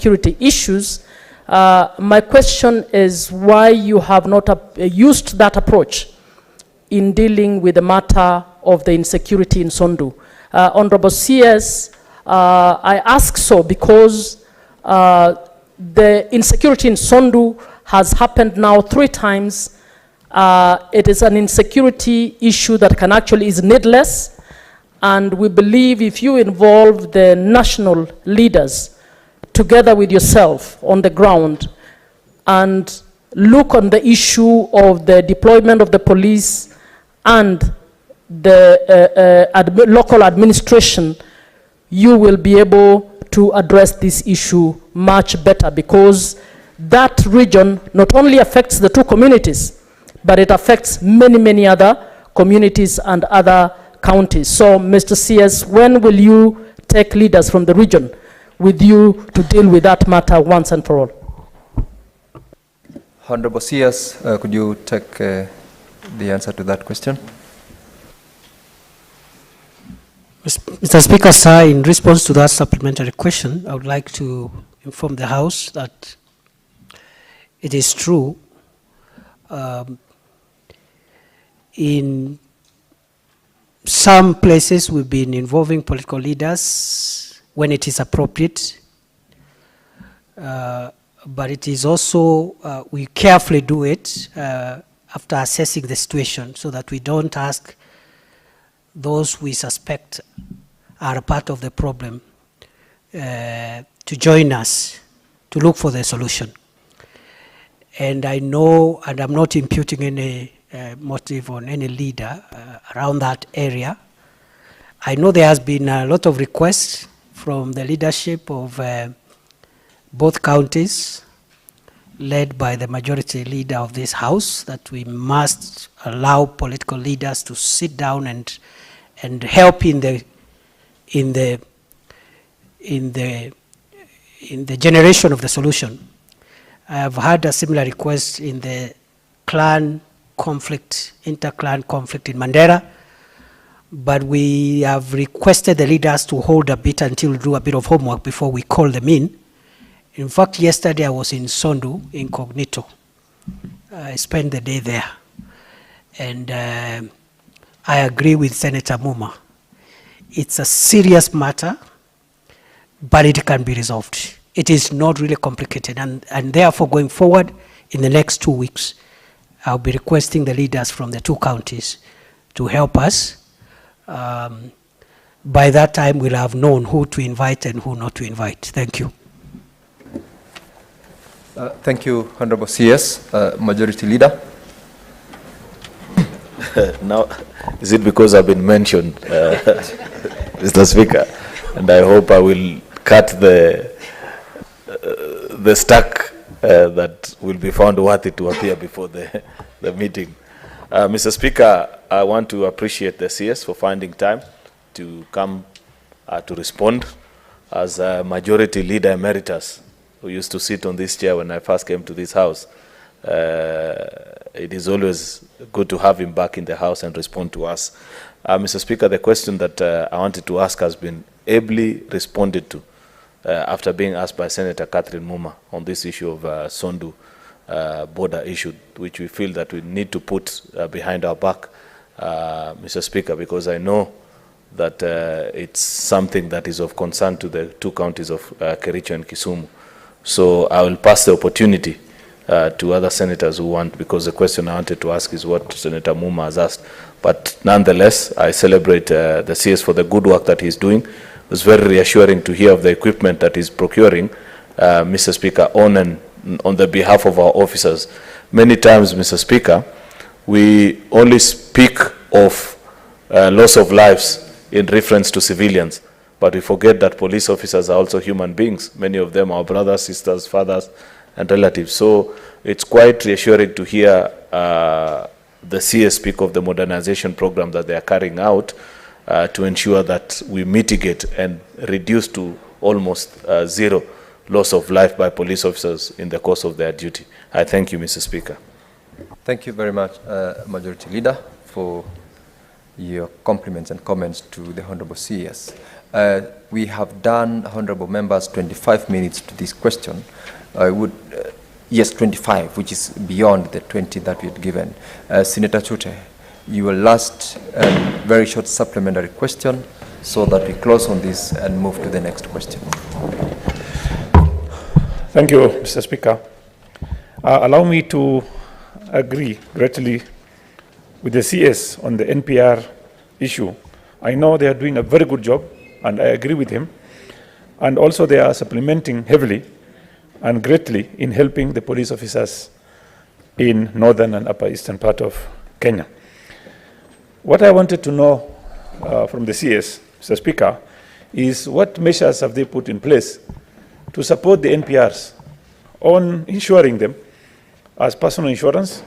insecurity issues. My question is why you have not used that approach in dealing with the matter of the insecurity in Sundu. Honorable CS, I ask so because the insecurity in Sundu has happened now 3 times. It is an insecurity issue that can actually is needless, and we believe if you involve the national leaders together with yourself on the ground and look on the issue of the deployment of the police and the local administration, you will be able to address this issue much better, because that region not only affects the 2 communities, but it affects many, many other communities and other counties. So, Mr. CS, when will you take leaders from the region with you to deal with that matter once and for all? Honorable CS, could you take the answer to that question? Mr. Speaker, sir, in response to that supplementary question, I would like to inform the House that it is true in some places we've been involving political leaders when it is appropriate, but it is also, we carefully do it after assessing the situation so that we don't ask those we suspect are a part of the problem to join us to look for the solution. And I know, and I'm not imputing any motive on any leader around that area. I know there has been a lot of requests from the leadership of both counties, led by the majority leader of this House, that we must allow political leaders to sit down and help in the generation of the solution. I have had a similar request in the clan conflict, inter-clan conflict in Mandera, but we have requested the leaders to hold a bit until we do a bit of homework before we call them in. In fact, yesterday I was in Sundu, incognito. I spent the day there. And I agree with Senator Muma. It's a serious matter, but it can be resolved. It is not really complicated, and therefore going forward in the next 2 weeks, I'll be requesting the leaders from the 2 counties to help us. By that time, we'll have known who to invite and who not to invite. Thank you. Thank you, Honorable CS. Majority Leader. Now, is it because I've been mentioned, Mr. Speaker? And I hope I will cut the stack that will be found worthy to appear before the meeting. Mr. Speaker, I want to appreciate the CS for finding time to come to respond. As a Majority Leader Emeritus, who used to sit on this chair when I first came to this House, it is always good to have him back in the House and respond to us. Mr. Speaker, the question that I wanted to ask has been ably responded to after being asked by Senator Catherine Muma on this issue of Sundu border issue, which we feel that we need to put behind our back, Mr. Speaker, because I know that it's something that is of concern to the 2 counties of Kericho and Kisumu. So I will pass the opportunity to other senators who want, because the question I wanted to ask is what Senator Muma has asked. But nonetheless, I celebrate the CS for the good work that he's doing. It was very reassuring to hear of the equipment that he's procuring, Mr. Speaker, on the behalf of our officers. Many times, Mr. Speaker, we only speak of loss of lives in reference to civilians, but we forget that police officers are also human beings. Many of them are brothers, sisters, fathers, and relatives. So it's quite reassuring to hear the CS speak of the modernization program that they are carrying out to ensure that we mitigate and reduce to almost zero loss of life by police officers in the course of their duty. I thank you, Mr. Speaker. Thank you very much, Majority Leader, for your compliments and comments to the Honorable CS. We have done, honorable members, 25 minutes to this question. I would, yes, 25, which is beyond the 20 that we had given. Senator Chute, your last very short supplementary question so that we close on this and move to the next question. Thank you, Mr. Speaker. Allow me to agree greatly with the CS on the NPR issue. I know they are doing a very good job, and I agree with him. And also they are supplementing heavily and greatly in helping the police officers in northern and upper eastern part of Kenya. What I wanted to know from the CS, Mr. Speaker, is what measures have they put in place to support the NPRs on insuring them as personal insurance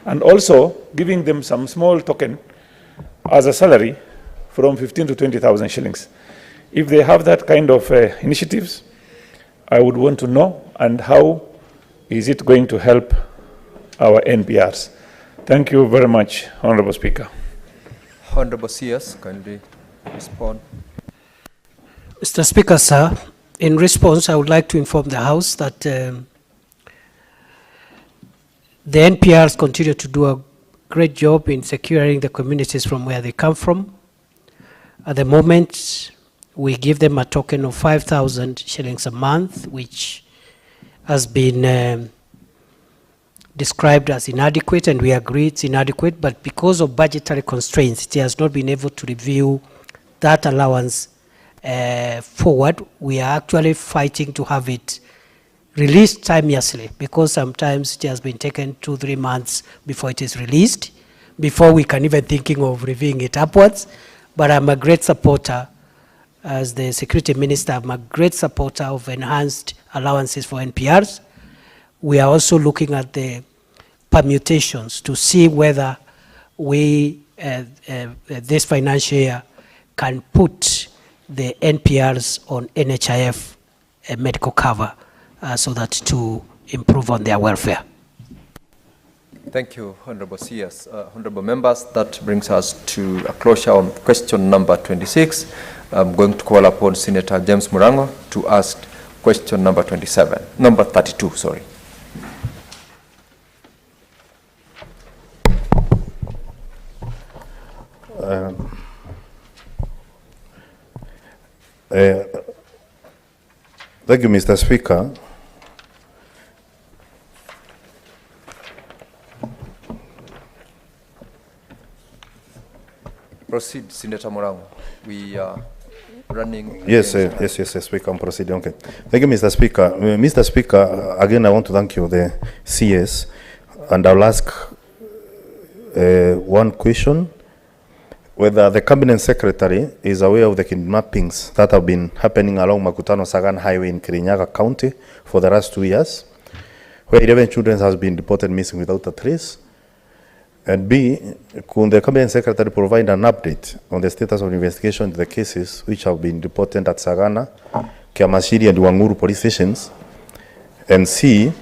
and also giving them some small token as a salary from 15 to 20,000 shillings. If they have that kind of initiatives, I would want to know, and how is it going to help our NPRs? Thank you very much, Honorable Speaker. Honorable CS, kindly respond. Mr. Speaker, sir, in response, I would like to inform the House that the NPRs continue to do a great job in securing the communities from where they come from. At the moment, we give them a token of 5,000 shillings a month, which has been described as inadequate, and we agree it's inadequate, but because of budgetary constraints, it has not been able to review that allowance forward. We are actually fighting to have it released timeously, because sometimes it has been taken 2-3 months before it is released, before we can even thinking of reviewing it upwards. But I'm a great supporter, as the Security Minister, I'm a great supporter of enhanced allowances for NPRs. We are also looking at the permutations to see whether we, this financial year, can put the NPRs on NHIF medical cover so that to improve on their welfare. Thank you, Honorable CS. Honorable members, that brings us to a closure on question number 26. I'm going to call upon Senator James Murango to ask question number 32, sorry. Thank you, Mr. Speaker. Proceed, Senator Murango. We are running. Yes, Speaker, I'm proceeding. Okay. Thank you, Mr. Speaker. Mr. Speaker, again, I want to thank you, the CS, and I'll ask one question: whether the Cabinet Secretary is aware of the kidnappings that have been happening along Makutano-Sagan Highway in Kirinyaga County for the last 2 years, where 11 children has been reported missing without a trace. And B, could the Cabinet Secretary provide an update on the status of investigation into the cases which have been reported at Sagana, Kiamashiri and Wanguru police stations? And C,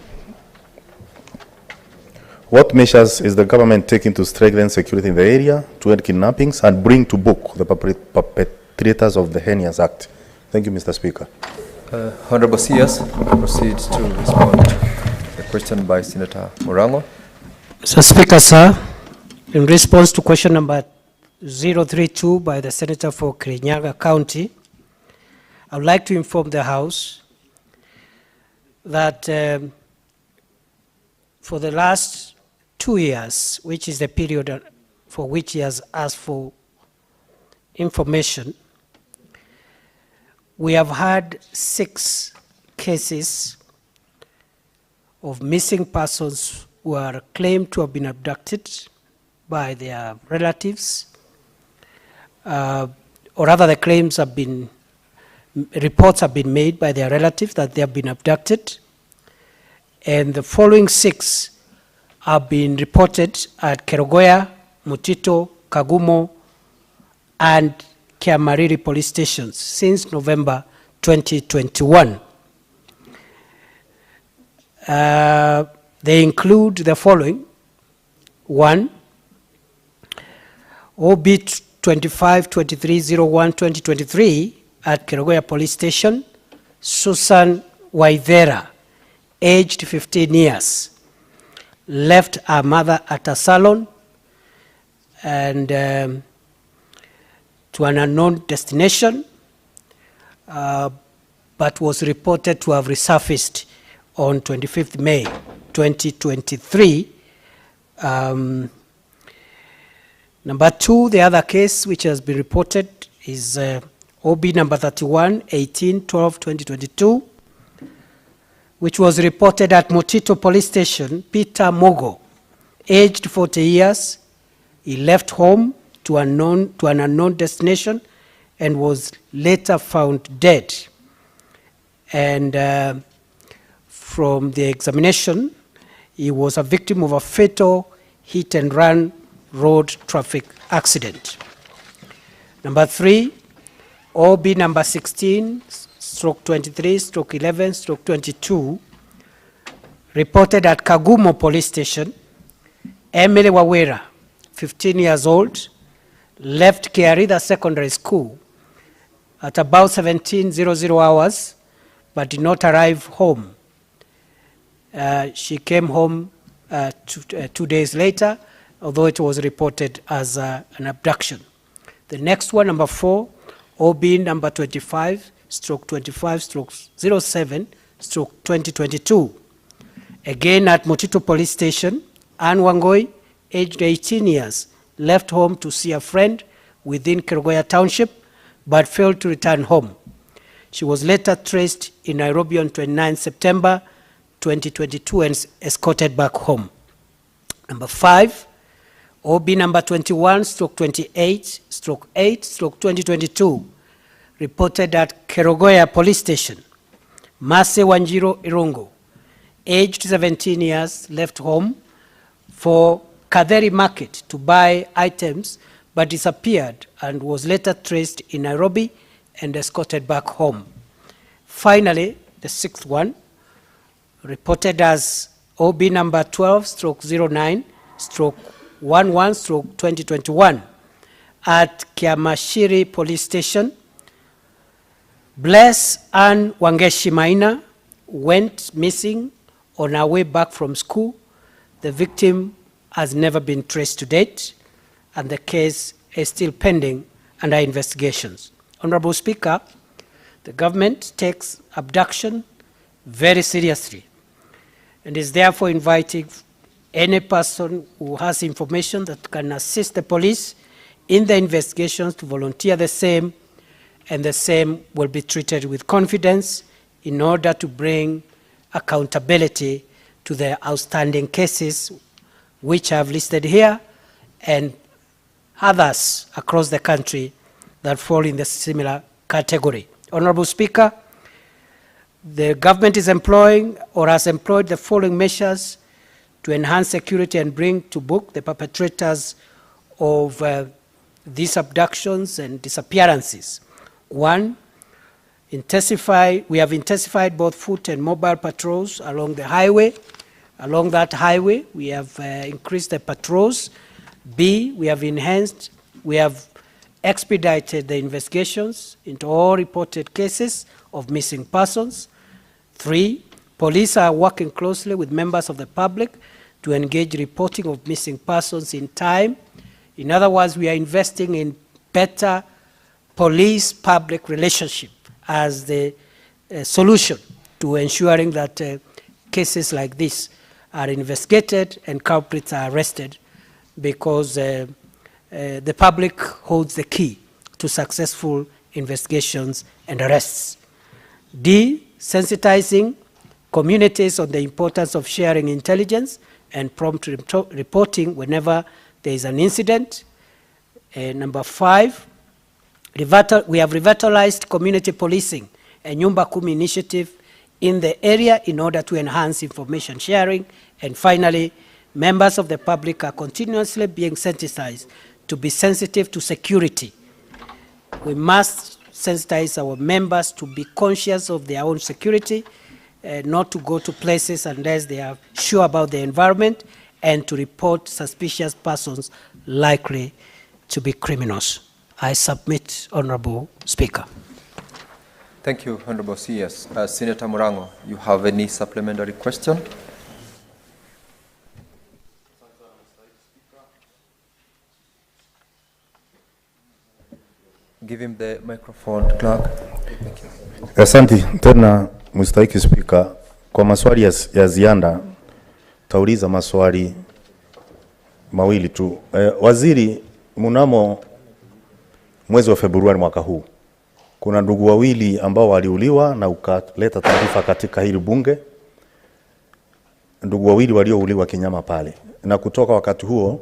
what measures is the government taking to strengthen security in the area, to end kidnappings, and bring to book the perpetrators of the Heinous Act? Thank you, Mr. Speaker. Honorable CS, proceeds to respond to the question by Senator Murango. Mr. Speaker, sir, in response to question number 032 by the Senator for Kirinyaga County, I would like to inform the House that for the last 2 years, which is the period for which he has asked for information, we have had 6 cases of missing persons who are claimed to have been abducted by their relatives, or rather the claims have been, reports have been made by their relatives that they have been abducted, and the following 6 have been reported at Kerogoya, Mutito, Kagumo, and Kiamariri police stations since November 2021. They include the following: 1, OB 252301-2023, at Kerogoya Police Station, Susan Waithera, aged 15 years, left her mother at a salon and to an unknown destination, but was reported to have resurfaced on 25th May 2023. Number two, the other case which has been reported is OB number 31, 18/12/2022, which was reported at Motito Police Station. Peter Mogo, aged 40 years, he left home to an unknown destination and was later found dead. And from the examination, he was a victim of a fatal hit and run road traffic accident. Number three, OB number 16/23/11/22, reported at Kagumo Police Station. Emily Wawera, 15 years old, left Kiarida Secondary School at about 17:00 hours, but did not arrive home. She came home 2 days later, although it was reported as an abduction. The next one, number four, OB number 25/25/07/2022. Again at Motito Police Station, Anne Wangoi, aged 18 years, left home to see a friend within Kerogoya Township, but failed to return home. She was later traced in Nairobi on 29 September 2022 and escorted back home. Number five, OB number 21/28/8/2022, reported at Kerogoya Police Station. Mase Wanjiro Irungo, aged 17 years, left home for Kaderi Market to buy items, but disappeared and was later traced in Nairobi and escorted back home. Finally, the sixth one, reported as OB number 12/09/11/2021 at Kiamashiri Police Station. Bless Ann Wangeshi Maina went missing on her way back from school. The victim has never been traced to date, and the case is still pending under investigations. Honorable Speaker, the government takes abduction very seriously and is therefore inviting any person who has information that can assist the police in the investigations to volunteer the same, and the same will be treated with confidence in order to bring accountability to the outstanding cases which I have listed here and others across the country that fall in the similar category. Honorable Speaker, the government is employing or has employed the following measures to enhance security and bring to book the perpetrators of these abductions and disappearances. One, we have intensified both foot and mobile patrols along the highway. Along that highway, we have increased the patrols. B, we have expedited the investigations into all reported cases of missing persons. 3, police are working closely with members of the public to engage reporting of missing persons in time. In other words, we are investing in better police-public relationship as the solution to ensuring that cases like this are investigated and culprits are arrested, because the public holds the key to successful investigations and arrests. D, sensitizing communities on the importance of sharing intelligence and prompt reporting whenever there is an incident. Number 5, we have revitalized community policing, a Nyumba Kumi initiative in the area in order to enhance information sharing. And finally, members of the public are continuously being sensitized to be sensitive to security. We must sensitize our members to be conscious of their own security, not to go to places unless they are sure about the environment, and to report suspicious persons likely to be criminals. I submit, Honorable Speaker. Thank you, Honorable CS. Senator Murango, you have any supplementary question? Give him the microphone, clerk. Thank you. Asante tena mstahiki Spika, kwa maswali ya ziada tauliza maswali mawili tu. Waziri, mnamo mwezi wa Februari mwaka huu kuna ndugu wawili ambao waliuliwa na ukaleta taarifa katika hili bunge. Ndugu wawili waliouliwa kinyama pale, na kutoka wakati huo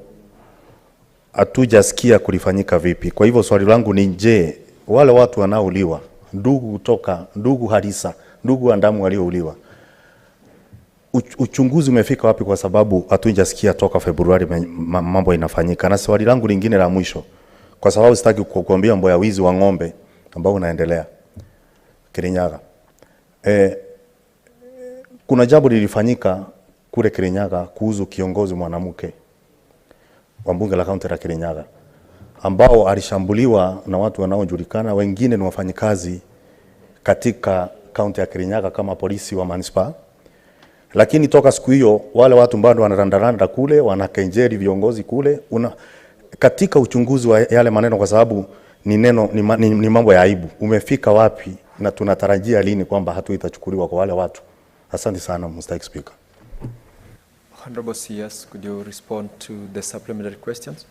hatujasikia kulifanyika vipi. Kwa hivyo swali langu ni je, wale watu wanaouliwa, ndugu harisa, ndugu wa damu waliouliwa, uchunguzi umefika wapi? Kwa sababu hatujasikia toka Februari mambo inafanyika. Na swali langu lingine la mwisho, kwa sababu sitaki kukuambia mambo ya wizi wa ng'ombe ambao unaendelea Kirinyaga. Kuna jambo lilifanyika kule Kirinyaga kuhusu kiongozi mwanamke wa bunge la kaunti la Kirinyaga ambao alishambuliwa na watu wanaojulikana, wengine ni wafanyikazi katika kaunti ya Kirinyaga kama polisi wa manispaa. Lakini toka siku hiyo wale watu bado wanarandaranda kule, wanakenjeri viongozi kule. Katika uchunguzi wa yale maneno, kwa sababu ni mambo ya aibu, umefika wapi na tunatarajia lini kwamba hatua itachukuliwa kwa wale watu? Asante sana Mr. Speaker. Honorable CS, could you respond to the supplementary questions?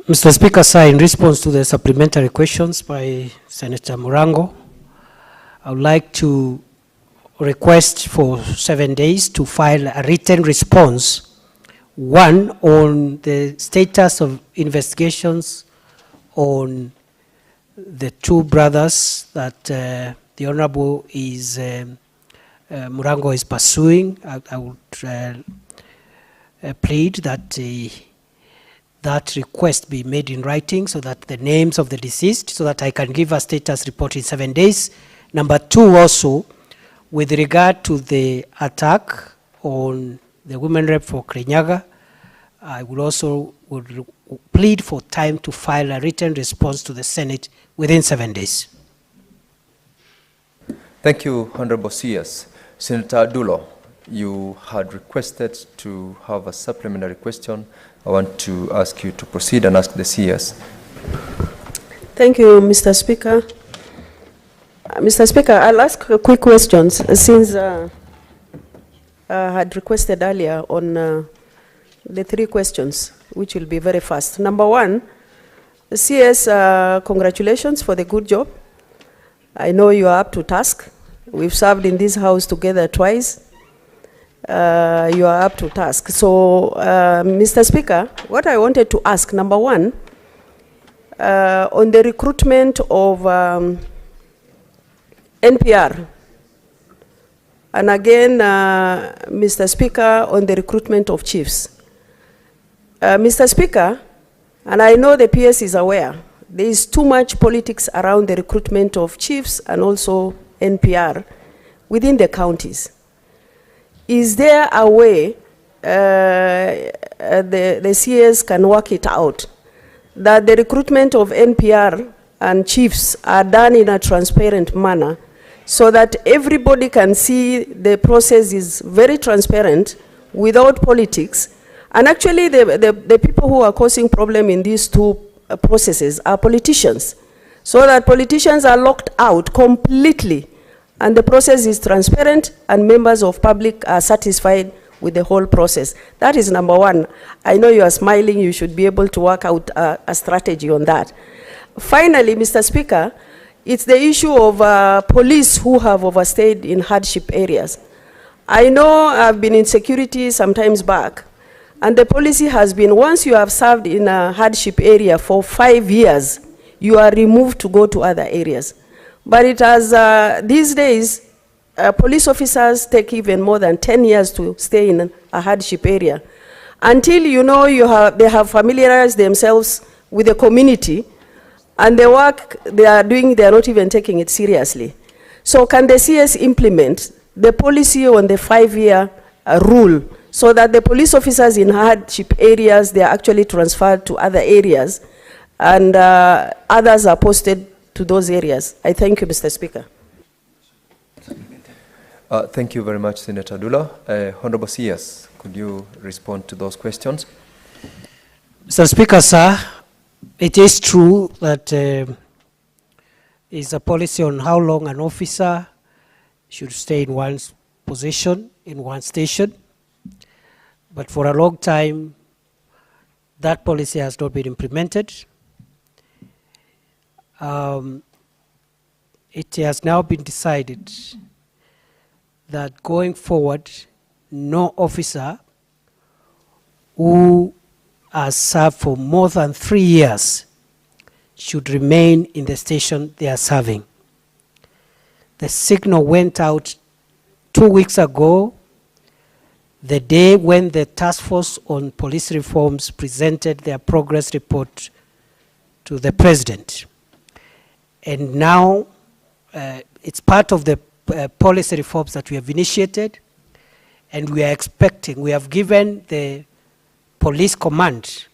Mr. Speaker, sir, in response to the supplementary questions by Senator Murango, I would like to request for 7 days to file a written response, one on the status of investigations on the two brothers that the Honorable is Murango is pursuing. I would plead that that request be made in writing, so that the names of the deceased, so that I can give a status report in 7 days. Number two, also with regard to the attack on the women rep for Kirinyaga, I would also plead for time to file a written response to the Senate within 7 days. Thank you, Honorable CS. Senator Dulo, you had requested to have a supplementary question. I want to ask you to proceed and ask the CS. Thank you, Mr. Speaker. Mr. Speaker, I'll ask quick questions since I had requested earlier on the 3 questions, which will be very fast. Number one, the CS, congratulations for the good job. I know you are up to task. We've served in this house together twice. You are up to task. So, Mr. Speaker, what I wanted to ask, number one, on the recruitment of NPR, and again, Mr. Speaker, on the recruitment of chiefs. Mr. Speaker, and I know the PS is aware, there is too much politics around the recruitment of chiefs and also NPR within the counties. Is there a way the CS can work it out, that the recruitment of NPR and chiefs are done in a transparent manner, so that everybody can see the process is very transparent without politics? And actually the people who are causing problem in these two processes are politicians, so that politicians are locked out completely and the process is transparent and members of public are satisfied with the whole process. That is number one. I know you are smiling, you should be able to work out a strategy on that. Finally, Mr. Speaker, it's the issue of police who have overstayed in hardship areas. I know I've been in security sometimes back, and the policy has been, once you have served in a hardship area for 5 years, you are removed to go to other areas. But it has, these days, police officers take even more than 10 years to stay in a hardship area, until they have familiarized themselves with the community, and the work they are doing, they are not even taking it seriously. So can the CS implement the policy on the 5-year rule, so that the police officers in hardship areas, they are actually transferred to other areas, and others are posted to those areas. I thank you, Mr. Speaker. Thank you very much, Senator Dula. Honorable CS, could you respond to those questions? Mr. Speaker, sir, it is true that is a policy on how long an officer should stay in one's position, in one station. But for a long time, that policy has not been implemented. It has now been decided that going forward, no officer who has served for more than 3 years should remain in the station they are serving. The signal went out 2 weeks ago, the day when the task force on police reforms presented their progress report to the president. And now it's part of the policy reforms that we have initiated, and we are expecting, we have given the police command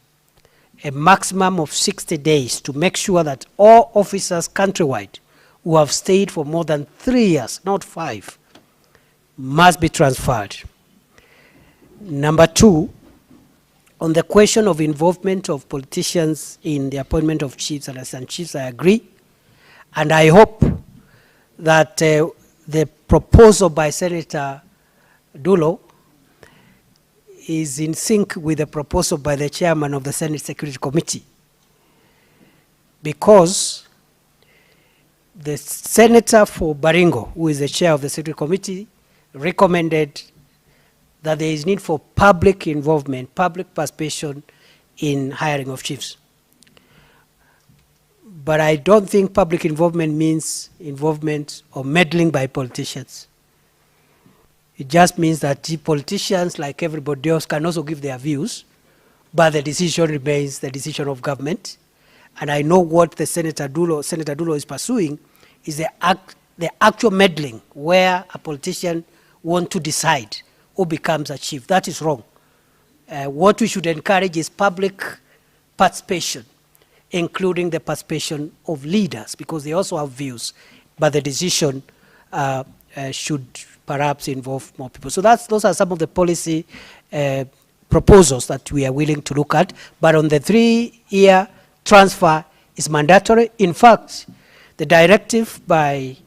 a maximum of 60 days to make sure that all officers countrywide who have stayed for more than 3 years, not 5, must be transferred. Number 2, on the question of involvement of politicians in the appointment of chiefs and assistant chiefs, I agree. And I hope that the proposal by Senator Dulo is in sync with the proposal by the chairman of the Senate Security Committee, because the senator for Baringo, who is the chair of the Security Committee, recommended that there is need for public involvement, public participation in hiring of chiefs. But I don't think public involvement means involvement or meddling by politicians. It just means that the politicians, like everybody else, can also give their views, but the decision remains the decision of government. And I know what the Senator Dulo is pursuing is the actual meddling, where a politician wants to decide who becomes a chief. That is wrong. What we should encourage is public participation, including the participation of leaders, because they also have views, but the decision should perhaps involve more people. So those are some of the policy proposals that we are willing to look at, but on the 3-year transfer is mandatory. In fact, the directive by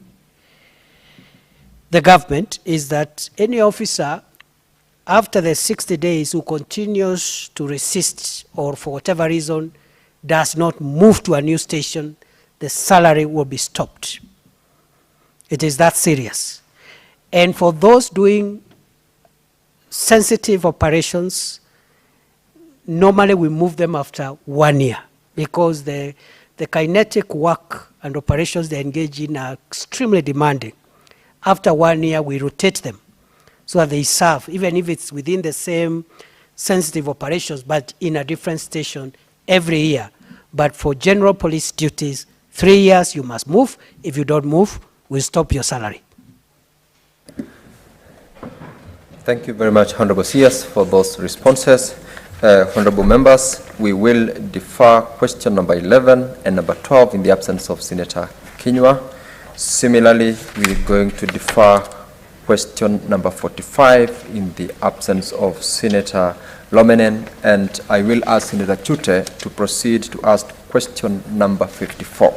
the government is that any officer after the 60 days who continues to resist or for whatever reason does not move to a new station, the salary will be stopped. It is that serious. And for those doing sensitive operations, normally we move them after 1 year, because the kinetic work and operations they engage in are extremely demanding. After 1 year, we rotate them so that they serve, even if it's within the same sensitive operations, but in a different station every year. But for general police duties, 3 years you must move. If you don't move, we'll stop your salary. Thank you very much, Honorable CS, for those responses. Honorable members, we will defer question number 11 and number 12 in the absence of Senator Kinyua. Similarly, we're going to defer question number 45 in the absence of Senator Lomenen, and I will ask Senator Chute to proceed to ask question number 54.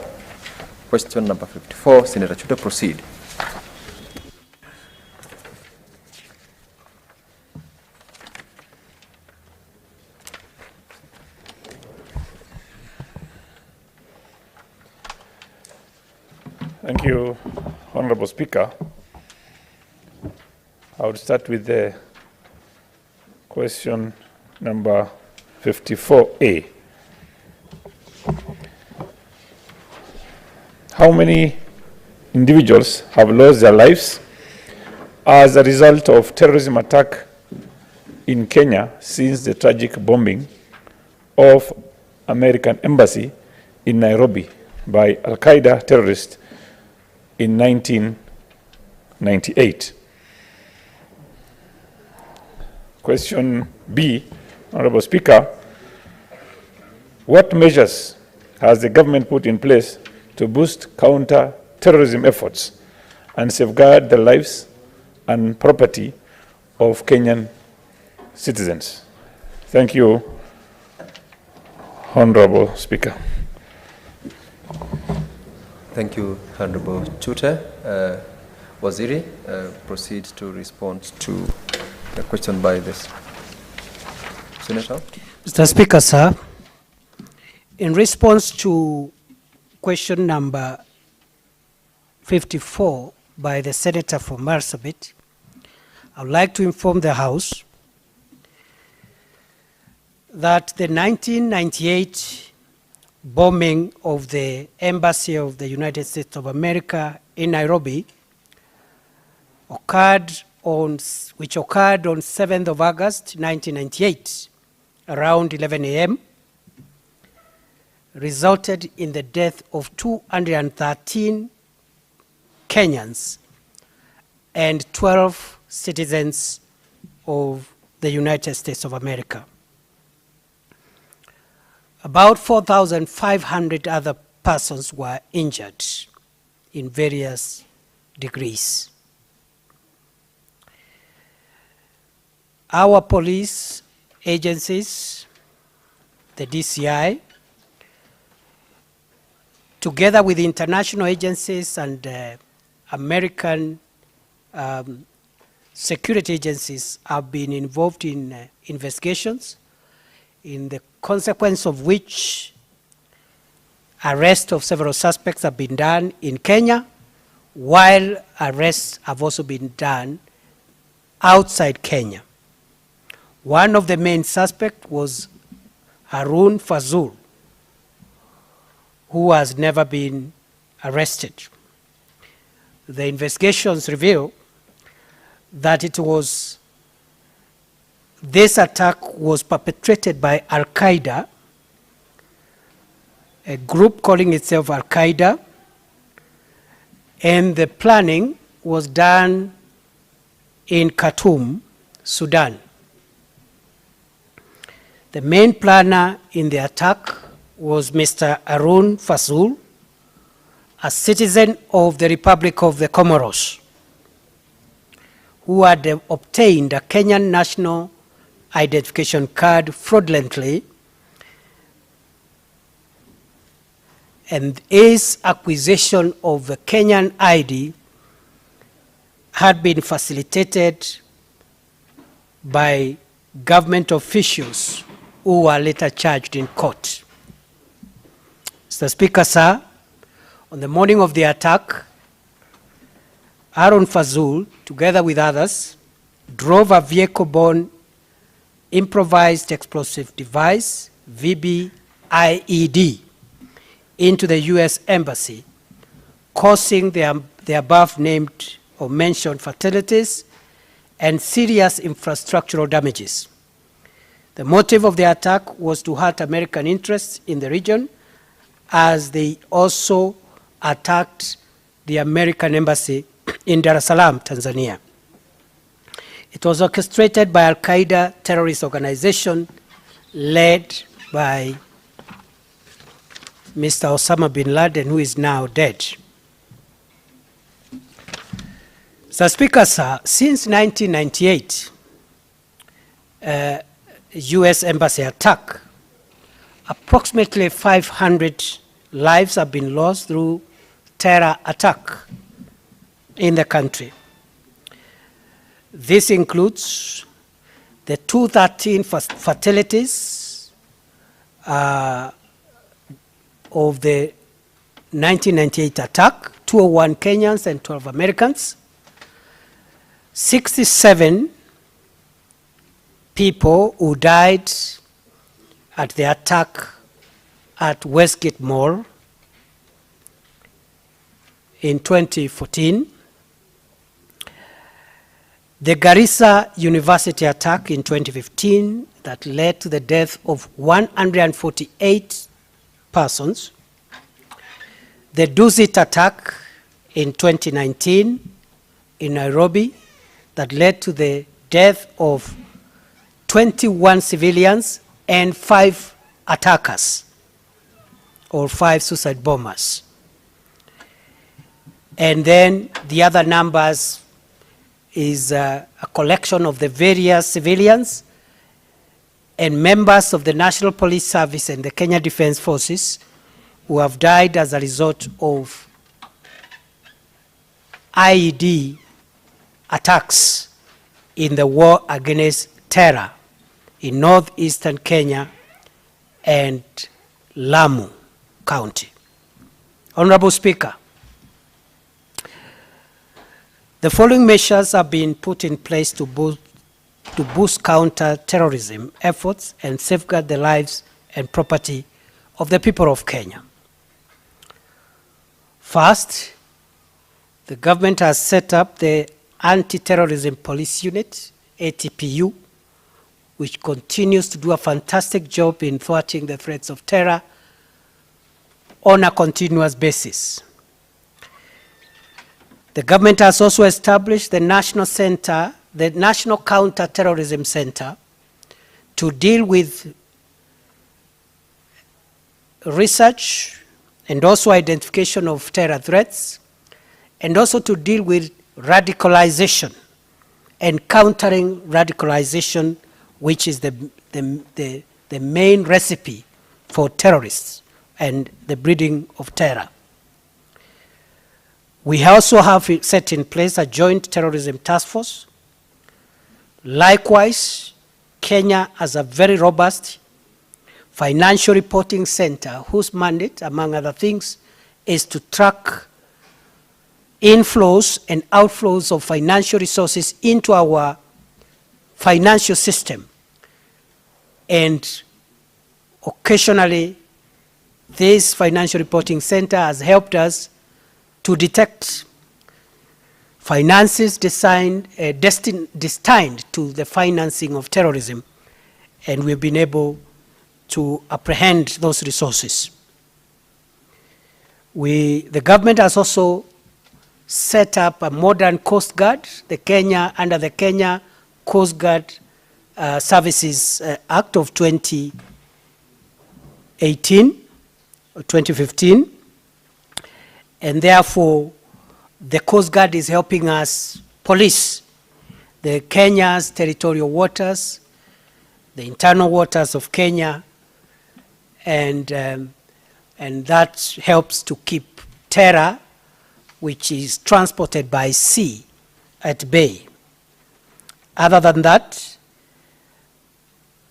Question number 54, Senator Chute, proceed. Thank you, Honorable Speaker. I would start with the question number 54A. How many individuals have lost their lives as a result of terrorism attack in Kenya since the tragic bombing of American embassy in Nairobi by Al-Qaeda terrorists in 1998? Question B, Honorable Speaker, what measures has the government put in place to boost counter-terrorism efforts and safeguard the lives and property of Kenyan citizens. Thank you, Honorable Speaker. Thank you, Honorable Chute. Waziri, proceed to respond to the question by this Senator. Mr. Speaker, sir, in response to question number 54 by the Senator from Marsabit, I would like to inform the House that the 1998 bombing of the Embassy of the United States of America in Nairobi which occurred on 7th of August 1998 around 11 a.m. resulted in the death of 213 Kenyans and 12 citizens of the United States of America. About 4,500 other persons were injured in various degrees. Our police agencies, the DCI, together with international agencies and American security agencies, have been involved in investigations, in the consequence of which arrest of several suspects have been done in Kenya, while arrests have also been done outside Kenya. One of the main suspects was Harun Fazul, who has never been arrested. The investigations reveal that this attack was perpetrated by Al-Qaeda, a group calling itself Al-Qaeda, and the planning was done in Khartoum, Sudan. The main planner in the attack was Mr. Harun Fazul, a citizen of the Republic of the Comoros, who had obtained a Kenyan national identification card fraudulently, and his acquisition of the Kenyan ID had been facilitated by government officials who were later charged in court. Mr. Speaker, sir, on the morning of the attack, Harun Fazul, together with others, drove a vehicle-borne improvised explosive device, VBIED, into the U.S. Embassy, causing the above-named or mentioned fatalities and serious infrastructural damages. The motive of the attack was to hurt American interests in the region, as they also attacked the American embassy in Dar es Salaam, Tanzania. It was orchestrated by Al-Qaeda terrorist organization led by Mr. Osama bin Laden, who is now dead. Mr. Speaker, sir, since 1998, U.S. embassy attack, approximately 500 lives have been lost through terror attack in the country. This includes the 213 fatalities of the 1998 attack, 201 Kenyans and 12 Americans, 67 people who died at the attack at Westgate Mall in 2014, the Garissa University attack in 2015 that led to the death of 148 persons, the Dusit attack in 2019 in Nairobi that led to the death of 21 civilians and 5 attackers, or 5 suicide bombers. And then the other numbers is a collection of the various civilians and members of the National Police Service and the Kenya Defence Forces who have died as a result of IED attacks in the war against terror in northeastern Kenya and Lamu County. Honorable Speaker, the following measures have been put in place to boost counter-terrorism efforts and safeguard the lives and property of the people of Kenya. First, the government has set up the Anti-Terrorism Police Unit, ATPU, which continues to do a fantastic job in thwarting the threats of terror on a continuous basis. The government has also established the National Center, the National Counterterrorism Center, to deal with research and also identification of terror threats, and also to deal with radicalization and countering radicalization, which is the main recipe for terrorists and the breeding of terror. We also have set in place a joint terrorism task force. Likewise, Kenya has a very robust financial reporting center whose mandate, among other things, is to track inflows and outflows of financial resources into our financial system. And occasionally, this financial reporting center has helped us to detect finances destined to the financing of terrorism, and we've been able to apprehend those resources. The government has also set up a modern Coast Guard, under the Kenya Coast Guard Services Act of 2015, and therefore the Coast Guard is helping us police the Kenya's territorial waters, the internal waters of Kenya, and that helps to keep terror, which is transported by sea, at bay. Other than that,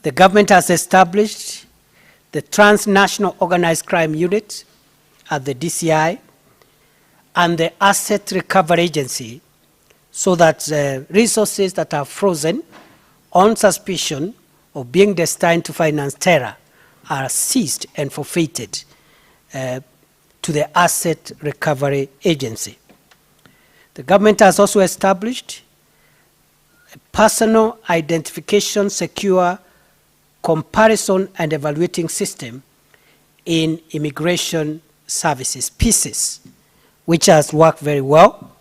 the government has established the Transnational Organized Crime Unit at the DCI and the Asset Recovery Agency, so that resources that are frozen on suspicion of being destined to finance terror are seized and forfeited to the Asset Recovery Agency. The government has also established a personal identification secure comparison and evaluating system in immigration services, PISIS, which has worked very well,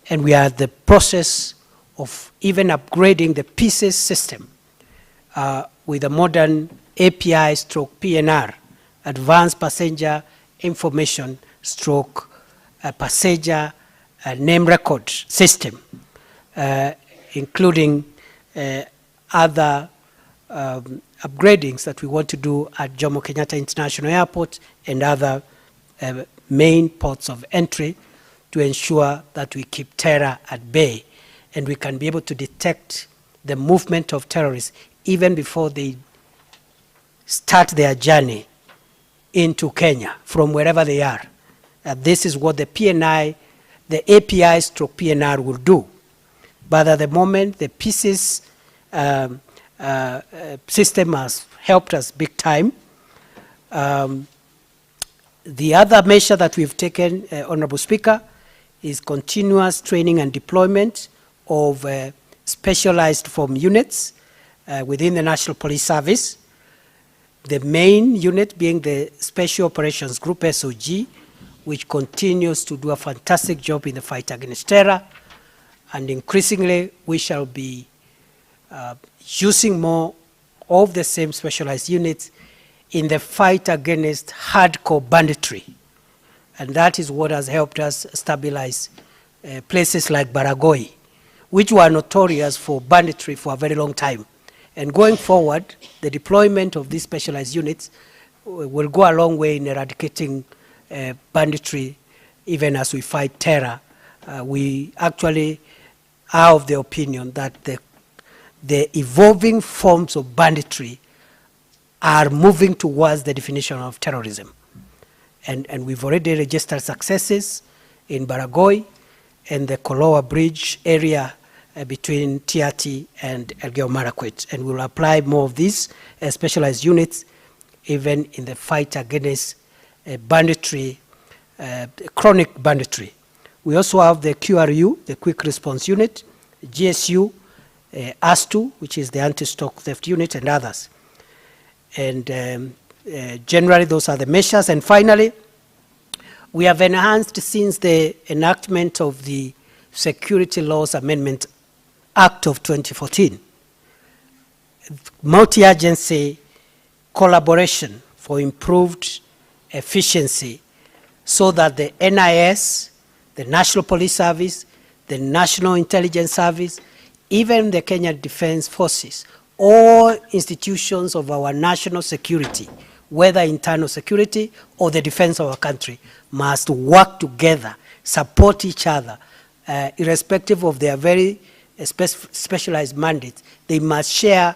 and we are in the process of even upgrading the PISIS system with a modern API stroke PNR, Advanced Passenger Information stroke passenger name record system, including other upgradings that we want to do at Jomo Kenyatta International Airport and other main ports of entry to ensure that we keep terror at bay and we can be able to detect the movement of terrorists even before they start their journey into Kenya from wherever they are. This is what the PNI, the API stroke PNR will do. But at the moment, the PISIS system has helped us big time. The other measure that we've taken, Honorable Speaker, is continuous training and deployment of specialized form units within the National Police Service. The main unit being the Special Operations Group, SOG, which continues to do a fantastic job in the fight against terror. And increasingly, we shall be using more of the same specialized units in the fight against hardcore banditry And that is what has helped us stabilize places like Baragoi, which were notorious for banditry for a very long time. And going forward, the deployment of these specialized units will go a long way in eradicating banditry, even as we fight terror. We actually are of the opinion that the evolving forms of banditry are moving towards the definition of terrorism. And we've already registered successes in Baragoi and the Koloa Bridge area between Tiati and Elgeyo Marakwet. And we'll apply more of these specialized units even in the fight against banditry, chronic banditry. We also have the QRU, the Quick Response Unit, GSU, ASTU, which is the Anti-Stock Theft Unit, and others. And generally, those are the measures. And finally, we have enhanced, since the enactment of the Security Laws Amendment Act of 2014, multi-agency collaboration for improved efficiency, so that the NIS, the National Police Service, the National Intelligence Service, even the Kenya Defense Forces, all institutions of our national security, whether internal security or the defense of our country, must work together, support each other, irrespective of their very specialized mandates. They must share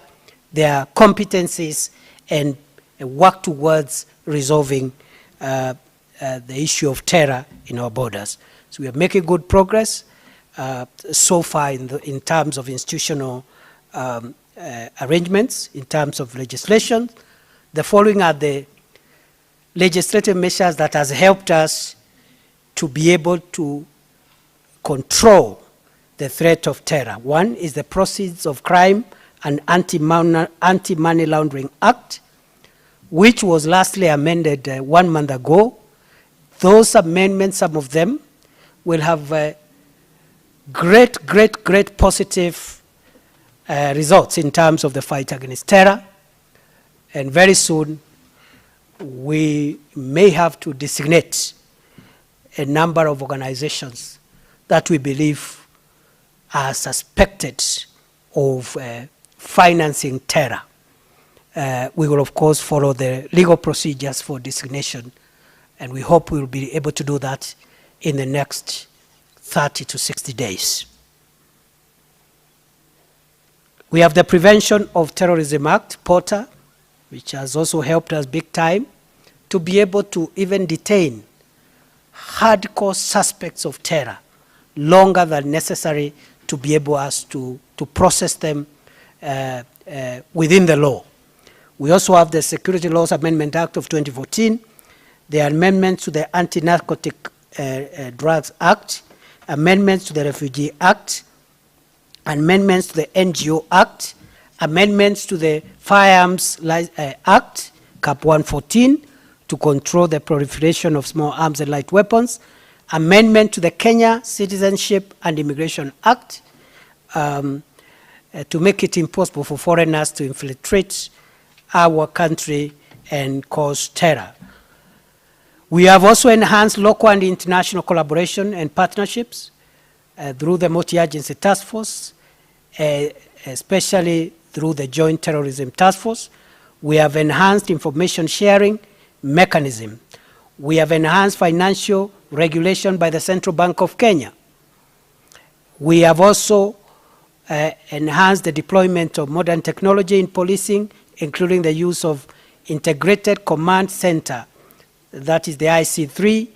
their competencies and work towards resolving the issue of terror in our borders. So we are making good progress so far in terms of institutional arrangements, in terms of legislation. The following are the legislative measures that has helped us to be able to control the threat of terror. One is the Proceeds of Crime and Anti-Money Laundering Act, which was lastly amended 1 month ago. Those amendments, some of them, will have great positive results in terms of the fight against terror. And very soon, we may have to designate a number of organizations that we believe are suspected of financing terror. We will, of course, follow the legal procedures for designation, and we hope we will be able to do that in the next 30 to 60 days. We have the Prevention of Terrorism Act, POTA, which has also helped us big time to be able to even detain hardcore suspects of terror longer than necessary to be able to process them within the law. We also have the Security Laws Amendment Act of 2014, the amendments to the Anti-Narcotic Drugs Act, amendments to the Refugee Act, amendments to the NGO Act, amendments to the Firearms Act, Cap 114, to control the proliferation of small arms and light weapons, amendment to the Kenya Citizenship and Immigration Act, to make it impossible for foreigners to infiltrate our country and cause terror. We have also enhanced local and international collaboration and partnerships through the multi-agency task force, especially through the Joint Terrorism Task Force. We have enhanced information sharing mechanism. We have enhanced financial regulation by the Central Bank of Kenya. We have also enhanced the deployment of modern technology in policing, including the use of Integrated Command Center, that is the IC3,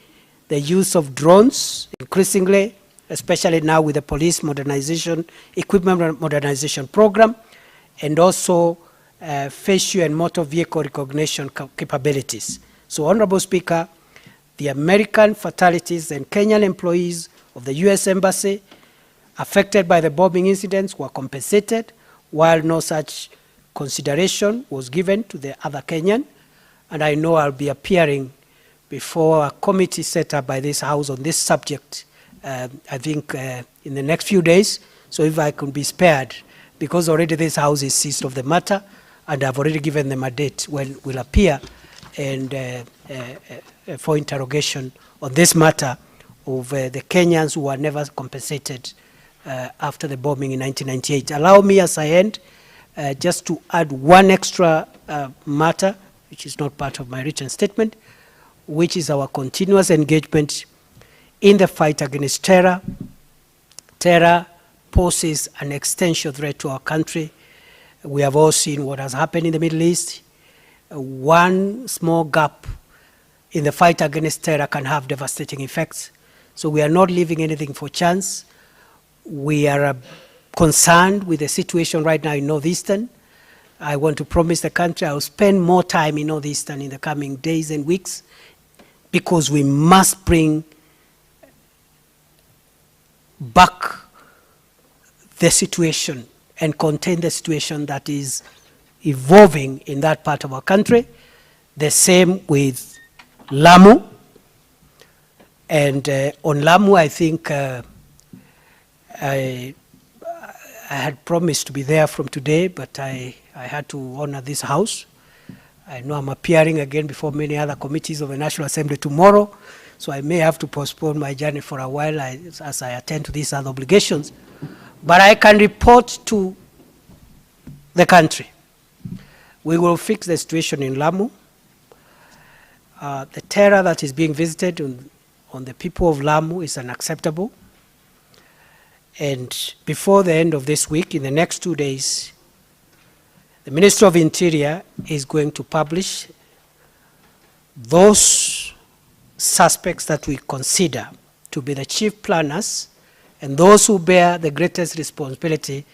the use of drones increasingly, especially now with the police modernization, equipment modernization program, and also facial and motor vehicle recognition capabilities. So, Honorable Speaker, the American fatalities and Kenyan employees of the US Embassy affected by the bombing incidents were compensated, while no such consideration was given to the other Kenyan. And I know I'll be appearing before a committee set up by this House on this subject, I think in the next few days. So if I can be spared, because already this House is seized of the matter, and I've already given them a date when we'll appear and for interrogation on this matter of the Kenyans who were never compensated after the bombing in 1998. Allow me as I end just to add one extra matter, which is not part of my written statement, which is our continuous engagement in the fight against terror. Terror poses an existential threat to our country. We have all seen what has happened in the Middle East. One small gap in the fight against terror can have devastating effects. So we are not leaving anything for chance. We are concerned with the situation right now in Northeastern. I want to promise the country I will spend more time in Northeastern in the coming days and weeks, because we must bring back the situation and contain the situation that is evolving in that part of our country. The same with Lamu. And on Lamu, I think I had promised to be there from today, but I had to honor this house. I know I'm appearing again before many other committees of the National Assembly tomorrow, so I may have to postpone my journey for a while as I attend to these other obligations. But I can report to the country. We will fix the situation in Lamu. The terror that is being visited on the people of Lamu is unacceptable. And before the end of this week, in the next 2 days, the Minister of Interior is going to publish those suspects that we consider to be the chief planners and those who bear the greatest responsibility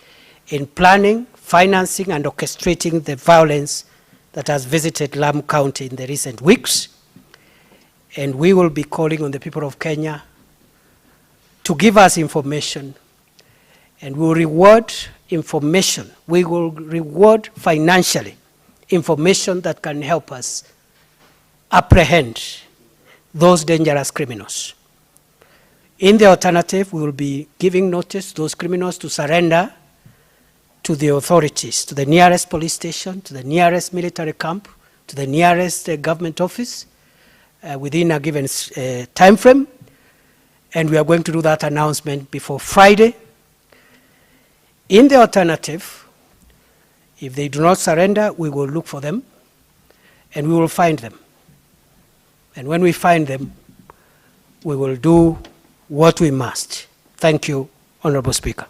in planning, financing, and orchestrating the violence that has visited Lamu County in the recent weeks. And we will be calling on the people of Kenya to give us information, and we will reward information. We will reward financially information that can help us apprehend those dangerous criminals. In the alternative, we will be giving notice to those criminals to surrender to the authorities, to the nearest police station, to the nearest military camp, to the nearest government office within a given time frame. And we are going to do that announcement before Friday. In the alternative, if they do not surrender, we will look for them and we will find them. And when we find them, we will do what we must. Thank you, Honorable Speaker.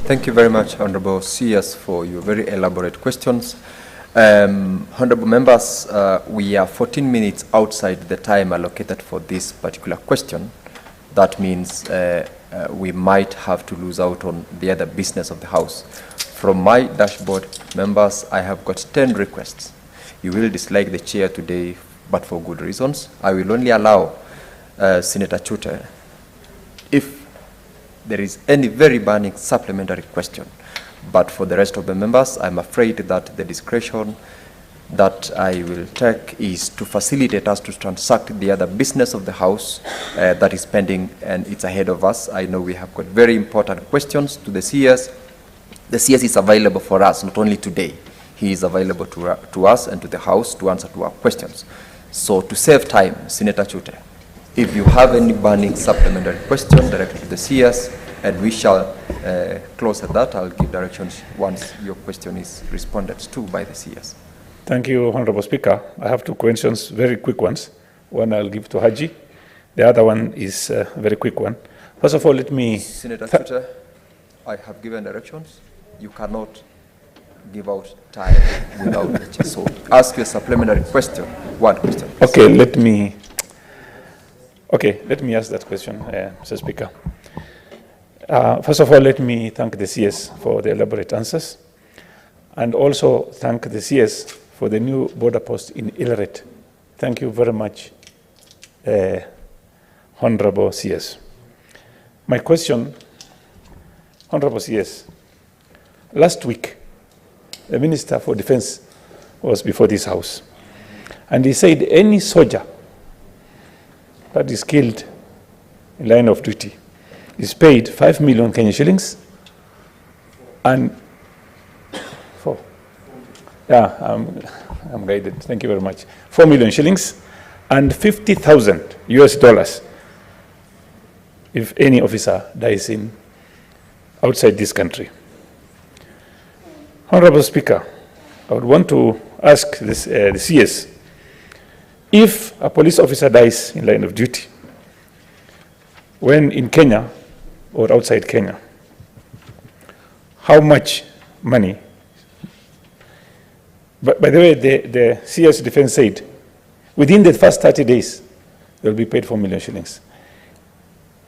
Thank you very much, Honorable CS, for your very elaborate questions. Honorable members, we are 14 minutes outside the time allocated for this particular question. That means we might have to lose out on the other business of the House. From my dashboard, members, I have got 10 requests. You will dislike the chair today, but for good reasons. I will only allow Senator Chute if there is any very burning supplementary question. But for the rest of the members, I'm afraid that the discretion that I will take is to facilitate us to transact the other business of the House that is pending, and it's ahead of us. I know we have got very important questions to the CS. The CS is available for us, not only today. He is available to us and to the House to answer to our questions. So to save time, Senator Chute, if you have any burning supplementary question directed to the CS, and we shall close at that, I'll give directions once your question is responded to by the CS. Thank you, Honorable Speaker. I have two questions, very quick ones. One I'll give to Haji. The other one is a very quick one. First of all, let me... Senator Chute, I have given directions. You cannot give out time without which. So ask your supplementary question. One question. Okay, let me ask that question, Mr. Speaker. First of all, let me thank the CS for the elaborate answers, and also thank the CS for the new border post in Ileret. Thank you very much, Honorable CS. My question, Honorable CS, last week, the Minister for Defense was before this House, and he said any soldier that is killed in line of duty is paid 5 million Kenyan shillings and Yeah, I'm guided. Thank you very much. 4 million shillings and 50,000 US dollars if any officer dies in outside this country. Honorable Speaker, I would want to ask this, the CS, if a police officer dies in line of duty, when in Kenya or outside Kenya, how much money? But by the way, the CS defense said, within the first 30 days, they'll be paid 4 million shillings.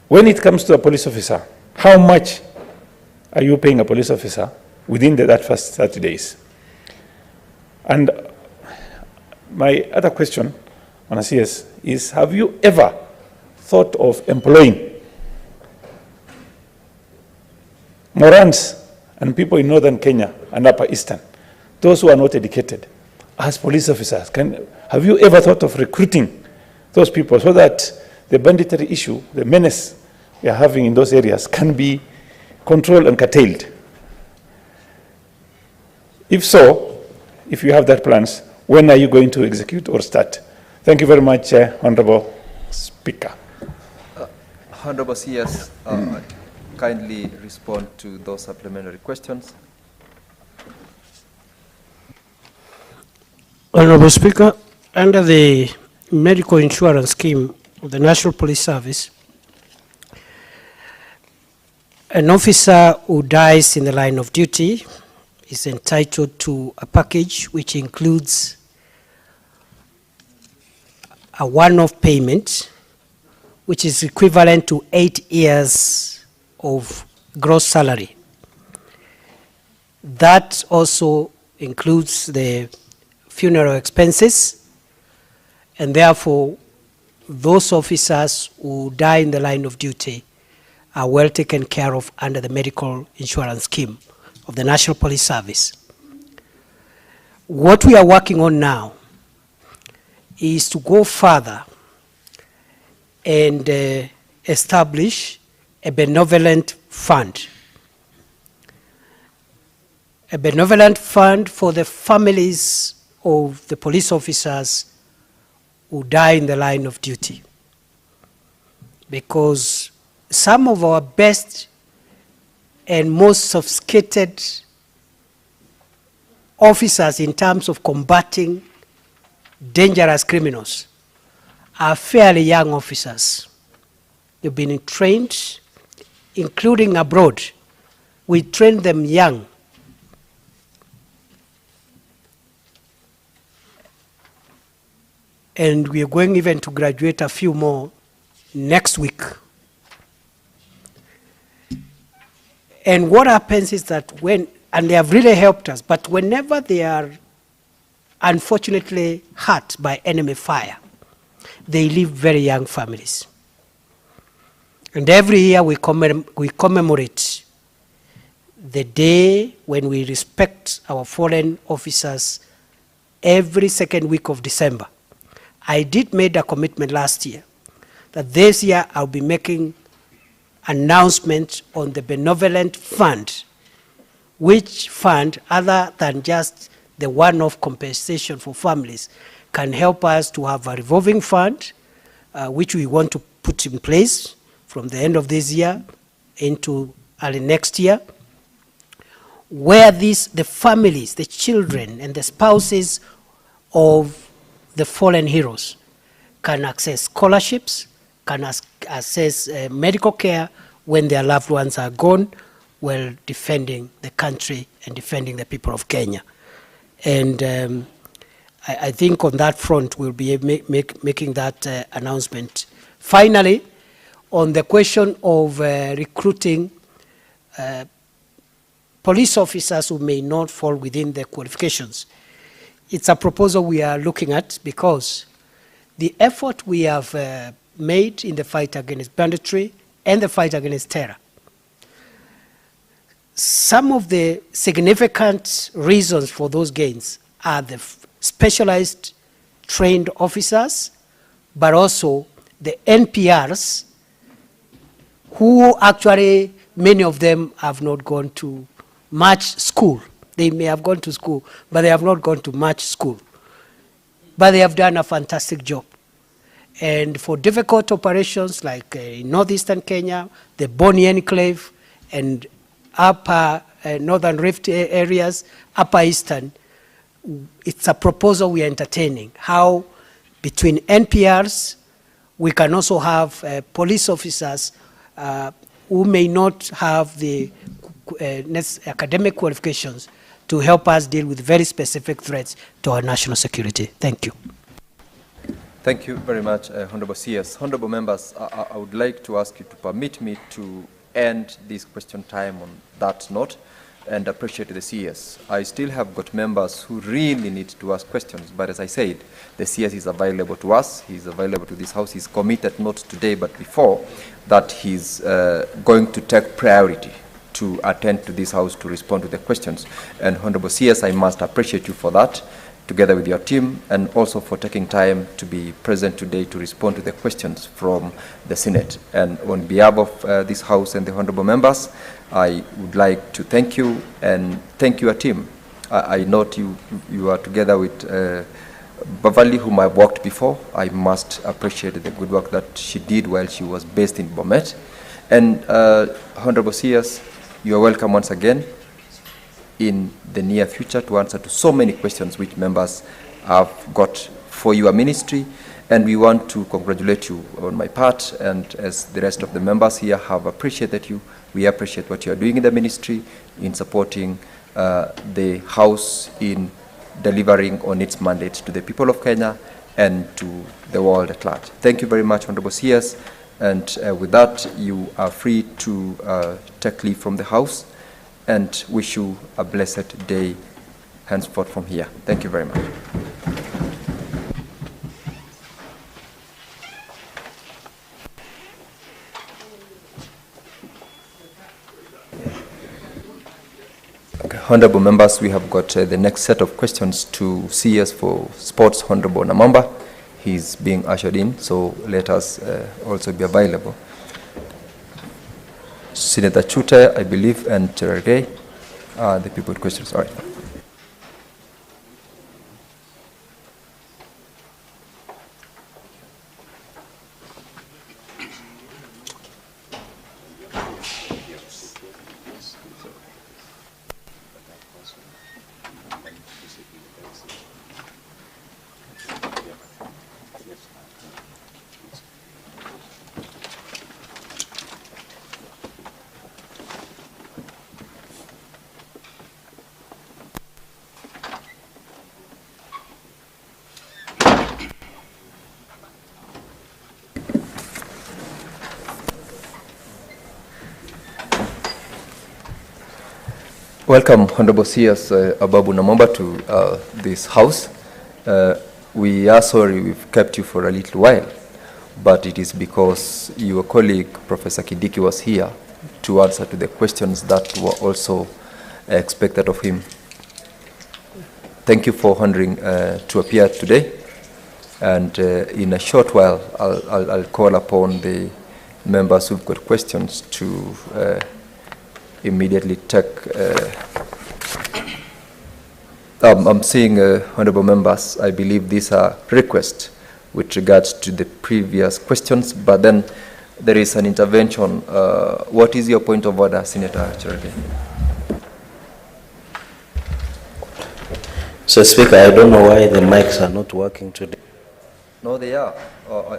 When it comes to a police officer, how much are you paying a police officer within that first 30 days? And my other question on a CS is, have you ever thought of employing Morans and people in northern Kenya and upper eastern, those who are not educated, as police officers? Have you ever thought of recruiting those people so that the banditry issue, the menace we are having in those areas, can be controlled and curtailed? If so, if you have that plans, when are you going to execute or start? Thank you very much, Honorable Speaker. Honorable CS, kindly respond to those supplementary questions. Honorable Speaker, under the medical insurance scheme of the National Police Service, an officer who dies in the line of duty is entitled to a package which includes a one-off payment, which is equivalent to 8 years of gross salary. That also includes the funeral expenses, and therefore those officers who die in the line of duty are well taken care of under the medical insurance scheme of the National Police Service. What we are working on now is to go further and establish a benevolent fund. A benevolent fund for the families of the police officers who die in the line of duty. Because some of our best and most sophisticated officers in terms of combating dangerous criminals are fairly young officers. They've been trained, including abroad. We train them young. And we are going even to graduate a few more next week. And what happens is that and they have really helped us, but whenever they are unfortunately hurt by enemy fire, they leave very young families. And every year we commemorate the day when we respect our fallen officers every second week of December. I did make a commitment last year that this year I'll be making announcement on the benevolent fund, which fund, other than just the one-off compensation for families, can help us to have a revolving fund, which we want to put in place from the end of this year into early next year, where the families, the children, and the spouses of the fallen heroes can access scholarships, can access medical care when their loved ones are gone, while defending the country and defending the people of Kenya. And I think on that front, we'll be making that announcement. Finally, on the question of recruiting police officers who may not fall within the qualifications, it's a proposal we are looking at, because the effort we have made in the fight against banditry and the fight against terror, some of the significant reasons for those gains are the specialized trained officers, but also the NPRs, who actually, many of them have not gone to much school. They may have gone to school, but they have not gone to much school. But they have done a fantastic job. And for difficult operations like in northeastern Kenya, the Boni Enclave, and upper northern rift areas, upper eastern, it's a proposal we are entertaining. How between NPRs, we can also have police officers who may not have the academic qualifications to help us deal with very specific threats to our national security. Thank you. Thank you very much, Honorable CS. Honorable members, I would like to ask you to permit me to end this question time on that note and appreciate the CS. I still have got members who really need to ask questions, but as I said, the CS is available to us, he's available to this House, he's committed not today but before that he's going to take priority to attend to this House to respond to the questions. And Honorable CS, I must appreciate you for that, together with your team, and also for taking time to be present today to respond to the questions from the Senate. And on behalf of this House and the honorable members, I would like to thank you and thank your team. I note you are together with Beverly, whom I've worked before. I must appreciate the good work that she did while she was based in Bomet. And Honorable CS, you are welcome once again in the near future to answer to so many questions which members have got for your ministry. And we want to congratulate you on my part, and as the rest of the members here have appreciated you, we appreciate what you are doing in the ministry in supporting the House in delivering on its mandate to the people of Kenya and to the world at large. Thank you very much, Honorable CS. And with that, you are free to take leave from the House, and wish you a blessed day henceforth from here. Thank you very much. Okay, honorable members, we have got the next set of questions to CS for Sports, Honorable Namamba. He's being ushered in, so let us also be available. Senator Chute, I believe, and Cherargei are the people with questions. All right. Welcome, Honorable CS Ababu Namamba, to this House. We are sorry we've kept you for a little while, but it is because your colleague, Professor Kidiki, was here to answer to the questions that were also expected of him. Thank you for honoring to appear today, and in a short while, I'll call upon the members who've got questions to immediately take. I'm seeing honorable members. I believe these are requests with regards to the previous questions, but then there is an intervention. What is your point of order, Senator Cherargei? So, Speaker, I don't know why the mics are not working today. No, they are.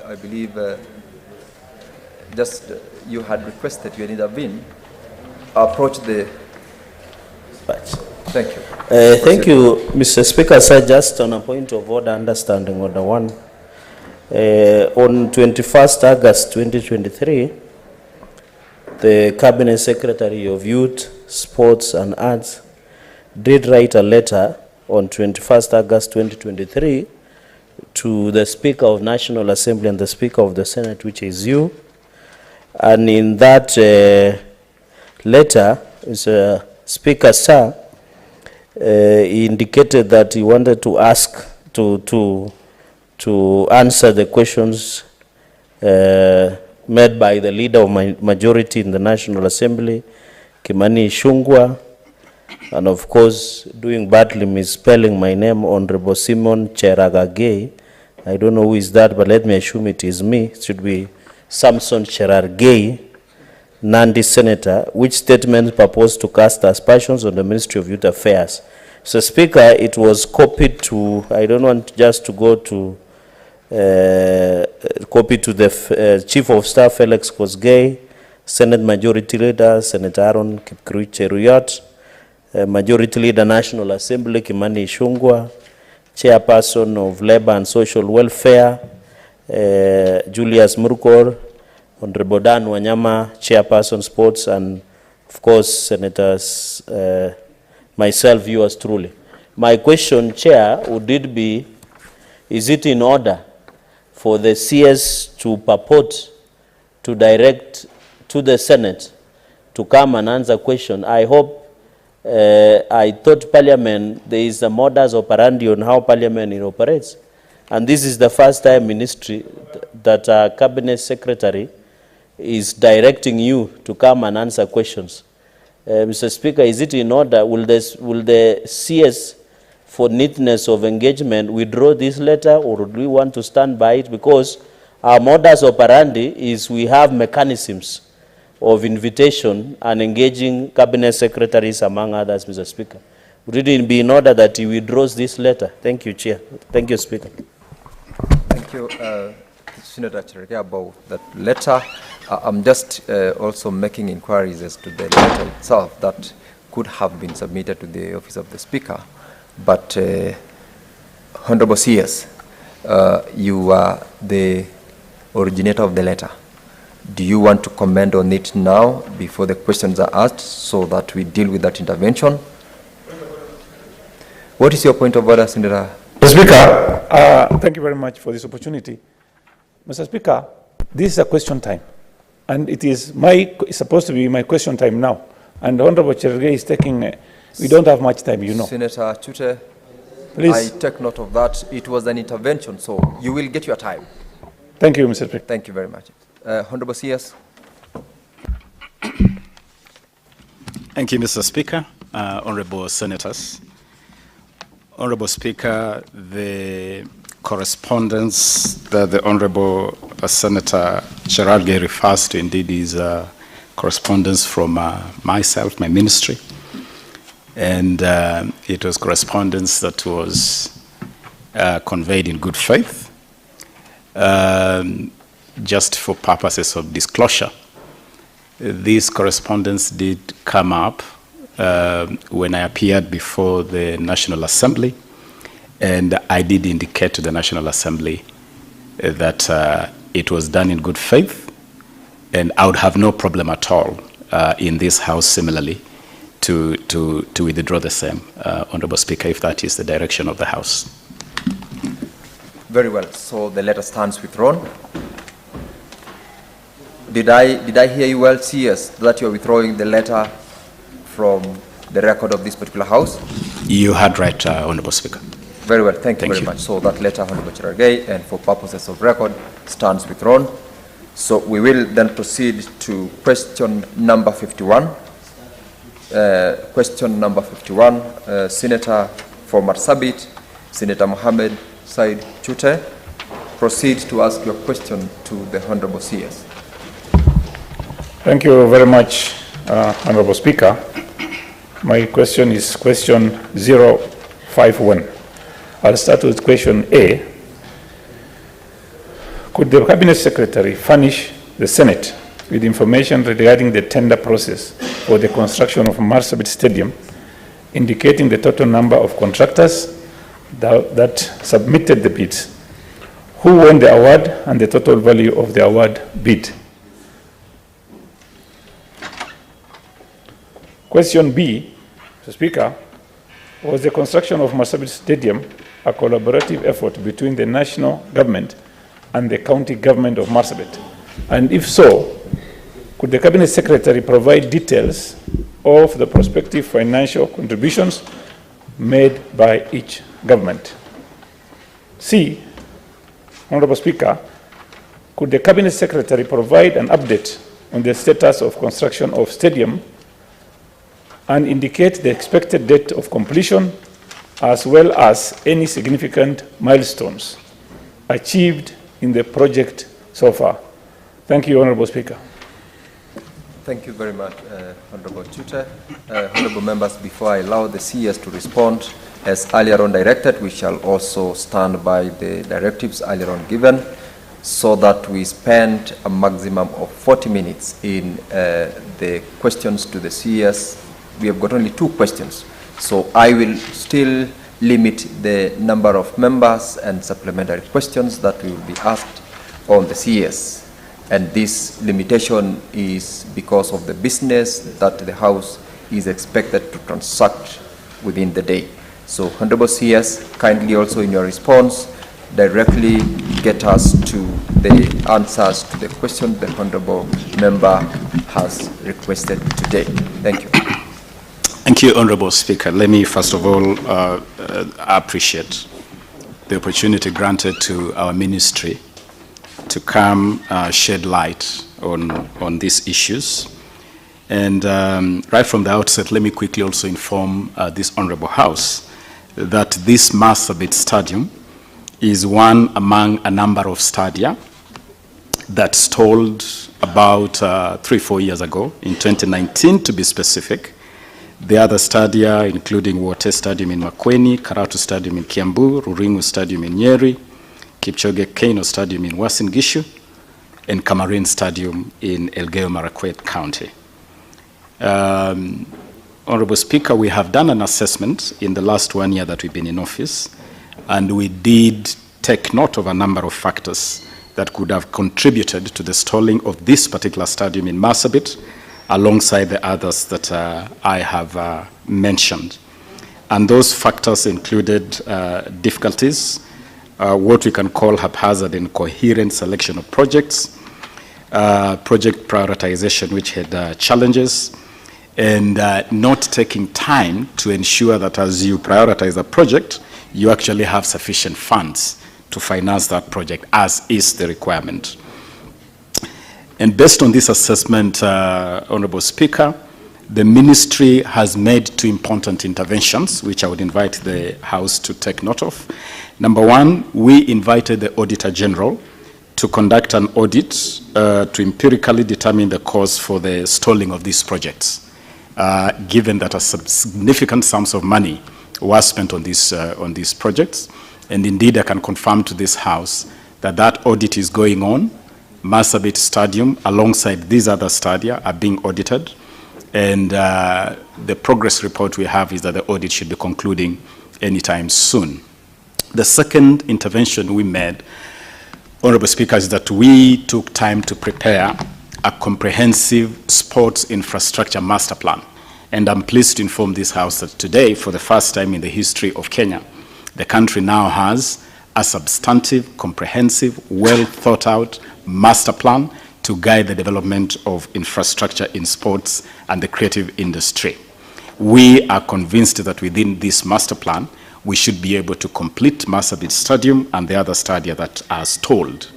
I believe just you had requested you had intervened. Approach the. Right. Thank you. Thank you, Mr. Speaker. Sir, just on a point of order, understanding order one. On 21st August 2023, the Cabinet Secretary of Youth, Sports and Arts did write a letter on 21st August 2023 to the Speaker of National Assembly and the Speaker of the Senate, which is you. And in that letter, Speaker Sir he indicated that he wanted to ask to answer the questions made by the leader of majority in the National Assembly, Kimani Ichung'wah, and of course doing badly misspelling my name, Honorable Simon Cherargei. I don't know who is that, but let me assume it is me. It should be Samson Cherargei, Nandi Senator. Which statement purposed to cast aspersions on the Ministry of Youth Affairs? So, Speaker, it was copied to, I don't want just to go to, copy to the Chief of Staff, Felix Kosgei, Senate Majority Leader, Senator Aaron Kipkirui Cheruyot, Majority Leader, National Assembly, Kimani Ichung'wah, Chairperson of Labor and Social Welfare, Julius Murkor, Honorable Dan Wanyama, Chairperson Sports, and of course, Senators, myself, yours truly. My question, Chair, would it be, is it in order for the CS to purport to direct to the Senate to come and answer question? I hope, I thought Parliament, there is a modus operandi on how Parliament operates. And this is the first time ministry that a Cabinet Secretary is directing you to come and answer questions. Mr. Speaker, is it in order, will the CS, for neatness of engagement, withdraw this letter, or do we want to stand by it? Because our modus operandi is we have mechanisms of invitation and engaging Cabinet Secretaries, among others, Mr. Speaker. Would it be in order that he withdraws this letter? Thank you, Chair. Thank you, Speaker. Thank you, Senator Cherargei, about that letter. I'm just also making inquiries as to the letter itself that could have been submitted to the office of the Speaker. But, Honorable CS, you are the originator of the letter. Do you want to comment on it now before the questions are asked so that we deal with that intervention? What is your point of order, Senator? Mr. Speaker, thank you very much for this opportunity. Mr. Speaker, this is a question time, and it's supposed to be my question time now. And Honorable Cherargei is taking, we don't have much time, you know. Senator Chute, please. I take note of that. It was an intervention, so you will get your time. Thank you, Mr. Speaker. Thank you very much. Honorable CS. Thank you, Mr. Speaker. Honorable Senators. Honorable Speaker, the correspondence that the Honorable Senator Cherargei refers to indeed is correspondence from myself, my ministry. And it was correspondence that was conveyed in good faith. Just for purposes of disclosure, this correspondence did come up when I appeared before the National Assembly, and I did indicate to the National Assembly that it was done in good faith, and I would have no problem at all in this House similarly to withdraw the same, Honorable Speaker, if that is the direction of the House. Very well. So the letter stands withdrawn. Did I hear you well, CS, that you are withdrawing the letter from the record of this particular House? You heard right, Honorable Speaker. Very well. Thank you very much. So that letter, Honorable Cherargei, and for purposes of record, stands withdrawn. So we will then proceed to question number 51. Question number 51, Senator for Marsabit, Senator Mohammed Said Chute. Proceed to ask your question to the Honorable CS. Thank you very much, Honorable Speaker. My question is question 051. I'll start with question A. Could the Cabinet Secretary furnish the Senate with information regarding the tender process for the construction of Marsabit Stadium, indicating the total number of contractors that submitted the bids, who won the award, and the total value of the award bid? Question B, Mr. Speaker, was the construction of Marsabit Stadium a collaborative effort between the national government and the county government of Marsabit? And if so, could the Cabinet Secretary provide details of the prospective financial contributions made by each government? C, Honorable Speaker, could the Cabinet Secretary provide an update on the status of construction of stadium and indicate the expected date of completion, as well as any significant milestones achieved in the project so far. Thank you, Honorable Speaker. Thank you very much, Honorable Tutor. Honorable members, before I allow the CS to respond, as earlier on directed, we shall also stand by the directives earlier on given, so that we spend a maximum of 40 minutes in the questions to the CS. We have got only 2 questions, so I will still limit the number of members and supplementary questions that will be asked on the CS. And this limitation is because of the business that the House is expected to transact within the day. So, Honorable CS, kindly also in your response, directly get us to the answers to the question the Honorable Member has requested today. Thank you. Thank you, Honorable Speaker. Let me first of all appreciate the opportunity granted to our ministry to come shed light on these issues. And right from the outset, let me quickly also inform this Honorable House that this Marsabit Stadium is one among a number of stadia that stalled about 3-4 years ago, in 2019 to be specific. The other stadia, including Wote Stadium in Makwiny, Karatu Stadium in Kiambu, Ruringu Stadium in Nyeri, Kipchoge Keino Stadium in Uasin Gishu, and Kamarin Stadium in Elgeyo Marakwet County. Honorable Speaker, we have done an assessment in the last 1 year that we've been in office, and we did take note of a number of factors that could have contributed to the stalling of this particular stadium in Marsabit, alongside the others that I have mentioned. And those factors included difficulties, what we can call haphazard and coherent selection of projects, project prioritization which had challenges, and not taking time to ensure that as you prioritize a project, you actually have sufficient funds to finance that project, as is the requirement. And based on this assessment, Honorable Speaker, the ministry has made 2 important interventions, which I would invite the House to take note of. Number 1, we invited the Auditor General to conduct an audit to empirically determine the cause for the stalling of these projects, given that a significant sums of money were spent on these projects. And indeed, I can confirm to this House that that audit is going on. Marsabit Stadium, alongside these other stadia, are being audited. And the progress report we have is that the audit should be concluding anytime soon. The second intervention we made, Honorable Speaker, is that we took time to prepare a comprehensive sports infrastructure master plan. And I'm pleased to inform this House that today, for the first time in the history of Kenya, the country now has a substantive, comprehensive, well thought out master plan to guide the development of infrastructure in sports and the creative industry. We are convinced that within this master plan, we should be able to complete Marsabit Stadium and the other stadia that are stalled.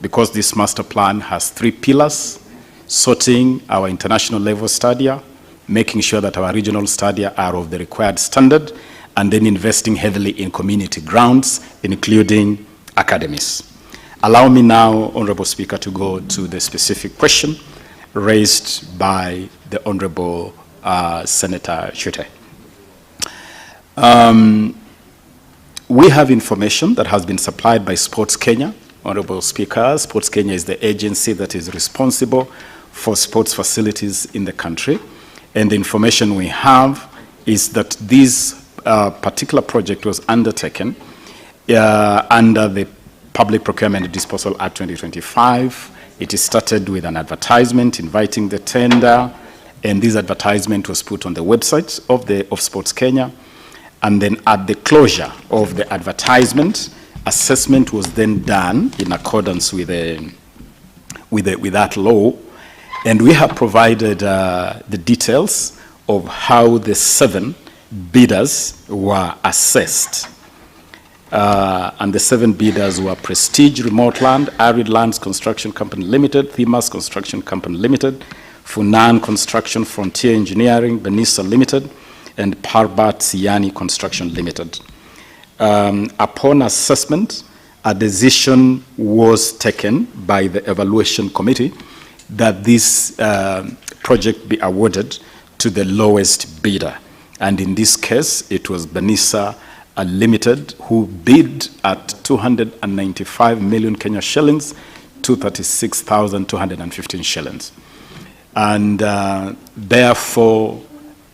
Because this master plan has 3 pillars: sorting our international level stadia, making sure that our regional stadia are of the required standard, and then investing heavily in community grounds, including academies. Allow me now, Honorable Speaker, to go to the specific question raised by the Honorable Senator Shute. We have information that has been supplied by Sports Kenya. Honorable Speaker, Sports Kenya is the agency that is responsible for sports facilities in the country. And the information we have is that this particular project was undertaken under the Public Procurement and Disposal Act 2025. It is started with an advertisement inviting the tender, and this advertisement was put on the website of Sports Kenya. And then at the closure of the advertisement, assessment was then done in accordance with that law. And we have provided the details of how the 7 bidders were assessed. And the 7 bidders were Prestige Remote Land, Arid Lands Construction Company Limited, Themas Construction Company Limited, Funan Construction, Frontier Engineering, Benissa Limited, and Parbat Siani Construction Limited. Upon assessment, a decision was taken by the evaluation committee that this project be awarded to the lowest bidder. And in this case, it was Benissa Limited, who bid at 295 million Kenya shillings, 236,215 shillings. And therefore,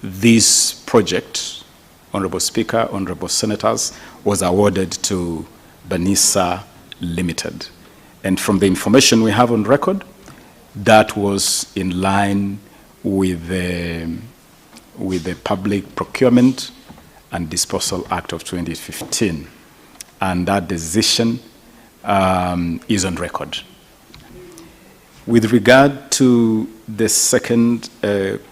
this project, Honorable Speaker, Honorable Senators, was awarded to Benissa Limited. And from the information we have on record, that was in line with the Public Procurement and Disposal Act of 2015. And that decision is on record. With regard to the second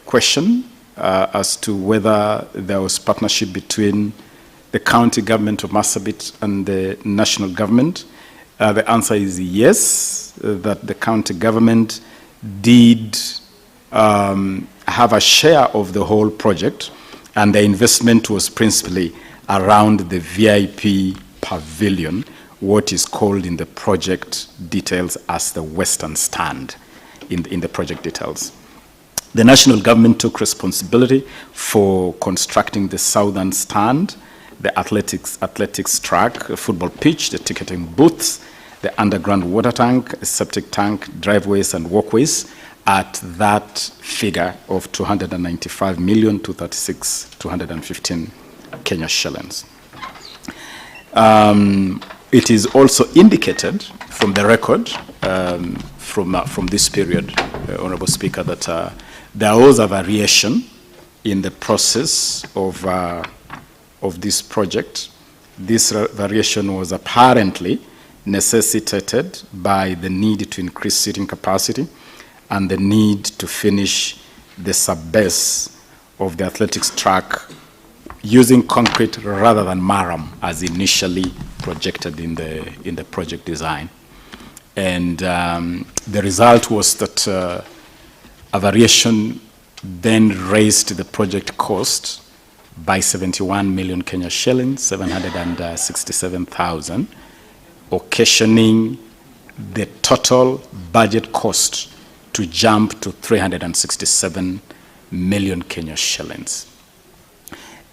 question as to whether there was partnership between the county government of Marsabit and the national government, the answer is yes, that the county government did have a share of the whole project, and the investment was principally around the VIP pavilion, what is called in the project details as the Western Stand in the project details. The national government took responsibility for constructing the Southern Stand, the athletics track, a football pitch, the ticketing booths, the underground water tank, a septic tank, driveways and walkways at that figure of 295,236,215 Kenya shillings. It is also indicated from the record from this period, Honorable Speaker, that there was a variation in the process of this project. This variation was apparently necessitated by the need to increase seating capacity and the need to finish the subbase of the athletics track using concrete rather than marram as initially projected in the project design. And the result was that a variation then raised the project cost by 71 million Kenya shillings, 767,000, occasioning the total budget cost to jump to 367 million Kenya shillings.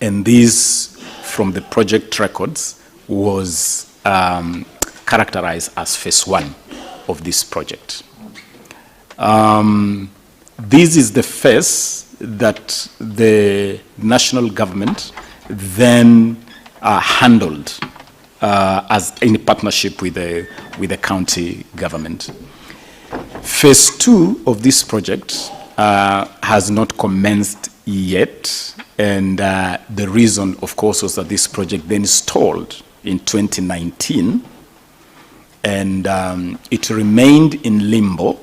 And this, from the project records, was characterized as phase one of this project. This is the phase that the national government then handled as in partnership with the county government. Phase two of this project has not commenced yet, and the reason, of course, was that this project then stalled in 2019, and it remained in limbo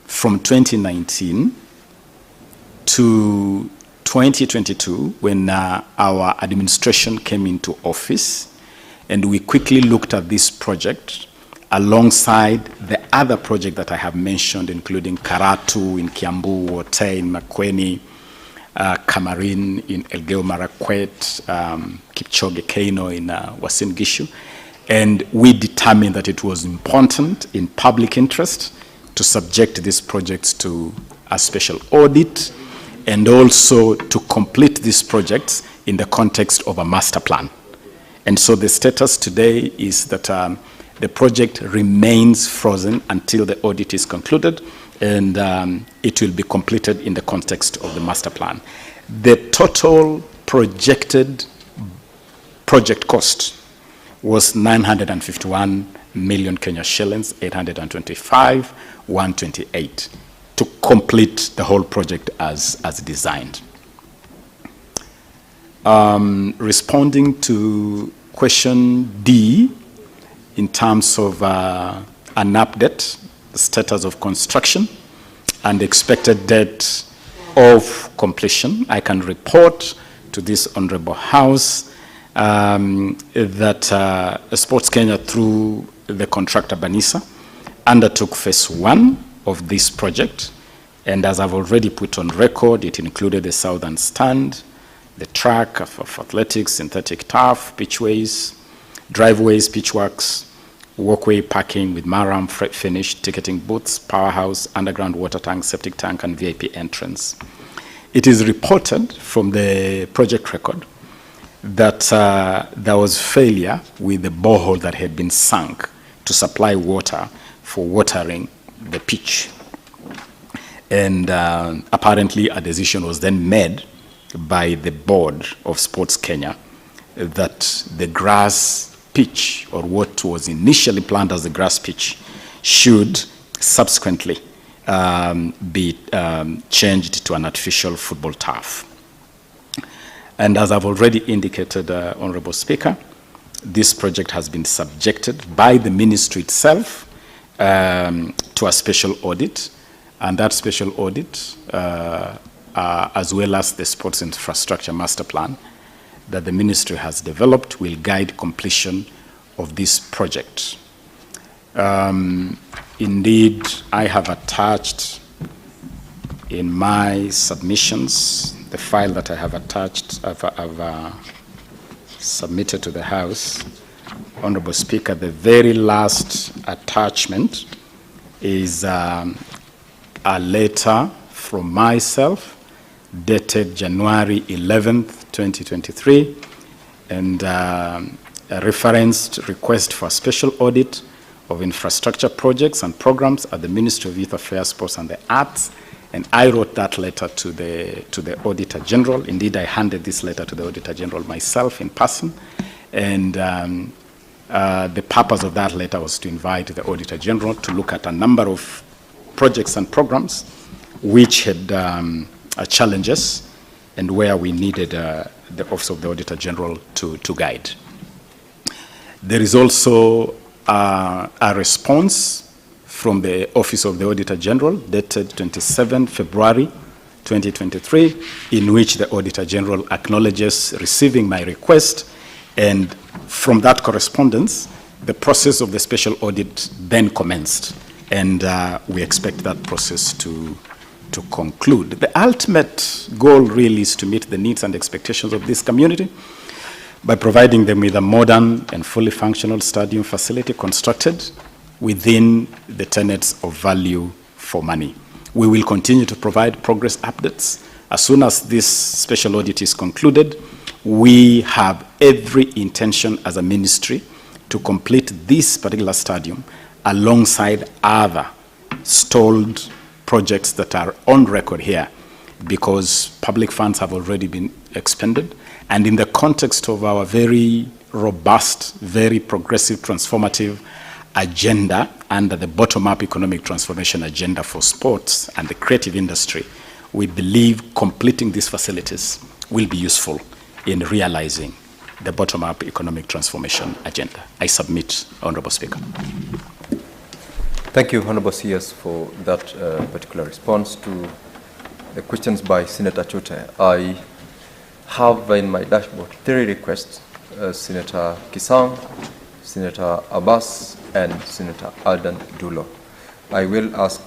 from 2019 to 2022 when our administration came into office, and we quickly looked at this project alongside the other project that I have mentioned, including Karatu in Kiambu, Wote in makwiny, Kamarin in Elgeyo Marakwet, Kipchoge Keino in Uasin Gishu. And we determined that it was important in public interest to subject these projects to a special audit and also to complete these projects in the context of a master plan. And so the status today is that the project remains frozen until the audit is concluded, and it will be completed in the context of the master plan. The total projected project cost was 951 million Kenya shillings, 825,128, to complete the whole project as designed. Responding to question D, in terms of an update, the status of construction and expected date of completion, I can report to this Honorable House that Sports Kenya, through the contractor Benissa, undertook phase one of this project And as I've already put on record, it included the southern stand, the track of athletics, synthetic turf, pitchways, driveways, pitchworks, walkway parking with maram, finish, ticketing booths, powerhouse, underground water tank, septic tank, and VIP entrance. It is reported from the project record that there was failure with the borehole that had been sunk to supply water for watering the pitch. And apparently a decision was then made by the board of Sports Kenya that the grass pitch, or what was initially planned as the grass pitch, should subsequently be changed to an artificial football turf. And as I've already indicated, Honorable Speaker, this project has been subjected by the ministry itself to a special audit, and that special audit, as well as the sports infrastructure master plan that the ministry has developed, will guide completion of this project. Indeed, I have attached in my submissions, the file that I have attached, I've submitted to the House, Honorable Speaker, the very last attachment is a letter from myself dated January 11th, 2023, and a referenced request for a special audit of infrastructure projects and programs at the Ministry of Youth Affairs, Sports and the Arts. And I wrote that letter to the Auditor General. Indeed, I handed this letter to the Auditor General myself in person. And the purpose of that letter was to invite the Auditor General to look at a number of projects and programs which had challenges and where we needed the Office of the Auditor General to guide. There is also a response from the Office of the Auditor General dated 27 February 2023, in which the Auditor General acknowledges receiving my request, and from that correspondence, the process of the special audit then commenced, and we expect that process to conclude. The ultimate goal really is to meet the needs and expectations of this community by providing them with a modern and fully functional stadium facility constructed within the tenets of value for money. We will continue to provide progress updates. As soon as this special audit is concluded, we have every intention as a ministry to complete this particular stadium alongside other stalled projects that are on record here, because public funds have already been expended. And in the context of our very robust, very progressive, transformative agenda under the bottom-up economic transformation agenda for sports and the creative industry, we believe completing these facilities will be useful in realizing the bottom-up economic transformation agenda. I submit, Honorable Speaker. Thank you, Honorable CS, for that particular response to the questions by Senator Chute. I have in my dashboard 3 requests, Senator Kisang, Senator Abbas, and Senator Aldan Dulo. I will ask,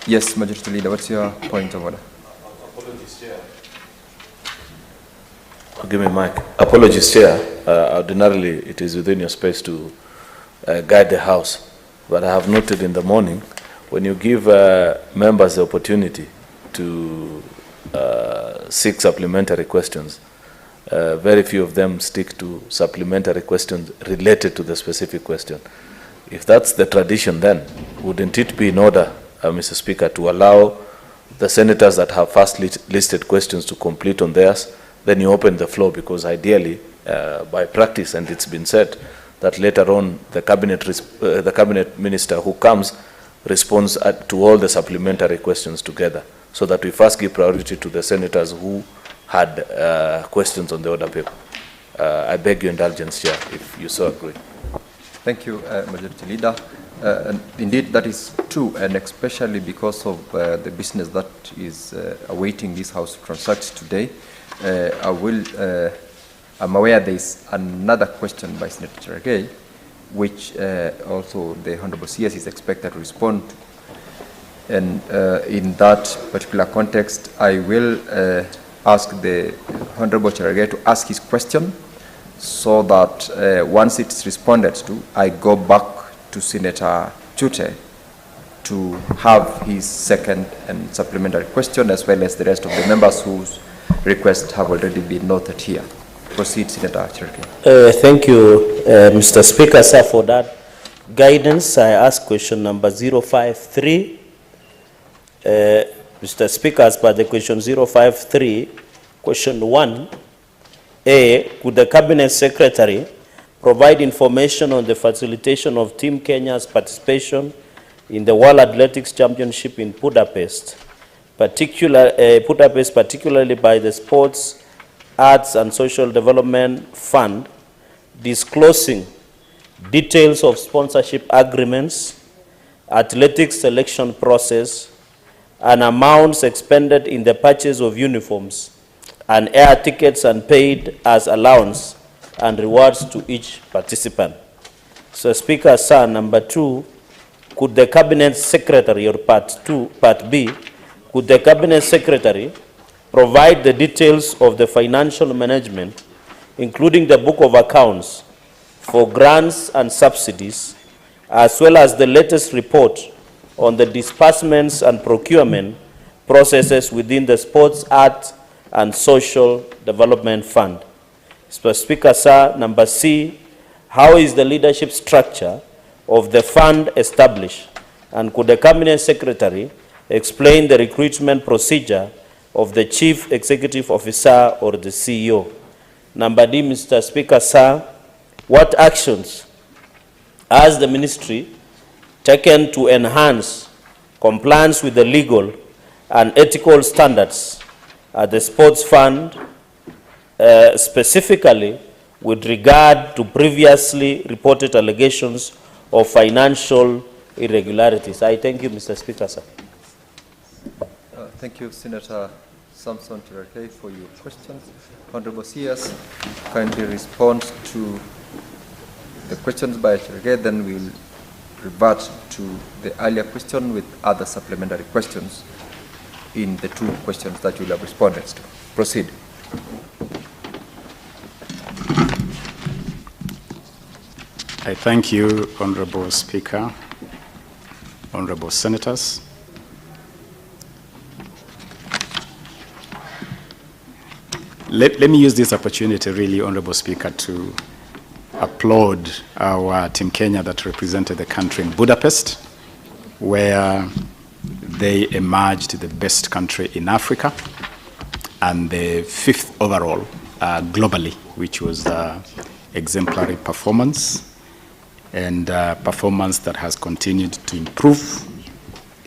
yes, Majority Leader, what's your point of order? Apologies, Chair. Give me mic. Apologies, Chair. Ordinarily, it is within your space to guide the House. But I have noted in the morning, when you give members the opportunity to seek supplementary questions, very few of them stick to supplementary questions related to the specific question. If that's the tradition, then wouldn't it be in order, Mr. Speaker, to allow the senators that have first listed questions to complete on theirs, then you open the floor, because ideally, by practice, and it's been said, that later on the cabinet minister who comes responds to all the supplementary questions together, so that we first give priority to the senators who had questions on the order paper. I beg your indulgence, Chair, if you so agree. Thank you, Majority Leader. And indeed, that is true, and especially because of the business that is awaiting this House to transact today. I'm aware there is another question by Senator Cherargei, which also the Honorable CS is expected to respond to. And in that particular context, I will ask the Honorable Cherargei to ask his question so that once it's responded to, I go back to Senator Chute to have his second and supplementary question, as well as the rest of the members whose requests have already been noted here. Proceed, Senator Cherargei. Thank you, Mr. Speaker, sir, for that guidance. I ask question number 053. Mr. Speaker, as per the question 053, question 1, A, could the Cabinet Secretary provide information on the facilitation of Team Kenya's participation in the World Athletics Championship in Budapest, particularly by the Sports, Arts and Social Development Fund, disclosing details of sponsorship agreements, athletics selection process, and amounts expended in the purchase of uniforms and air tickets and paid as allowance and rewards to each participant. So, Speaker, sir, number 2, could the Cabinet Secretary, or part B, could the Cabinet Secretary provide the details of the financial management, including the book of accounts for grants and subsidies, as well as the latest report on the disbursements and procurement processes within the Sports, Art and Social Development Fund? Speaker, sir, number C, how is the leadership structure of the fund established? And could the Cabinet Secretary explain the recruitment procedure of the Chief Executive Officer or the CEO? Number D, Mr. Speaker, sir, what actions has the Ministry taken to enhance compliance with the legal and ethical standards at the Sports Fund, specifically with regard to previously reported allegations of financial irregularities? I thank you, Mr. Speaker, sir. Thank you, Senator Samson Cherargei, for your questions. Honorable CS, kindly respond to the questions by Cherargei, then we'll revert to the earlier question with other supplementary questions in the 2 questions that you will have responded to. Proceed. I thank you, Honorable Speaker, Honorable Senators. Let me use this opportunity, really, Honorable Speaker, to applaud our Team Kenya that represented the country in Budapest, where they emerged the best country in Africa and the 5th overall globally, which was exemplary performance, and performance that has continued to improve,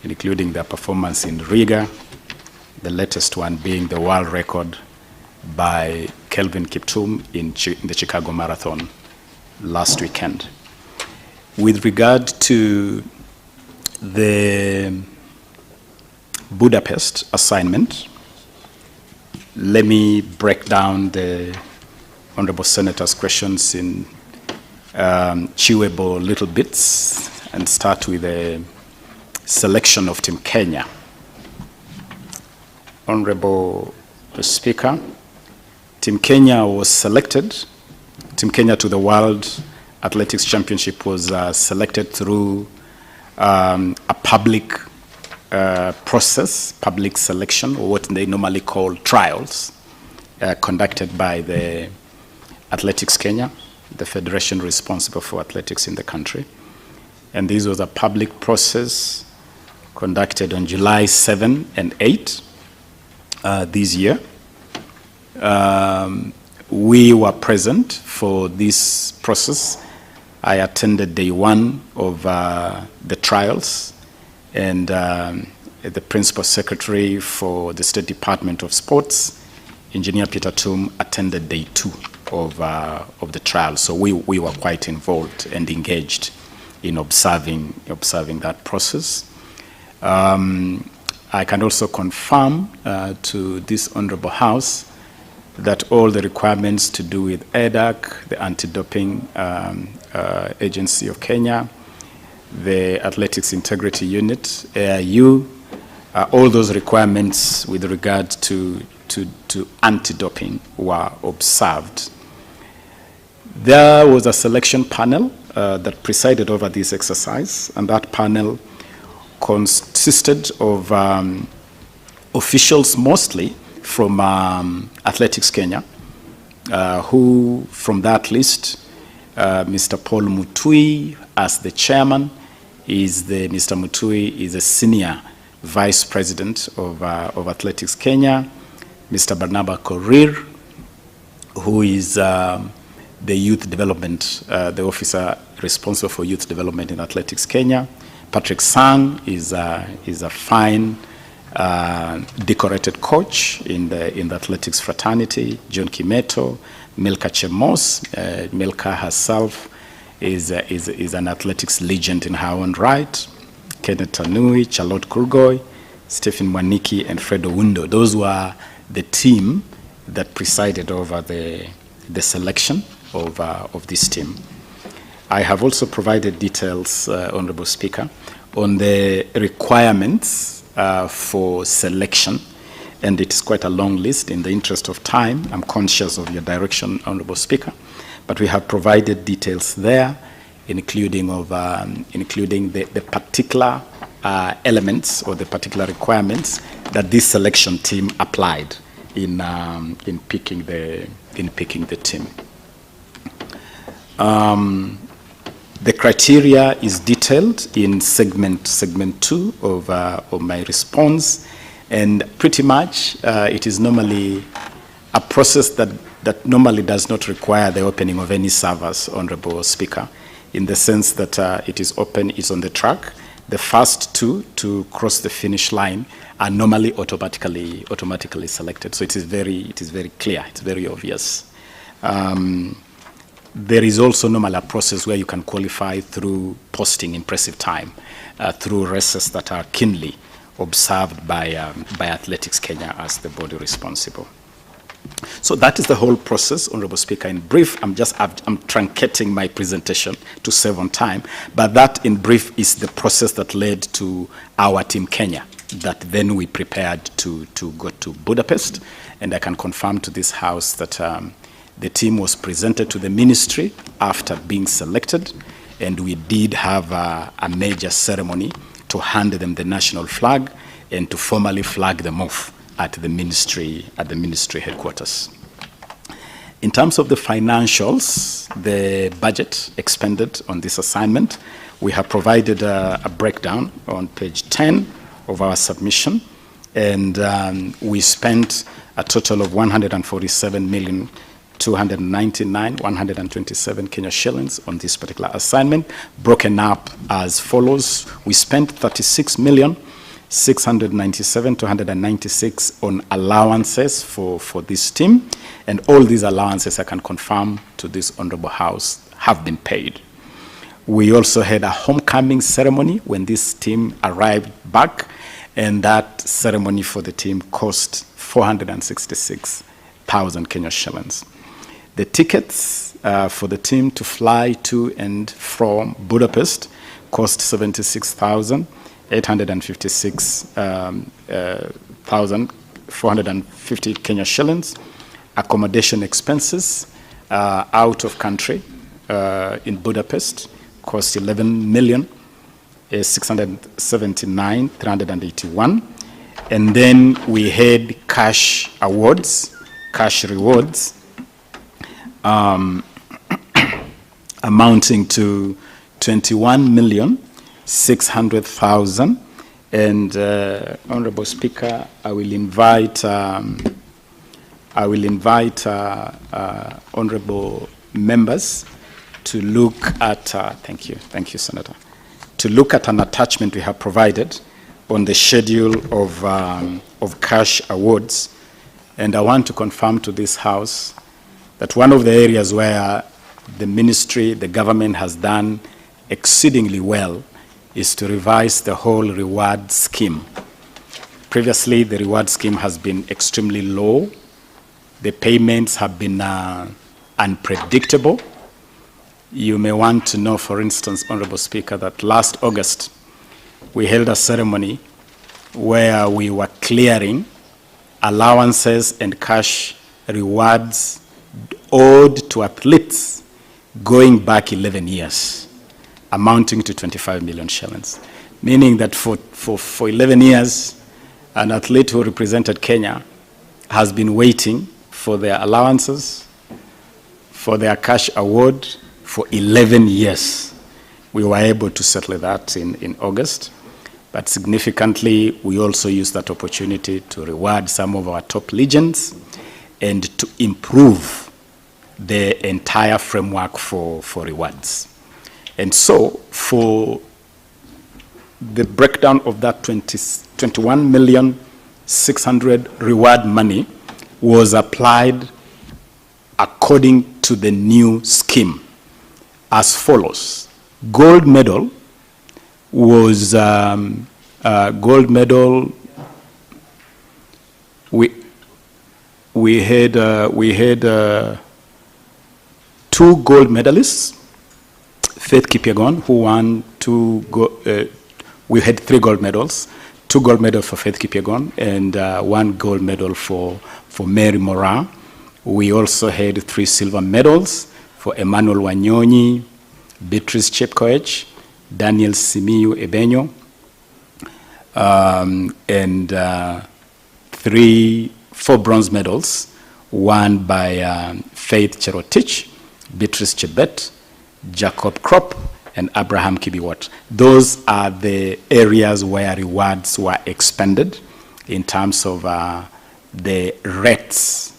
including their performance in Riga, the latest one being the world record by Kelvin Kiptum in the Chicago Marathon last weekend. With regard to the Budapest assignment, let me break down the Honorable Senator's questions in chewable little bits and start with the selection of Team Kenya. Honorable Speaker, Team Kenya was selected. Team Kenya to the World Athletics Championship was selected through a public process, public selection, or what they normally call trials, conducted by the Athletics Kenya, the federation responsible for athletics in the country. And this was a public process conducted on July 7 and 8 this year. We were present for this process. I attended day 1 of the trials, and the Principal Secretary for the State Department of Sports, Engineer Peter Tum, attended day 2 of the trial. So we were quite involved and engaged in observing that process. I can also confirm to this Honorable House that all the requirements to do with EDAC, the anti-doping agency of Kenya, the Athletics Integrity Unit, AIU, all those requirements with regard to anti-doping were observed. There was a selection panel that presided over this exercise, and that panel consisted of officials mostly from Athletics Kenya, who from that list, Mr. Paul Mutui as the chairman, Mr. Mutui is a senior vice president of Athletics Kenya, Mr. Barnaba Korir, who is the youth development, the officer responsible for youth development in Athletics Kenya. Patrick Sang is a fine decorated coach in the athletics fraternity. John Kimeto, Milka Chemos, Milka herself is an athletics legend in her own right. Kenneth Tanui, Charlotte Kurgoy, Stephen Mwaniki, and Fredo Wundo. Those were the team that presided over the selection of this team. I have also provided details, Honorable Speaker, on the requirements for selection, and it is quite a long list. In the interest of time, I'm conscious of your direction, Honorable Speaker, but we have provided details there, including the particular elements or the particular requirements that this selection team applied in picking the team. The criteria is detailed in segment 2 of my response, and pretty much it is normally a process that normally does not require the opening of any servers, Honorable Speaker, in the sense that it is open, it's on the track. The first two to cross the finish line are normally automatically selected. So it is very clear, it's very obvious. There is also normally a process where you can qualify through posting impressive time, through races that are keenly observed by Athletics Kenya as the body responsible. So that is the whole process, Honorable Speaker. In brief, I'm truncating my presentation to save on time, but that in brief is the process that led to our Team Kenya, that then we prepared to go to Budapest, and I can confirm to this House that the team was presented to the ministry after being selected, and we did have a major ceremony to hand them the national flag and to formally flag them off at the ministry headquarters. In terms of the financials, the budget expended on this assignment, we have provided a breakdown on page 10 of our submission, and we spent a total of 147,299,127 Kenya shillings on this particular assignment, broken up as follows. We spent 36,697,296 on allowances for this team, and all these allowances, I can confirm to this Honorable House, have been paid. We also had a homecoming ceremony when this team arrived back, and that ceremony for the team cost 466,000 Kenya shillings. The tickets for the team to fly to and from Budapest cost 76,856,450 Kenya shillings. Accommodation expenses out of country in Budapest cost 11,679,381. And then we had cash awards, cash rewards, amounting to 21,600,000. And Honorable Speaker, I will invite honorable members to look at. Thank you, Senator. To look at an attachment we have provided on the schedule of cash awards, and I want to confirm to this House that one of the areas where the ministry, the government has done exceedingly well is to revise the whole reward scheme. Previously, the reward scheme has been extremely low. The payments have been unpredictable. You may want to know, for instance, Honorable Speaker, that last August, we held a ceremony where we were clearing allowances and cash rewards owed to athletes going back 11 years, amounting to 25 million shillings. Meaning that for 11 years, an athlete who represented Kenya has been waiting for their allowances, for their cash award for 11 years. We were able to settle that in August. But significantly, we also used that opportunity to reward some of our top legends and to improve the entire framework for rewards. And so, for the breakdown of that 21,600,000 reward money was applied according to the new scheme as follows. Gold medal was gold medal. We had 2 gold medalists. Faith Kipyegon, who won we had 3 gold medals. 2 gold medals for Faith Kipyegon and 1 gold medal for Mary Moraa. We also had 3 silver medals for Emmanuel Wanyonyi, Beatrice Chepkoech, Daniel Simiyu Ebenyo, and 4 bronze medals, won by Faith Cherotich, Beatrice Chebet, Jacob Krop, and Abraham Kibiwot. Those are the areas where rewards were expended in terms of the rates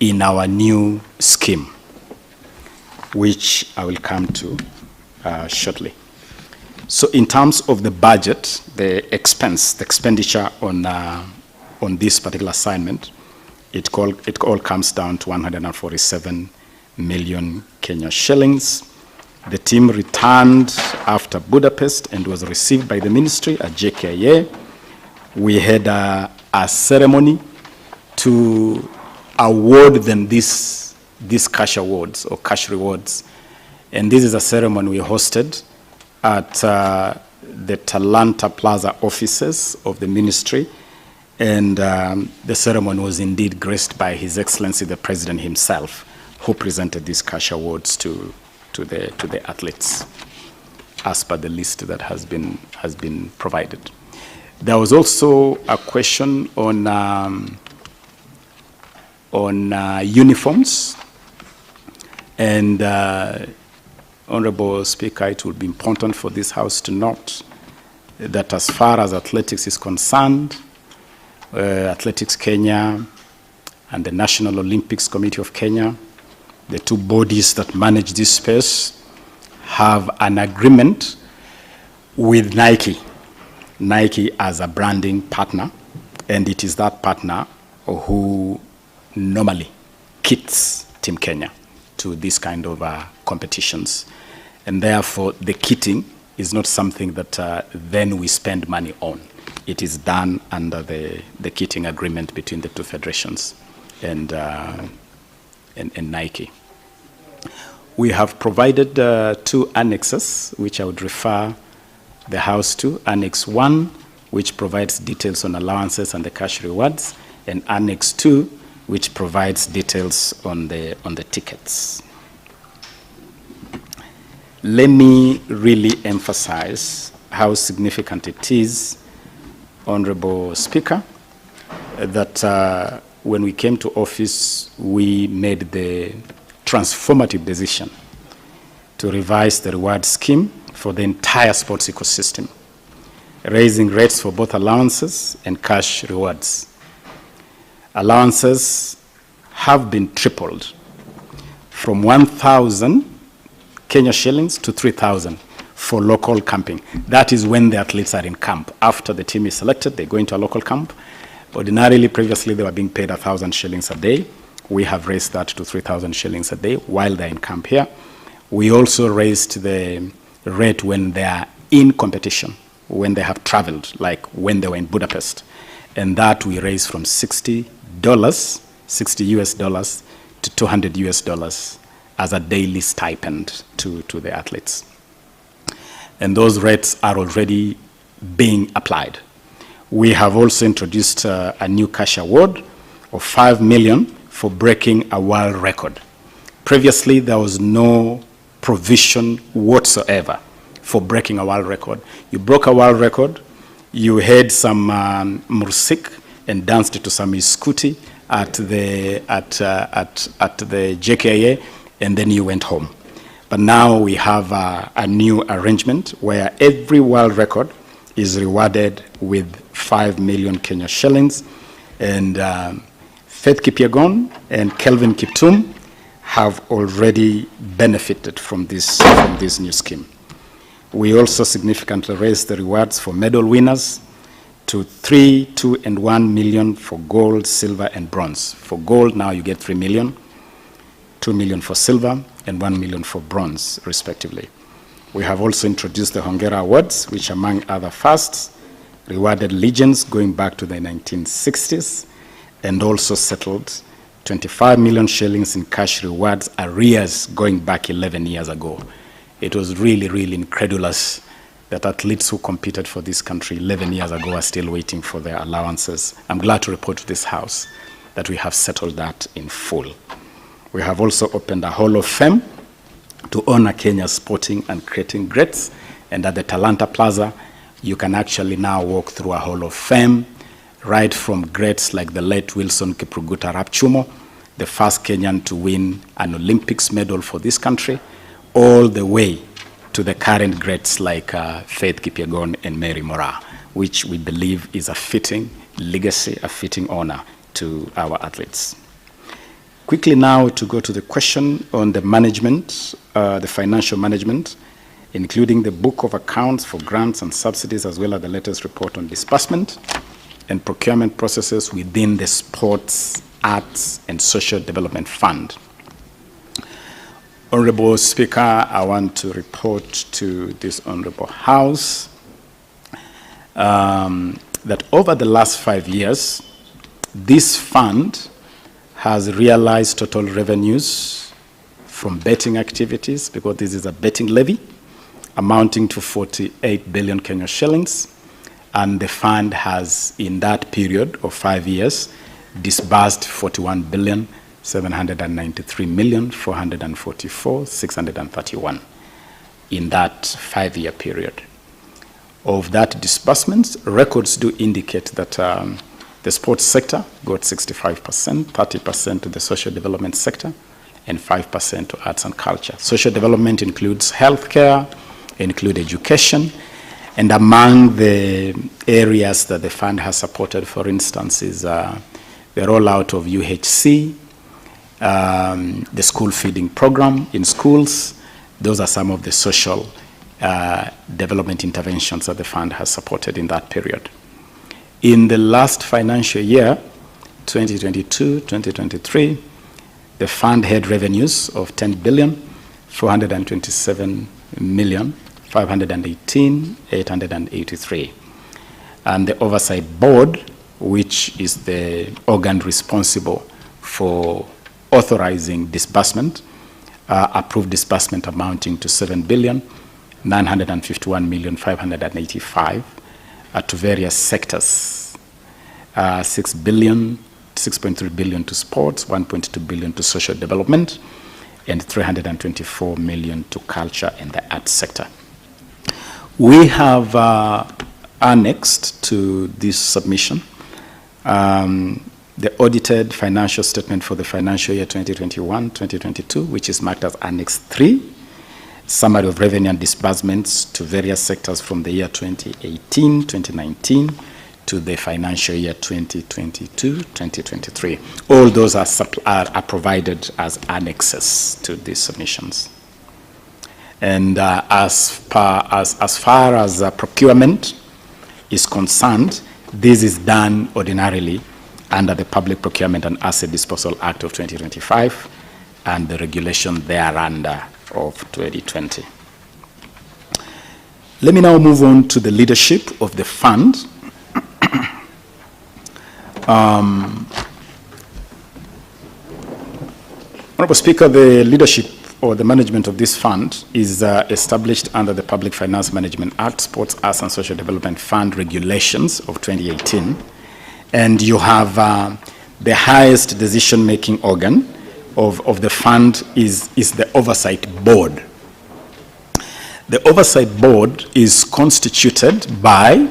in our new scheme, which I will come to shortly. So in terms of the budget, the expenditure on this particular assignment, it all comes down to 147 million Kenya shillings. The team returned after Budapest and was received by the ministry at JKIA. We had a ceremony to award them these cash awards or cash rewards. And this is a ceremony we hosted at the Talanta Plaza offices of the ministry. And the ceremony was indeed graced by His Excellency the President himself, who presented these cash awards to the athletes as per the list that has been provided. There was also a question on uniforms, and Honorable Speaker, it will be important for this House to note that as far as athletics is concerned, Athletics Kenya and the National Olympics Committee of Kenya, the 2 bodies that manage this space, have an agreement with Nike as a branding partner, and it is that partner who normally kits Team Kenya to this kind of competitions. And therefore, the kitting is not something that then we spend money on. It is done under the kitting agreement between the 2 federations and Nike. We have provided 2 annexes, which I would refer the House to. Annex 1, which provides details on allowances and the cash rewards, and Annex 2, which provides details on the tickets. Let me really emphasize how significant it is, Honorable Speaker, that when we came to office, we made the transformative decision to revise the reward scheme for the entire sports ecosystem, raising rates for both allowances and cash rewards. Allowances have been tripled from 1,000 Kenya shillings to 3,000 for local camping. That is when the athletes are in camp. After the team is selected, they go into a local camp. Ordinarily, previously, they were being paid 1,000 shillings a day. We have raised that to 3,000 shillings a day while they're in camp here. We also raised the rate when they are in competition, when they have traveled, like when they were in Budapest. And that we raised from $60 US dollars to $200 US dollars as a daily stipend to the athletes. And those rates are already being applied. We have also introduced a new cash award of 5 million for breaking a world record. Previously, there was no provision whatsoever for breaking a world record. You broke a world record, you had some mursik and danced to some iskuti at the JKIA, and then you went home. But now we have a new arrangement where every world record is rewarded with 5 million Kenya shillings. And Faith Kipyegon and Kelvin Kiptum have already benefited from this new scheme. We also significantly raised the rewards for medal winners to 3, 2, and 1 million for gold, silver, and bronze. For gold, now you get 3 million, 2 million for silver, and 1 million for bronze, respectively. We have also introduced the Hongera Awards, which, among other firsts, rewarded legends going back to the 1960s, and also settled 25 million shillings in cash rewards arrears going back 11 years ago. It was really, really incredulous that athletes who competed for this country 11 years ago are still waiting for their allowances. I'm glad to report to this House that we have settled that in full. We have also opened a Hall of Fame to honor Kenya's sporting and creating greats. And at the Talanta Plaza, you can actually now walk through a Hall of Fame, right from greats like the late Wilson Kiprugut Arap Chumo, the first Kenyan to win an Olympics medal for this country, all the way to the current greats like Faith Kipyegon and Mary Moraa, which we believe is a fitting legacy, a fitting honor to our athletes. Quickly now to go to the question on the management, the financial management, including the book of accounts for grants and subsidies, as well as the latest report on disbursement and procurement processes within the Sports, Arts, and Social Development Fund. Honorable Speaker, I want to report to this Honorable House that over the last 5 years, this fund has realized total revenues from betting activities, because this is a betting levy, amounting to 48 billion Kenya shillings. And the fund has, in that period of 5 years, disbursed 41 billion 793,444,631 in that 5-year period. Of that disbursements, records do indicate that the sports sector got 65%, 30% to the social development sector, and 5% to arts and culture. Social development includes healthcare, include education, and among the areas that the fund has supported, for instance, is the rollout of UHC, the school feeding program in schools. Those are some of the social development interventions that the fund has supported in that period. In the last financial year, 2022-2023, the fund had revenues of 10,427,518,883. And the Oversight Board, which is the organ responsible for authorizing disbursement, approved disbursement amounting to 7,951,585 to various sectors, 6.3 billion to sports, 1.2 billion to social development, and 324 million to culture and the arts sector. We have annexed to this submission the audited financial statement for the financial year 2021-2022, which is marked as Annex 3, summary of revenue and disbursements to various sectors from the year 2018-2019 to the financial year 2022-2023. All those are provided as annexes to these submissions. And as far as procurement is concerned, this is done ordinarily under the Public Procurement and Asset Disposal Act of 2025 and the regulation thereunder of 2020. Let me now move on to the leadership of the fund. Honorable Speaker, the leadership or the management of this fund is established under the Public Finance Management Act, Sports, Arts and Social Development Fund Regulations of 2018. And you have the highest decision-making organ of the fund is the Oversight Board. The Oversight Board is constituted by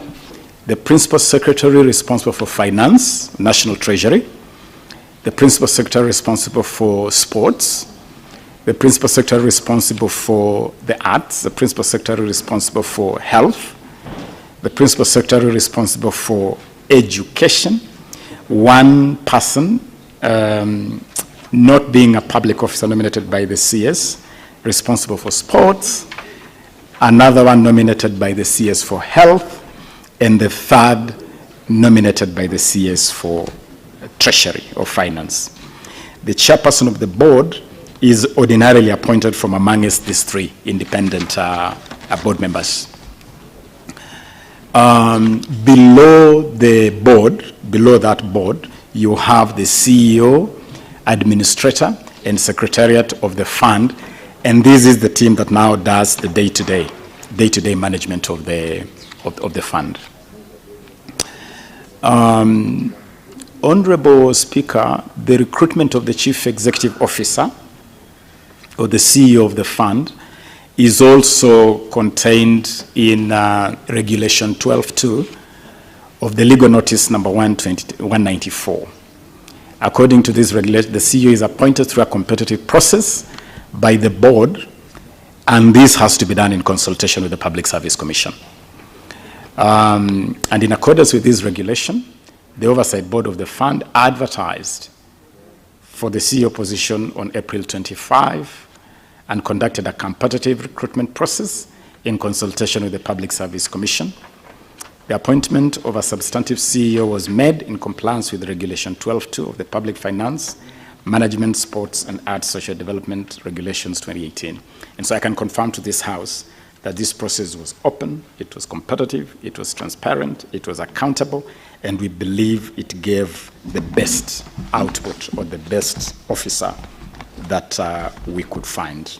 the Principal Secretary responsible for Finance, National Treasury, the Principal Secretary responsible for Sports, the Principal Secretary responsible for the Arts, the Principal Secretary responsible for Health, the Principal Secretary responsible for Education, one person not being a public officer nominated by the CS responsible for Sports, another one nominated by the CS for Health, and the third nominated by the CS for Treasury or Finance. The chairperson of the board is ordinarily appointed from amongst these three independent board members. Below that board, you have the CEO, administrator, and secretariat of the fund, and this is the team that now does the day-to-day management of the fund. Honorable Speaker, the recruitment of the Chief Executive Officer or the CEO of the fund is also contained in Regulation 12.2 of the Legal Notice number 194. According to this regulation, the CEO is appointed through a competitive process by the board, and this has to be done in consultation with the Public Service Commission. And in accordance with this regulation, the Oversight Board of the fund advertised for the CEO position on April 25 and conducted a competitive recruitment process in consultation with the Public Service Commission. The appointment of a substantive CEO was made in compliance with Regulation 12.2 of the Public Finance, Management, Sports and Arts Social Development Regulations 2018. And so I can confirm to this House that this process was open, it was competitive, it was transparent, it was accountable, and we believe it gave the best output or the best officer that we could find.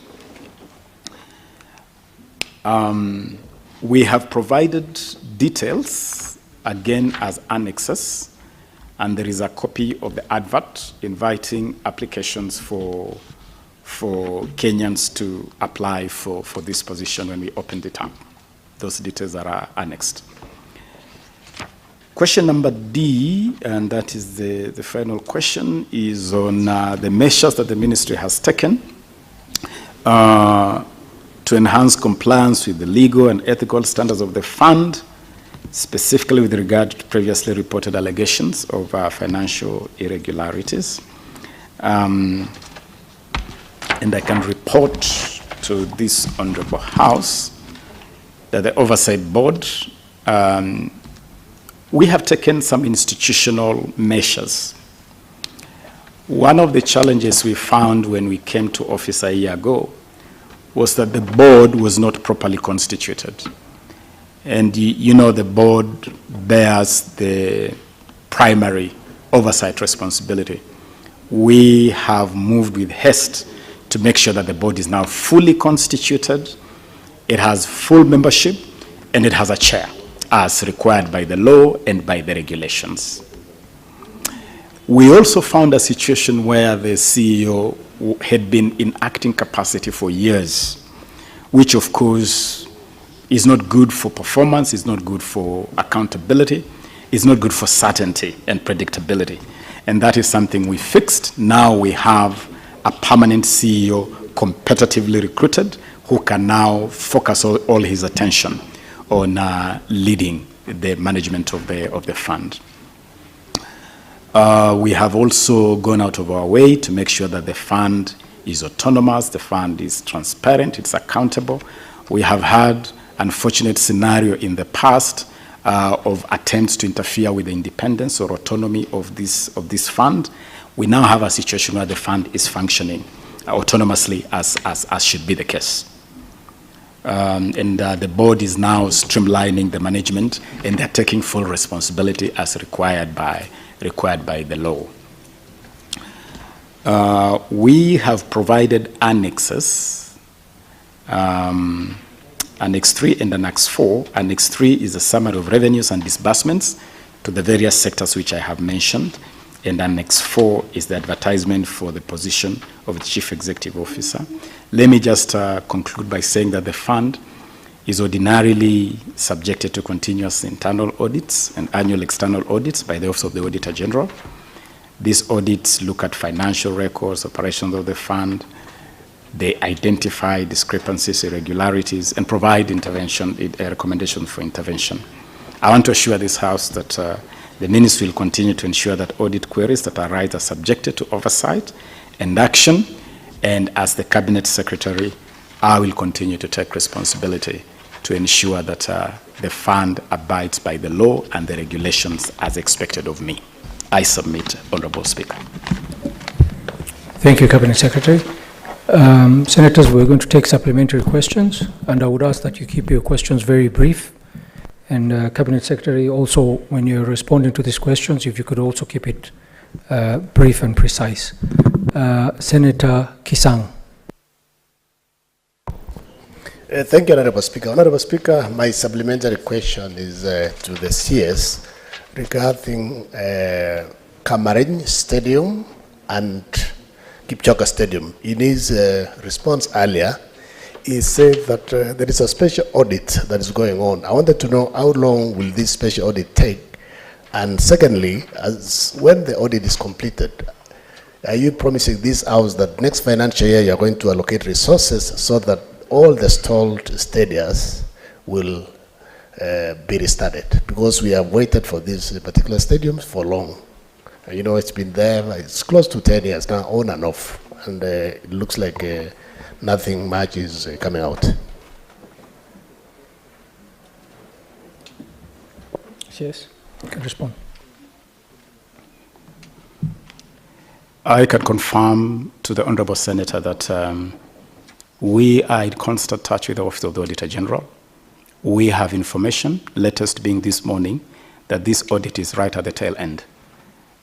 We have provided details, again, as annexes, and there is a copy of the advert inviting applications for Kenyans to apply for this position when we opened it up. Those details are annexed. Question number D, and that is the final question, is on the measures that the ministry has taken to enhance compliance with the legal and ethical standards of the fund, specifically with regard to previously reported allegations of financial irregularities. And I can report to this Honorable House that the Oversight Board, we have taken some institutional measures. One of the challenges we found when we came to office a year ago was that the board was not properly constituted. And you know the board bears the primary oversight responsibility. We have moved with haste to make sure that the board is now fully constituted, it has full membership, and it has a chair, as required by the law and by the regulations. We also found a situation where the CEO had been in acting capacity for years, which of course is not good for performance, is not good for accountability, is not good for certainty and predictability. And that is something we fixed. Now we have a permanent CEO competitively recruited who can now focus all his attention on leading the management of the fund. We have also gone out of our way to make sure that the fund is autonomous, the fund is transparent, it's accountable. We have had unfortunate scenario in the past of attempts to interfere with the independence or autonomy of this fund. We now have a situation where the fund is functioning autonomously as should be the case. And the board is now streamlining the management, and they're taking full responsibility as required by the law. We have provided annexes, Annex 3 and Annex 4. Annex 3 is a summary of revenues and disbursements to the various sectors which I have mentioned, and Annex 4 is the advertisement for the position of the Chief Executive Officer. Let me just conclude by saying that the fund is ordinarily subjected to continuous internal audits and annual external audits by the Office of the Auditor General. These audits look at financial records, operations of the fund. They identify discrepancies, irregularities, and provide intervention, a recommendation for intervention. I want to assure this House that the Ministry will continue to ensure that audit queries that arise are subjected to oversight and action, and as the Cabinet Secretary, I will continue to take responsibility to ensure that the fund abides by the law and the regulations as expected of me. I submit, Honorable Speaker. Thank you, Cabinet Secretary. Senators, we're going to take supplementary questions, and I would ask that you keep your questions very brief. And Cabinet Secretary, also, when you're responding to these questions, if you could also keep it brief and precise. Senator Kisang. Thank you, Honorable Speaker. Honorable Speaker, my supplementary question is to the CS regarding Kamareny Stadium and Kipchoge Stadium. In his response earlier, he said that there is a special audit that is going on. I wanted to know how long will this special audit take? And secondly, when the audit is completed, are you promising this House that next financial year you are going to allocate resources so that all the stalled stadiums will be restarted? Because we have waited for this particular stadium for long. You know, it's been there, it's close to 10 years now, on and off. And it looks like nothing much is coming out. Yes, you can respond. I can confirm to the Honourable Senator that we are in constant touch with the Office of the Auditor General. We have information, latest being this morning, that this audit is right at the tail end.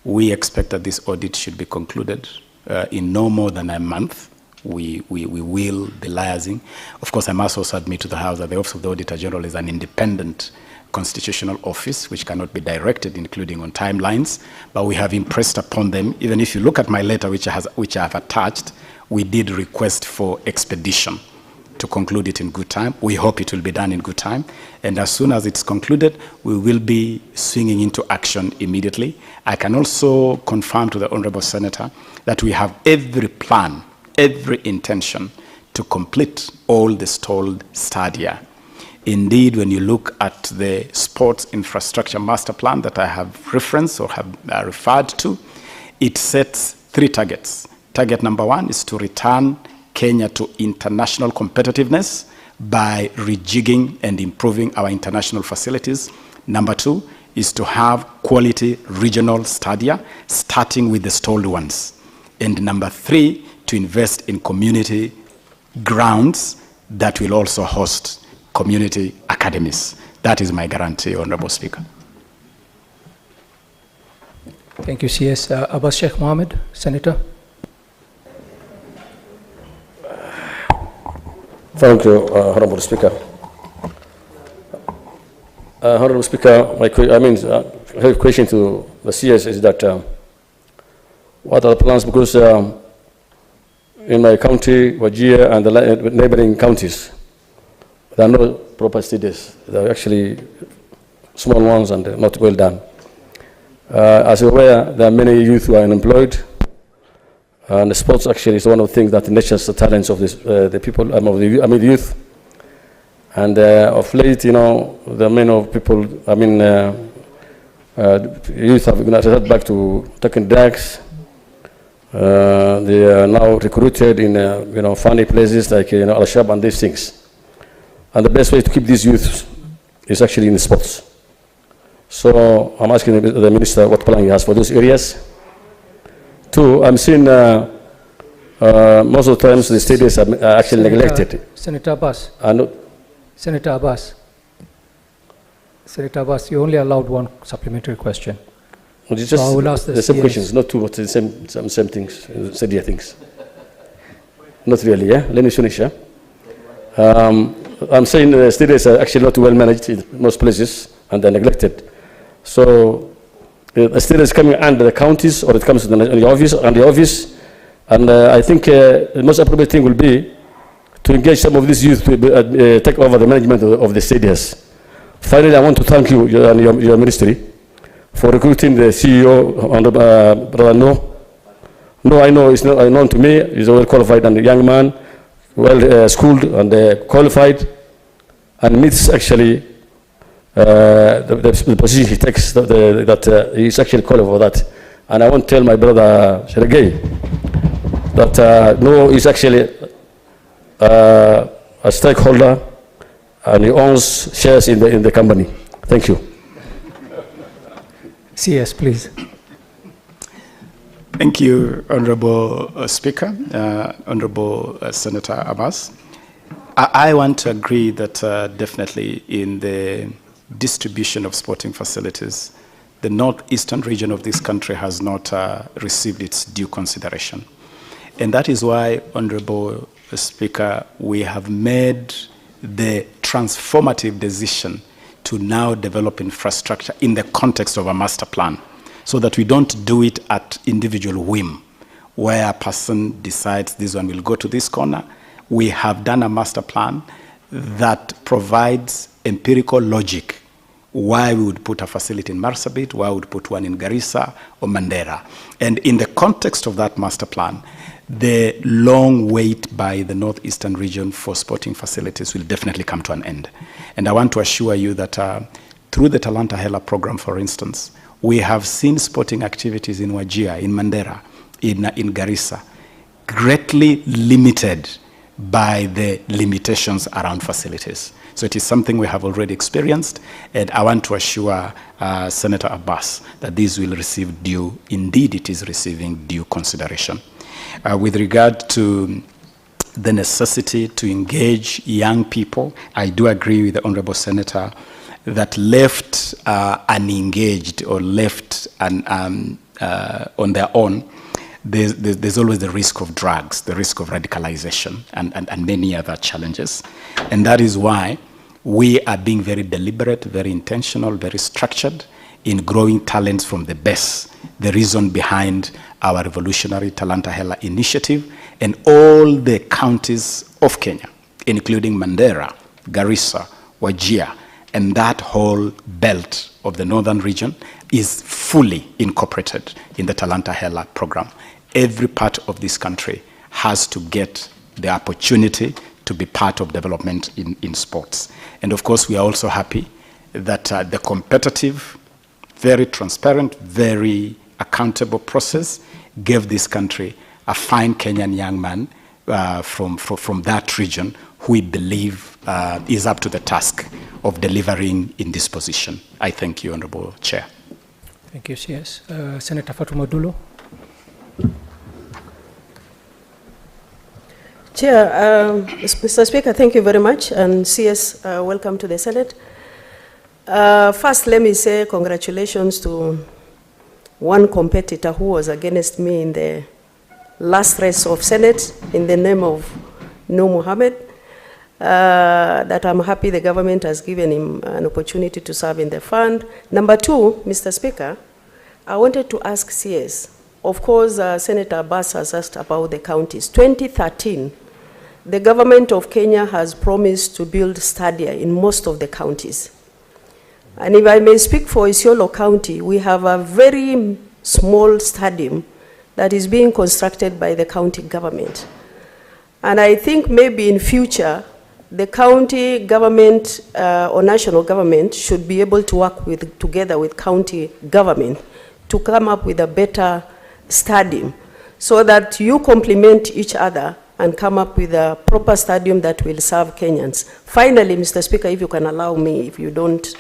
We expect that this audit should be concluded in no more than a month. We will be liaising. Of course, I must also admit to the House that the Office of the Auditor General is an independent constitutional office which cannot be directed, including on timelines, but we have impressed upon them. Even if you look at my letter, which I have attached, we did request for expedition to conclude it in good time. We hope it will be done in good time. And as soon as it's concluded, we will be swinging into action immediately. I can also confirm to the Honorable Senator that we have every plan, every intention to complete all the stalled stadia. Indeed, when you look at the sports infrastructure master plan that I have referenced or have referred to, it sets 3 targets. Target number 1 is to return Kenya to international competitiveness by rejigging and improving our international facilities. Number 2 is to have quality regional stadia, starting with the stalled ones. And number 3, to invest in community grounds that will also host community academies. That is my guarantee, Honorable Speaker. Thank you, CS. Abbas Sheikh Mohammed, Senator. Thank you, Honorable Speaker. Honorable Speaker, I have a question to the CS is that what are the plans? Because in my county, Wajir, and the neighboring counties, there are no proper stadiums. They are actually small ones and not well done. As you're aware, there are many youth who are unemployed. And the sports actually is one of the things that nurtures the talents of the people, the youth. And of late, you know, the many of people, youth have been back to taking drugs. They are now recruited in, funny places like, Al-Shabaab and these things. And the best way to keep these youths is actually in the sports. So I'm asking the Minister what plan he has for those areas. 2, I'm seeing most of the times the stadiums are actually neglected. Senator Abbas. Senator Abbas. Senator Abbas, you only allowed 1 supplementary question. It's just So I will ask the same yes. questions, not two, but the same things, similar things. Not really, yeah? Let me finish, yeah? I'm saying the stadiums are actually not well managed in most places, and they're neglected. So the stadiums coming under the counties, or it comes to the office, and I think the most appropriate thing will be to engage some of these youth to take over the management of the stadiums. Finally, I want to thank you and your ministry for recruiting the CEO, Brother No, I know, it's not unknown to me. He's a well-qualified and a young man, well-schooled and qualified, and meets actually the position he takes, that he's actually qualified for that. And I want to tell my brother Sergei that No is actually a stakeholder, and he owns shares in the company. Thank you. CS, please. Thank you, Honorable Speaker, Honorable Senator Abbas. I want to agree that definitely in the distribution of sporting facilities, the northeastern region of this country has not received its due consideration. And that is why, Honorable Speaker, we have made the transformative decision to now develop infrastructure in the context of a master plan, so that we don't do it at individual whim, where a person decides this one will go to this corner. We have done a master plan that provides empirical logic why we would put a facility in Marsabit, why we would put one in Garissa or Mandera. And in the context of that master plan, the long wait by the northeastern region for sporting facilities will definitely come to an end. And I want to assure you that through the Talanta Hela program, for instance, we have seen sporting activities in Wajir, in Mandera, in Garissa, greatly limited by the limitations around facilities. So it is something we have already experienced, and I want to assure Senator Abbas that this will receive due, indeed it is receiving due consideration. With regard to the necessity to engage young people, I do agree with the Honorable Senator that left unengaged or left on their own, there's always the risk of drugs, the risk of radicalization, and many other challenges. And that is why we are being very deliberate, very intentional, very structured in growing talents from the base. The reason behind our revolutionary Talanta Hela initiative, and all the counties of Kenya, including Mandera, Garissa, Wajir, and that whole belt of the northern region is fully incorporated in the Talanta Hela program. Every part of this country has to get the opportunity to be part of development in sports. And of course, we are also happy that the competitive, very transparent, very accountable process gave this country a fine Kenyan young man from that region who we believe is up to the task of delivering in this position. I thank you, Honorable Chair. Thank you, CS. Senator Fatuma Dulo. Chair, Mr. Speaker, thank you very much, and CS, welcome to the Senate. First, let me say congratulations to one competitor who was against me in the last race of Senate in the name of Nur Mohammed, that I'm happy the government has given him an opportunity to serve in the fund. Number two, Mr. Speaker, I wanted to ask CS, of course, Senator Abbas has asked about the counties. 2013, the government of Kenya has promised to build stadia in most of the counties. And if I may speak for Isiolo County, we have a very small stadium that is being constructed by the county government. And I think maybe in future, the county government or national government should be able to work together with county government to come up with a better stadium so that you complement each other and come up with a proper stadium that will serve Kenyans. Finally, Mr. Speaker, if you can allow me, if you don't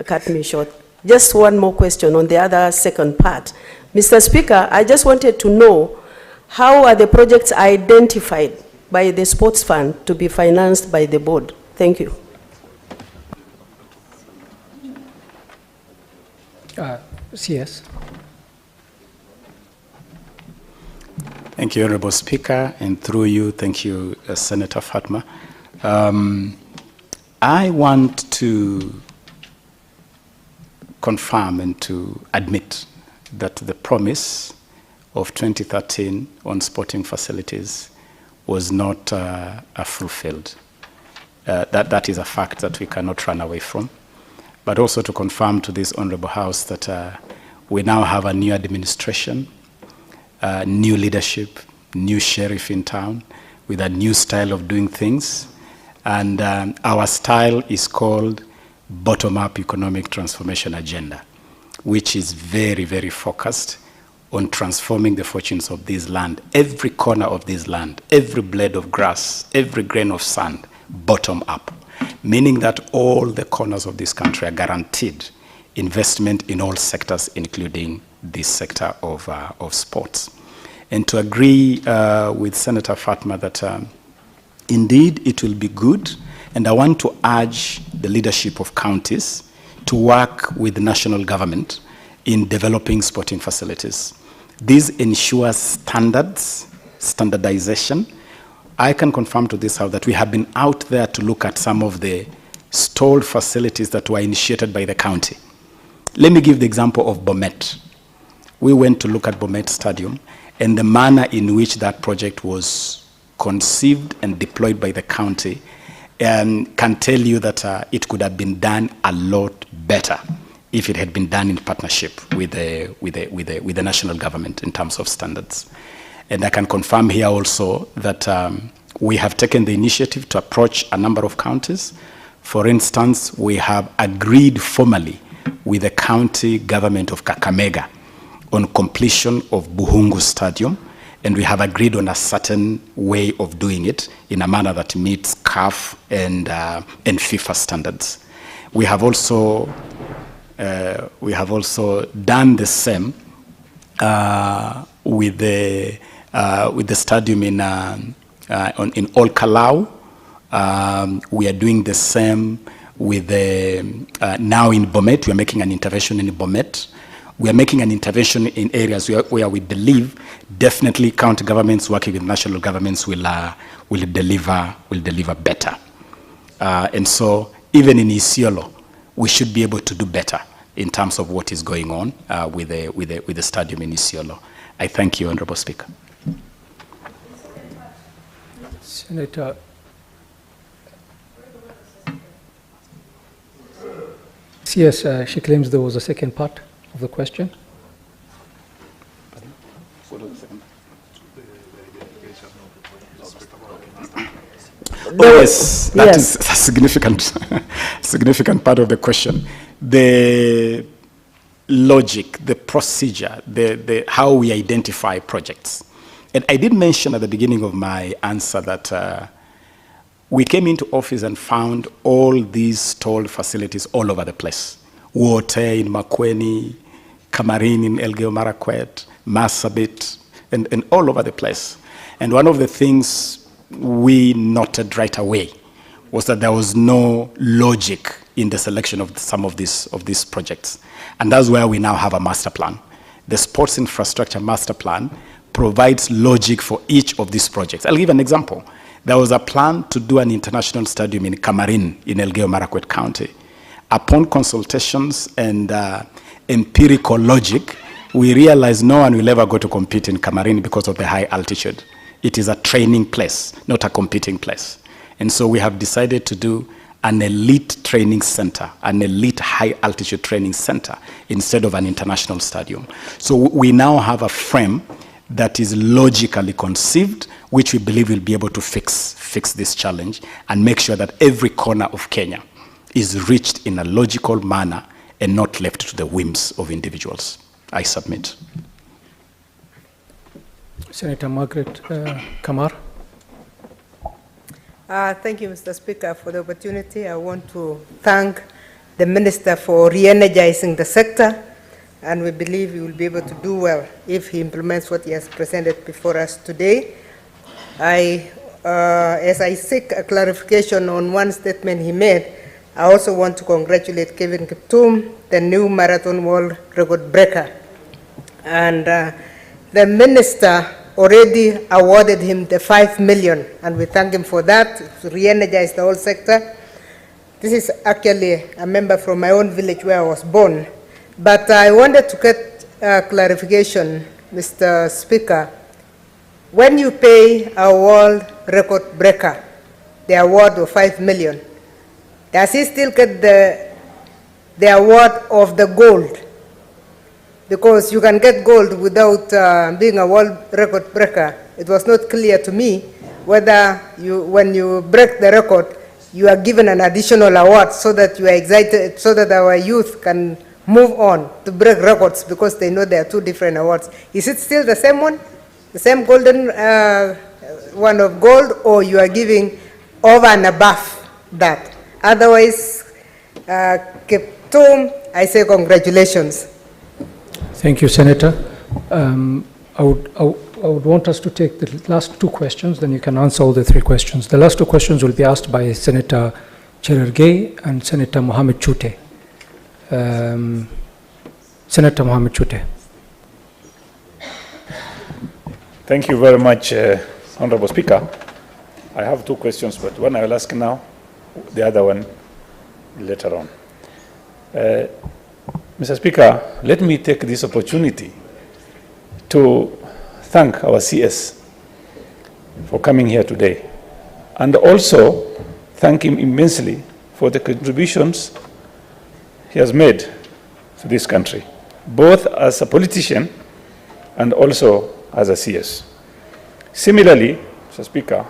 cut me short, just one more question on the other second part. Mr. Speaker, I just wanted to know how are the projects identified by the sports fund to be financed by the board? Thank you. CS. Thank you, Honorable Speaker, and through you, thank you, Senator Fatma. I want to confirm and to admit that the promise of 2013 on sporting facilities was not fulfilled. That is a fact that we cannot run away from. But also to confirm to this Honorable House that we now have a new administration, new leadership, new sheriff in town with a new style of doing things. And our style is called Bottom-Up Economic Transformation Agenda, which is very, very focused on transforming the fortunes of this land, every corner of this land, every blade of grass, every grain of sand, bottom up, meaning that all the corners of this country are guaranteed investment in all sectors, including this sector of sports. And to agree with Senator Fatma that indeed it will be good, and I want to urge the leadership of counties to work with the national government in developing sporting facilities. This ensures standardization. I can confirm to this House that we have been out there to look at some of the stalled facilities that were initiated by the county. Let me give the example of Bomet. We went to look at Bomet Stadium, and the manner in which that project was conceived and deployed by the county can tell you that it could have been done a lot better if it had been done in partnership with the national government in terms of standards. And I can confirm here also that we have taken the initiative to approach a number of counties. For instance, we have agreed formally with the county government of Kakamega on completion of Buhungu Stadium, and we have agreed on a certain way of doing it in a manner that meets CAF and FIFA standards. We have also done the same with the stadium in Olkalau. We are doing the same with now in Bomet. We are making an intervention in Bomet. We are making an intervention in areas where we believe definitely county governments working with national governments will deliver better. And so even in Isiolo, we should be able to do better in terms of what is going on with the stadium in Isiolo. I thank you, Honorable Speaker. Senator. Yes, she claims there was a second part of the question. Oh, yes, that is a significant part of the question. The logic, the procedure, how we identify projects. And I did mention at the beginning of my answer that we came into office and found all these stalled facilities all over the place. Water in Makwiny, Kamarin in Elgeyo Marakwet, Marsabit, and all over the place. And one of the things we noted right away was that there was no logic in the selection of some of these projects. And that's where we now have a master plan. The sports infrastructure master plan provides logic for each of these projects. I'll give an example. There was a plan to do an international stadium in Kamarin in Elgeyo Marakwet County. Upon consultations and empirical logic, we realized no one will ever go to compete in Kamarin because of the high altitude. It is a training place, not a competing place. And so we have decided to do an elite training center, an elite high altitude training center instead of an international stadium. So we now have a frame that is logically conceived, which we believe will be able to fix this challenge and make sure that every corner of Kenya is reached in a logical manner and not left to the whims of individuals. I submit. Senator Margaret Kamar. Thank you, Mr. Speaker, for the opportunity. I want to thank the Minister for re-energizing the sector, and we believe he will be able to do well if he implements what he has presented before us today. As I seek a clarification on one statement he made, I also want to congratulate Kevin Kiptum, the new marathon world record breaker. And the Minister already awarded him the 5 million, and we thank him for that, to re-energize the whole sector. This is actually a member from my own village where I was born. But I wanted to get clarification, Mr. Speaker. When you pay a world record breaker the award of 5 million, does he still get the award of the gold? Because you can get gold without being a world record breaker. It was not clear to me whether when you break the record, you are given an additional award so that you are excited, so that our youth can move on to break records, because they know there are two different awards. Is it still the same one? The same golden one of gold, or you are giving over and above that? Otherwise, Kiptum, I say congratulations. Thank you, Senator. I would want us to take the last two questions, then you can answer all the three questions. The last two questions will be asked by Senator Cherargei and Senator Mohamed Chute. Senator Mohamed Chute. Thank you very much, Honorable Speaker. I have two questions, but one I will ask now, the other one later on. Mr. Speaker, let me take this opportunity to thank our CS for coming here today, and also thank him immensely for the contributions he has made to this country, both as a politician and also as a CS. Similarly, Mr. Speaker,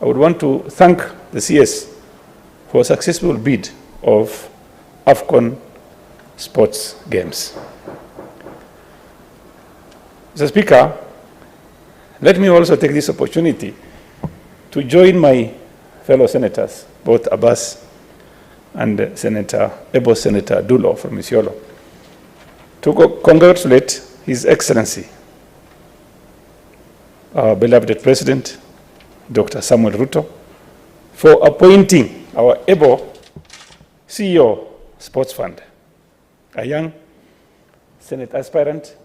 I would want to thank the CS for a successful bid of AFCON sports games. Mr. Speaker, let me also take this opportunity to join my fellow senators, both Abbas and Senator Dulo from Isiolo, to congratulate His Excellency, our beloved President, Dr. Samuel Ruto, for appointing our able CEO Sports Fund, a young Senate aspirant,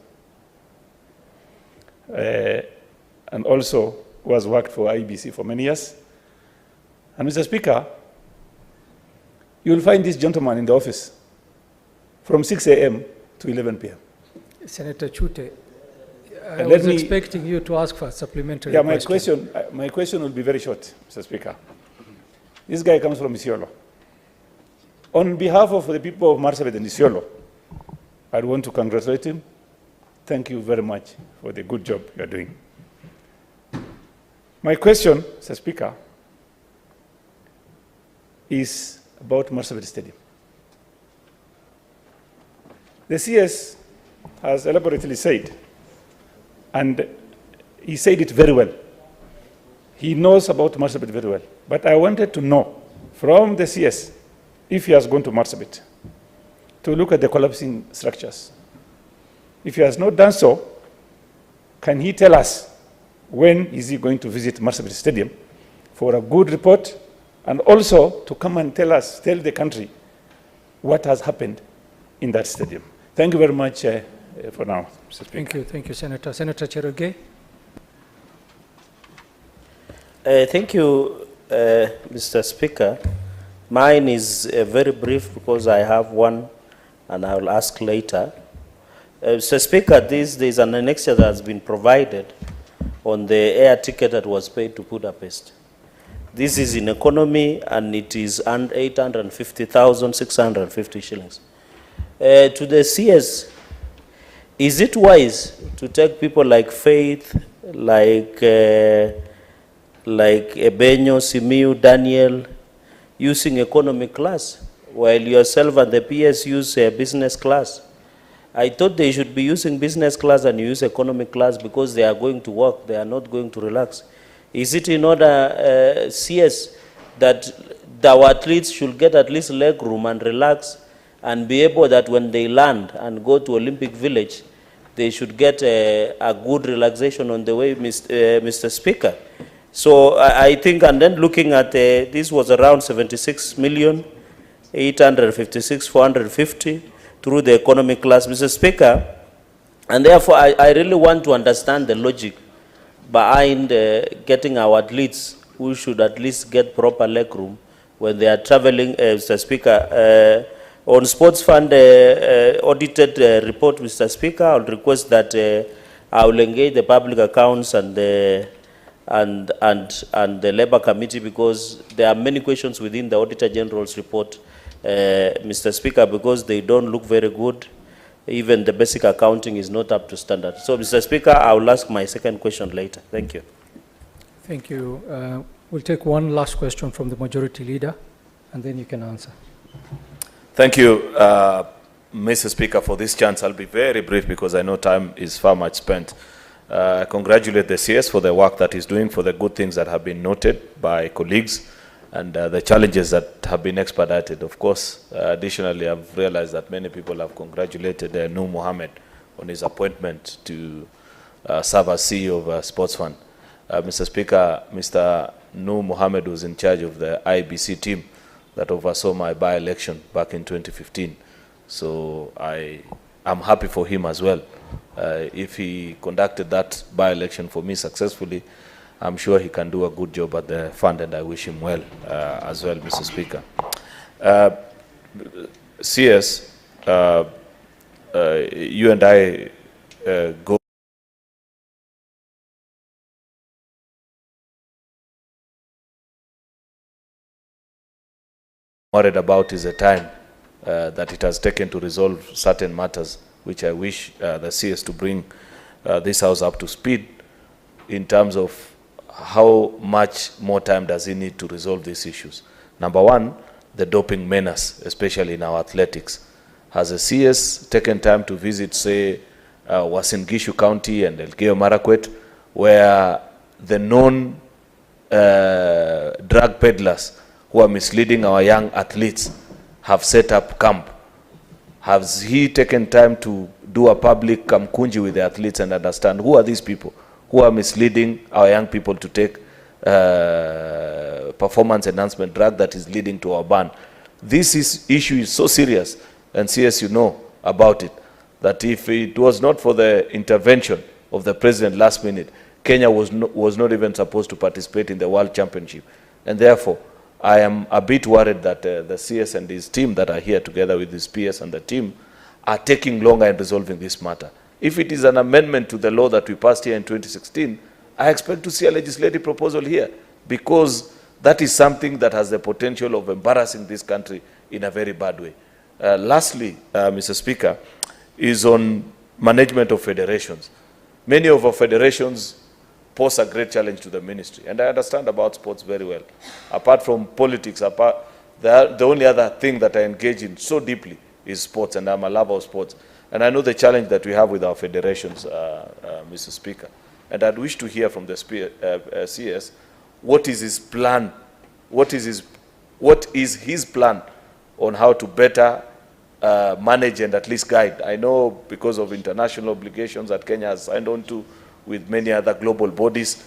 and also who has worked for IBC for many years. And Mr. Speaker, you will find this gentleman in the office from 6 a.m. to 11 p.m. Senator Chute, I was expecting you to ask for a supplementary question. My question will be very short, Mr. Speaker. This guy comes from Isiolo. On behalf of the people of Marsabit and Isiolo, I want to congratulate him. Thank you very much for the good job you are doing. My question, Mr. Speaker, is about Marsabit Stadium. The CS has elaborately said, and he said it very well. He knows about Marsabit very well. But I wanted to know from the CS, if he has gone to Marsabit, to look at the collapsing structures. If he has not done so, can he tell us when is he going to visit Marsabit Stadium for a good report, and also to come and tell the country what has happened in that stadium. Thank you very much for now, Mr. Speaker. Thank you, Senator. Senator Cherargei. Thank you, Mr. Speaker. Mine is very brief because I have one and I will ask later. Mr. Speaker, there is an annexure that has been provided on the air ticket that was paid to Budapest. This is in economy and it is 850,650 shillings. To the CS, is it wise to take people like Faith, like Ebenyo, Simiu, Daniel, using economy class, while yourself and the PS use business class? I thought they should be using business class and use economic class because they are going to work, they are not going to relax. Is it in order, CS, that our athletes should get at least leg room and relax and be able that when they land and go to Olympic Village, they should get a good relaxation on the way, Mr. Speaker? So I think, and then looking at this was around 76,856,450 through the economic class, Mr. Speaker, and therefore I really want to understand the logic behind getting our athletes who should at least get proper leg room when they are traveling, Mr. Speaker. On sports fund audited report, Mr. Speaker, I'll request that I will engage the public accounts and the Labour Committee, because there are many questions within the Auditor General's report, Mr. Speaker, because they don't look very good. Even the basic accounting is not up to standard. So, Mr. Speaker, I will ask my second question later. Thank you. Thank you. We'll take one last question from the Majority Leader, and then you can answer. Thank you, Mr. Speaker, for this chance. I'll be very brief because I know time is far much spent. I congratulate the CS for the work that he's doing, for the good things that have been noted by colleagues, and the challenges that have been expedited. Of course, additionally, I've realized that many people have congratulated Noor Mohammed on his appointment to serve as CEO of Sports Fund. Mr. Speaker, Mr. Noor Mohammed was in charge of the IBC team that oversaw my by-election back in 2015. So I'm happy for him as well. If he conducted that by-election for me successfully, I'm sure he can do a good job at the fund, and I wish him well as well, Mr. Speaker. CS, you and I go worried about is the time that it has taken to resolve certain matters, which I wish the CS to bring this House up to speed in terms of how much more time does he need to resolve these issues. Number one, the doping menace, especially in our athletics. Has the CS taken time to visit, say, Uasin Gishu County and Elgeyo Marakwet, where the known drug peddlers who are misleading our young athletes have set up camp? Has he taken time to do a public kamkunji with the athletes and understand who are these people who are misleading our young people to take performance enhancement drug that is leading to our ban? This issue is so serious, and CS, you know about it, that if it was not for the intervention of the president last minute, Kenya was not even supposed to participate in the World Championship. And therefore, I am a bit worried that the CS and his team that are here together with his PS and the team are taking longer in resolving this matter. If it is an amendment to the law that we passed here in 2016, I expect to see a legislative proposal here, because that is something that has the potential of embarrassing this country in a very bad way. Lastly, Mr. Speaker, is on management of federations. Many of our federations pose a great challenge to the ministry, and I understand about sports very well. Apart from politics, the only other thing that I engage in so deeply is sports, and I'm a lover of sports. And I know the challenge that we have with our federations, Mr. Speaker. And I'd wish to hear from the CS, what is his plan? What is his plan on how to better manage and at least guide? I know because of international obligations that Kenya has signed on to with many other global bodies,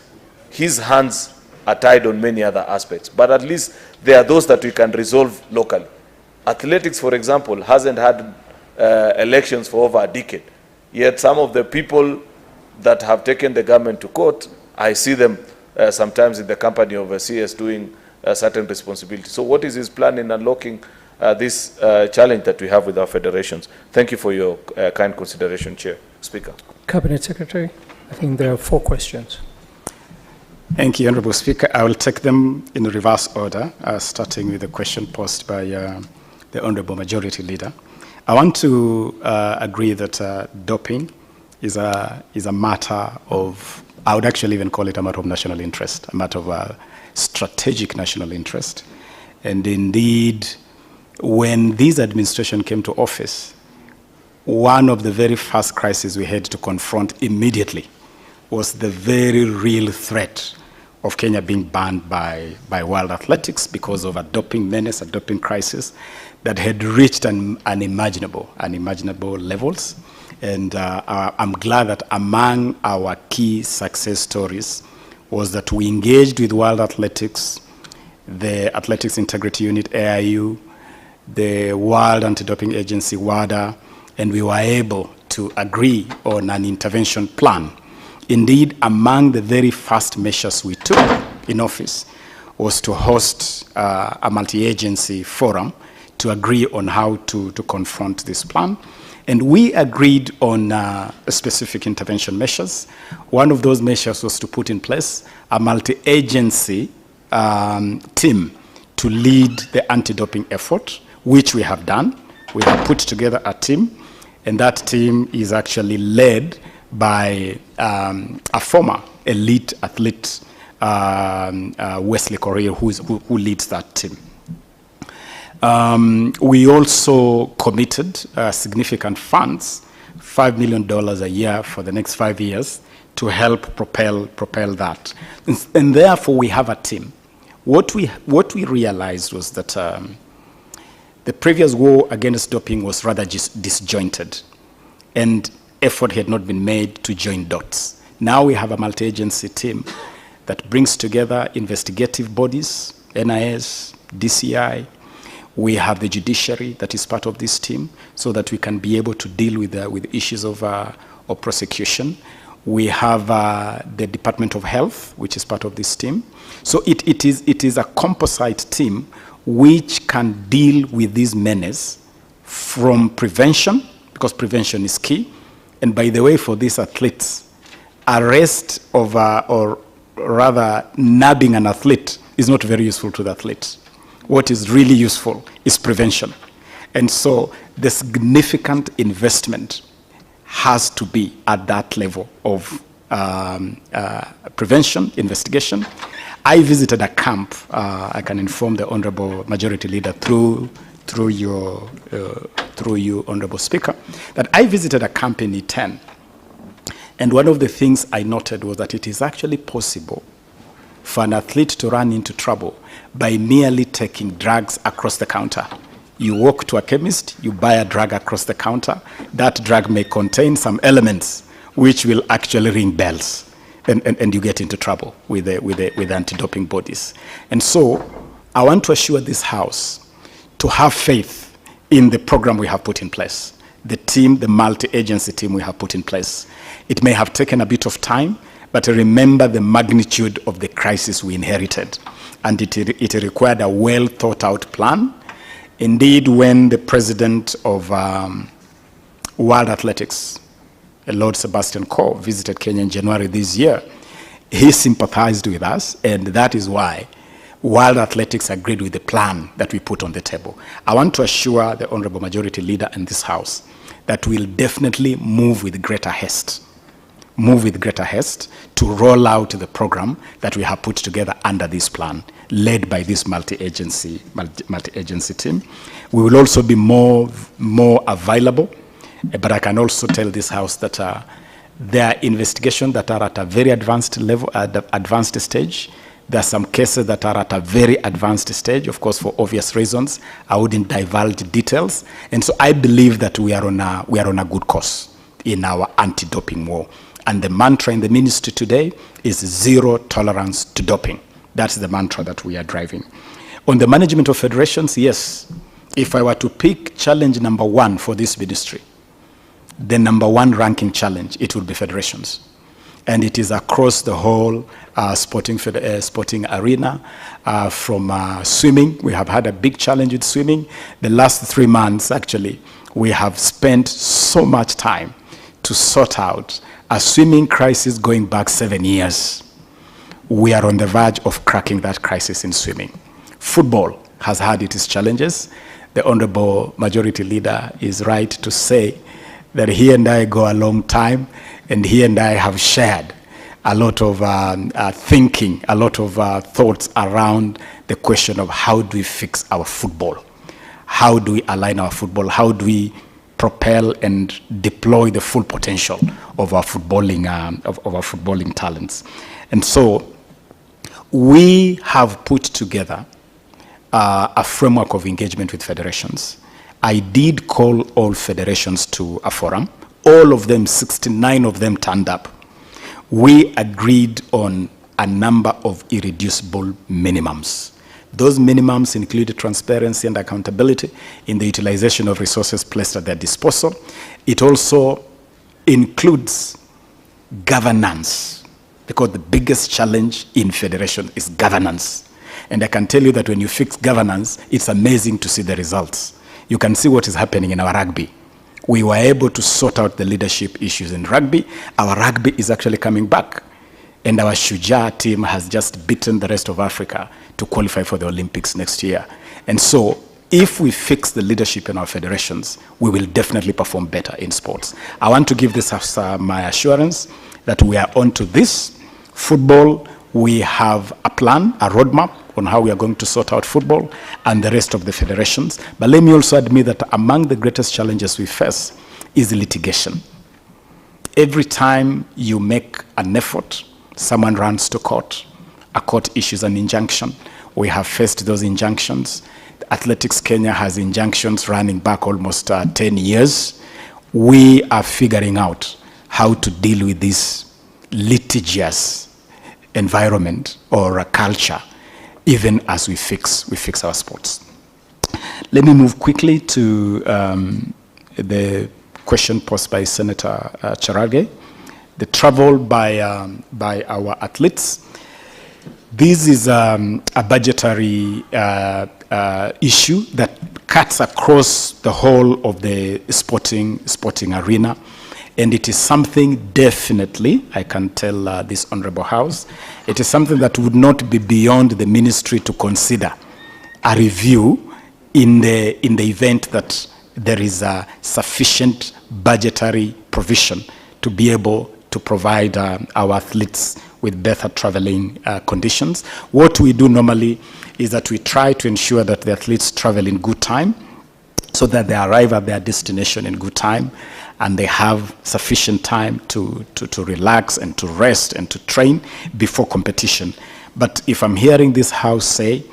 his hands are tied on many other aspects. But at least there are those that we can resolve locally. Athletics, for example, hasn't had elections for over a decade. Yet some of the people that have taken the government to court, I see them sometimes in the company of a CS doing certain responsibilities. So what is his plan in unlocking this challenge that we have with our federations? Thank you for your kind consideration, Chair. Speaker. Cabinet Secretary, I think there are 4 questions. Thank you, Honourable Speaker. I will take them in reverse order, starting with the question posed by the Honourable Majority Leader. I want to agree that doping is a matter of, I would actually even call it a matter of national interest, a matter of strategic national interest. And indeed, when this administration came to office, one of the very first crises we had to confront immediately was the very real threat of Kenya being banned by World Athletics because of a doping menace, a doping crisis that had reached unimaginable levels. And I'm glad that among our key success stories was that we engaged with World Athletics, the Athletics Integrity Unit, AIU, the World Anti-Doping Agency, WADA, and we were able to agree on an intervention plan Indeed, among the very first measures we took in office was to host a multi-agency forum to agree on how to confront this plan. And we agreed on specific intervention measures. One of those measures was to put in place a multi-agency team to lead the anti-doping effort, which we have done. We have put together a team, and that team is actually led by a former elite athlete, Wesley Korir, who leads that team. We also committed significant funds, $5 million a year for the next 5 years, to help propel that. And therefore, we have a team. What we realized was that the previous war against doping was rather disjointed, and effort had not been made to join dots. Now we have a multi-agency team that brings together investigative bodies, NIS, DCI. We have the judiciary that is part of this team, so that we can be able to deal with issues of prosecution. We have the Department of Health, which is part of this team. So it is a composite team which can deal with these menace from prevention, because prevention is key. And by the way, for these athletes, arrest of, or rather nabbing an athlete is not very useful to the athlete. What is really useful is prevention. And so the significant investment has to be at that level of prevention, investigation. I visited a camp, I can inform the Honorable Majority Leader through you, Honorable Speaker, that I visited a camp in E10. And one of the things I noted was that it is actually possible for an athlete to run into trouble by merely taking drugs across the counter. You walk to a chemist, you buy a drug across the counter. That drug may contain some elements which will actually ring bells, and you get into trouble with the anti-doping bodies. And so I want to assure this House to have faith in the program we have put in place, the team, the multi-agency team we have put in place. It may have taken a bit of time, but remember the magnitude of the crisis we inherited. And it required a well-thought-out plan. Indeed, when the president of World Athletics, Lord Sebastian Coe, visited Kenya in January this year, he sympathized with us, and that is why World Athletics agreed with the plan that we put on the table. I want to assure the Honorable Majority Leader in this House that we'll definitely move with greater haste to roll out the program that we have put together under this plan, led by this multi-agency team. We will also be more available, but I can also tell this House that there are investigations that are at a very advanced level, advanced stage. There are some cases that are at a very advanced stage, of course, for obvious reasons. I wouldn't divulge details. And so I believe that we are on a good course in our anti-doping war. And the mantra in the ministry today is zero tolerance to doping. That's the mantra that we are driving. On the management of federations, yes, if I were to pick challenge number one for this ministry, the number one ranking challenge, it would be federations. And it is across the whole sporting arena. From swimming, we have had a big challenge with swimming. The last 3 months, actually, we have spent so much time to sort out a swimming crisis going back 7 years. We are on the verge of cracking that crisis in swimming. Football has had its challenges. The Honorable Majority Leader is right to say that he and I go a long time, and he and I have shared a lot of thinking, a lot of thoughts around the question of how do we fix our football? How do we align our football? How do we propel and deploy the full potential of our footballing talents? And so we have put together a framework of engagement with federations. I did call all federations to a forum. All of them, 69 of them, turned up. We agreed on a number of irreducible minimums. Those minimums included transparency and accountability in the utilization of resources placed at their disposal. It also includes governance, because the biggest challenge in federation is governance. And I can tell you that when you fix governance, it's amazing to see the results. You can see what is happening in our rugby. We were able to sort out the leadership issues in rugby. Our rugby is actually coming back. And our Shujaa team has just beaten the rest of Africa to qualify for the Olympics next year. And so, if we fix the leadership in our federations, we will definitely perform better in sports. I want to give this as my assurance that we are on to this. Football, we have a plan, a roadmap on how we are going to sort out football and the rest of the federations. But let me also admit that among the greatest challenges we face is litigation. Every time you make an effort, someone runs to court, a court issues an injunction. We have faced those injunctions. Athletics Kenya has injunctions running back almost 10 years. We are figuring out how to deal with this litigious environment or a culture, even as we fix our sports. Let me move quickly to the question posed by Senator Cherargei, the travel by our athletes. This is a budgetary issue that cuts across the whole of the sporting arena. And it is something definitely, I can tell this Honorable House, it is something that would not be beyond the ministry to consider a review in the event that there is a sufficient budgetary provision to be able to provide our athletes with better traveling conditions. What we do normally is that we try to ensure that the athletes travel in good time so that they arrive at their destination in good time and they have sufficient time to relax and to rest and to train before competition. But if I'm hearing this House say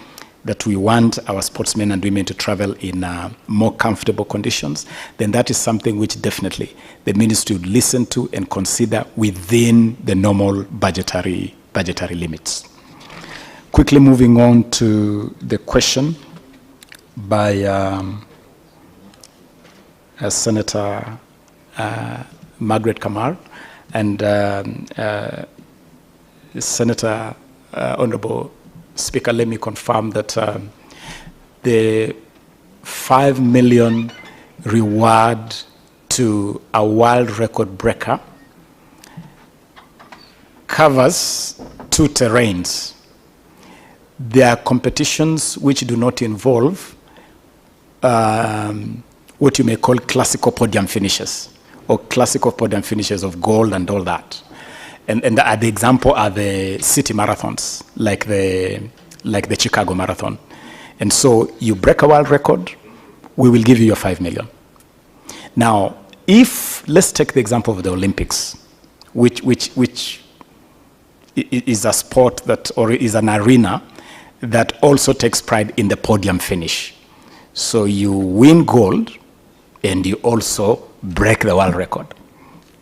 that we want our sportsmen and women to travel in more comfortable conditions, then that is something which definitely the ministry would listen to and consider within the normal budgetary limits. Quickly moving on to the question by Senator Margaret Kamar and Senator Honorable Speaker, let me confirm that the 5 million reward to a world record breaker covers two terrains. There are competitions which do not involve what you may call classical podium finishes or classical podium finishes of gold and all that. And the example are the city marathons, like the Chicago Marathon. And so you break a world record, we will give you your 5 million. Now, let's take the example of the Olympics, which is a sport that, or is an arena that also takes pride in the podium finish. So you win gold and you also break the world record.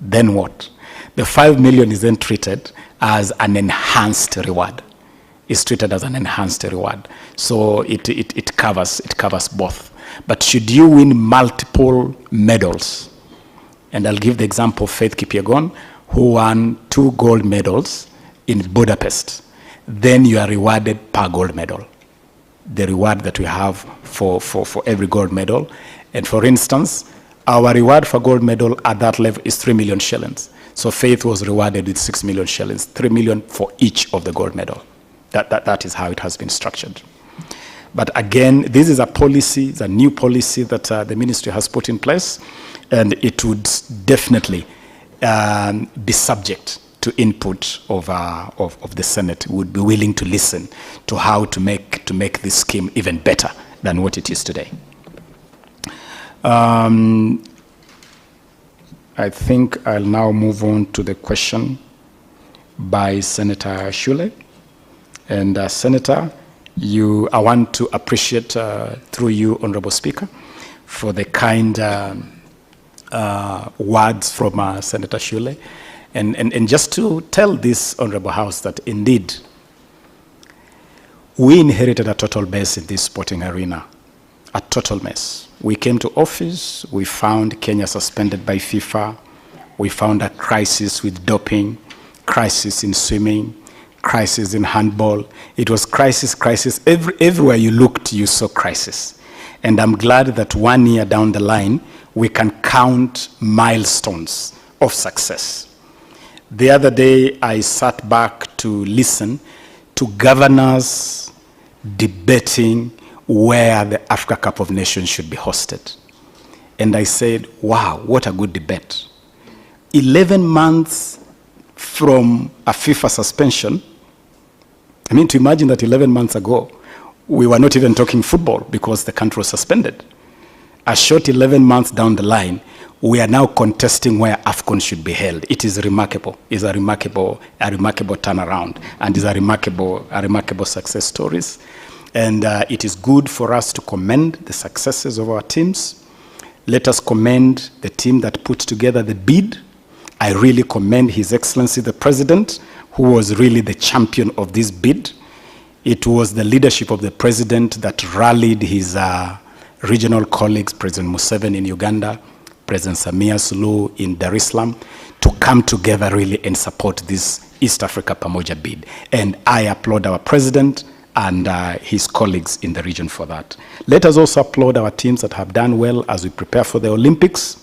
Then what? The 5 million is then treated as an enhanced reward. It's treated as an enhanced reward. So it covers both. But should you win multiple medals, and I'll give the example of Faith Kipyegon, who won 2 gold medals in Budapest, then you are rewarded per gold medal. The reward that we have for every gold medal. And for instance, our reward for gold medal at that level is 3 million shillings. So Faith was rewarded with 6 million shillings, 3 million for each of the gold medal. That is how it has been structured. But again, this is a policy, it's a new policy that the ministry has put in place, and it would definitely be subject to input of the Senate. We would be willing to listen to how to make this scheme even better than what it is today. I think I'll now move on to the question by Senator Shule. And Senator, I want to appreciate through you, Honorable Speaker, for the kind words from Senator Shule. And just to tell this Honorable House that indeed, we inherited a total mess in this sporting arena, a total mess. We came to office, we found Kenya suspended by FIFA, We found a crisis with doping, crisis in swimming, crisis in handball. It was crisis. Everywhere you looked, you saw crisis. And I'm glad that 1 year down the line, we can count milestones of success. The other day, I sat back to listen to governors debating where the Africa Cup of Nations should be hosted. And I said, wow, what a good debate. 11 months from a FIFA suspension. I mean, to imagine that 11 months ago, we were not even talking football because the country was suspended. A short 11 months down the line, we are now contesting where AFCON should be held. It is remarkable. It's a remarkable turnaround, and it's a remarkable success stories. And it is good for us to commend the successes of our teams. Let us commend the team that put together the bid. I really commend His Excellency the President, who was really the champion of this bid. It was the leadership of the President that rallied his regional colleagues, President Museveni in Uganda, President Samia Suluhu in Dar es Salaam, to come together really and support this East Africa Pamoja bid. And I applaud our President and his colleagues in the region for that. Let us also applaud our teams that have done well as we prepare for the Olympics.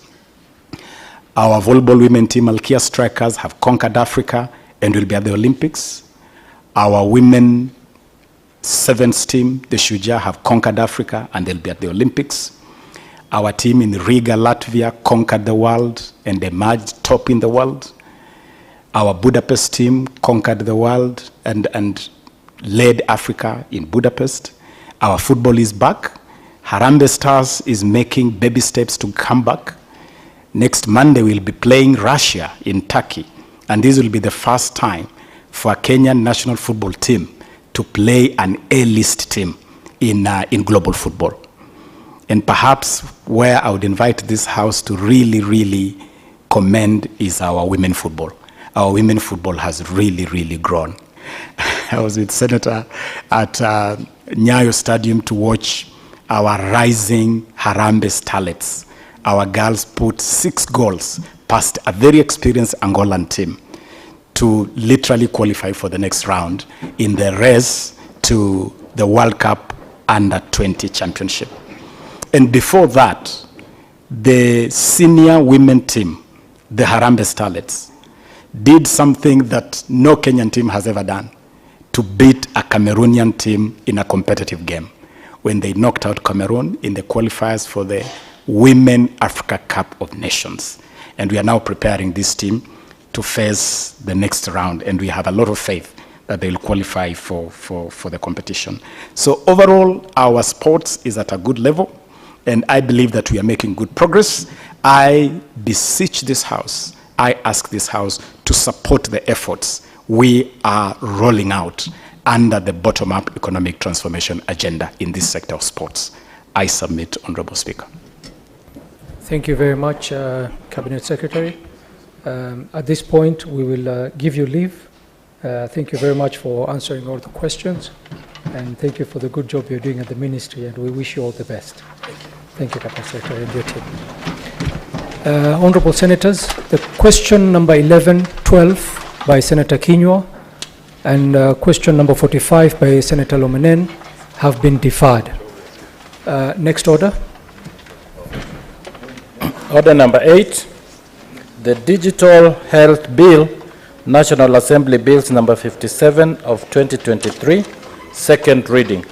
Our volleyball women team, Alkia Strikers, have conquered Africa and will be at the Olympics. Our women sevens team, the Shuja, have conquered Africa and they'll be at the Olympics. Our team in Riga, Latvia, conquered the world and emerged top in the world. Our Budapest team conquered the world and led Africa in Budapest. Our football is back. Harambee Stars is making baby steps to come back. Next Monday, we'll be playing Russia in Turkey. And this will be the first time for a Kenyan national football team to play an A-list team in global football. And perhaps where I would invite this House to really commend is our women football. Our women football has really grown. I was with Senator at Nyayo Stadium to watch our rising Harambee starlets. Our girls put 6 goals past a very experienced Angolan team to literally qualify for the next round in the race to the World Cup Under-20 Championship. And before that, the senior women team, the Harambee Starlets, did something that no Kenyan team has ever done, to beat a Cameroonian team in a competitive game when they knocked out Cameroon in the qualifiers for the Women Africa Cup of Nations. And we are now preparing this team to face the next round, and we have a lot of faith that they'll qualify for the competition. So overall, our sports is at a good level, and I believe that we are making good progress. I beseech this House, I ask this House to support the efforts we are rolling out under the bottom-up economic transformation agenda in this sector of sports. I submit, Honorable Speaker. Thank you very much, Cabinet Secretary. At this point, we will give you leave. Thank you very much for answering all the questions, and thank you for the good job you're doing at the Ministry, and we wish you all the best. Thank you, Cabinet Secretary, and your team. Honorable Senators, the question number 11, 12 by Senator Kinyua and question number 45 by Senator Lomenen have been deferred. Next order. Order number 8, the Digital Health Bill, National Assembly Bills number 57 of 2023, second reading.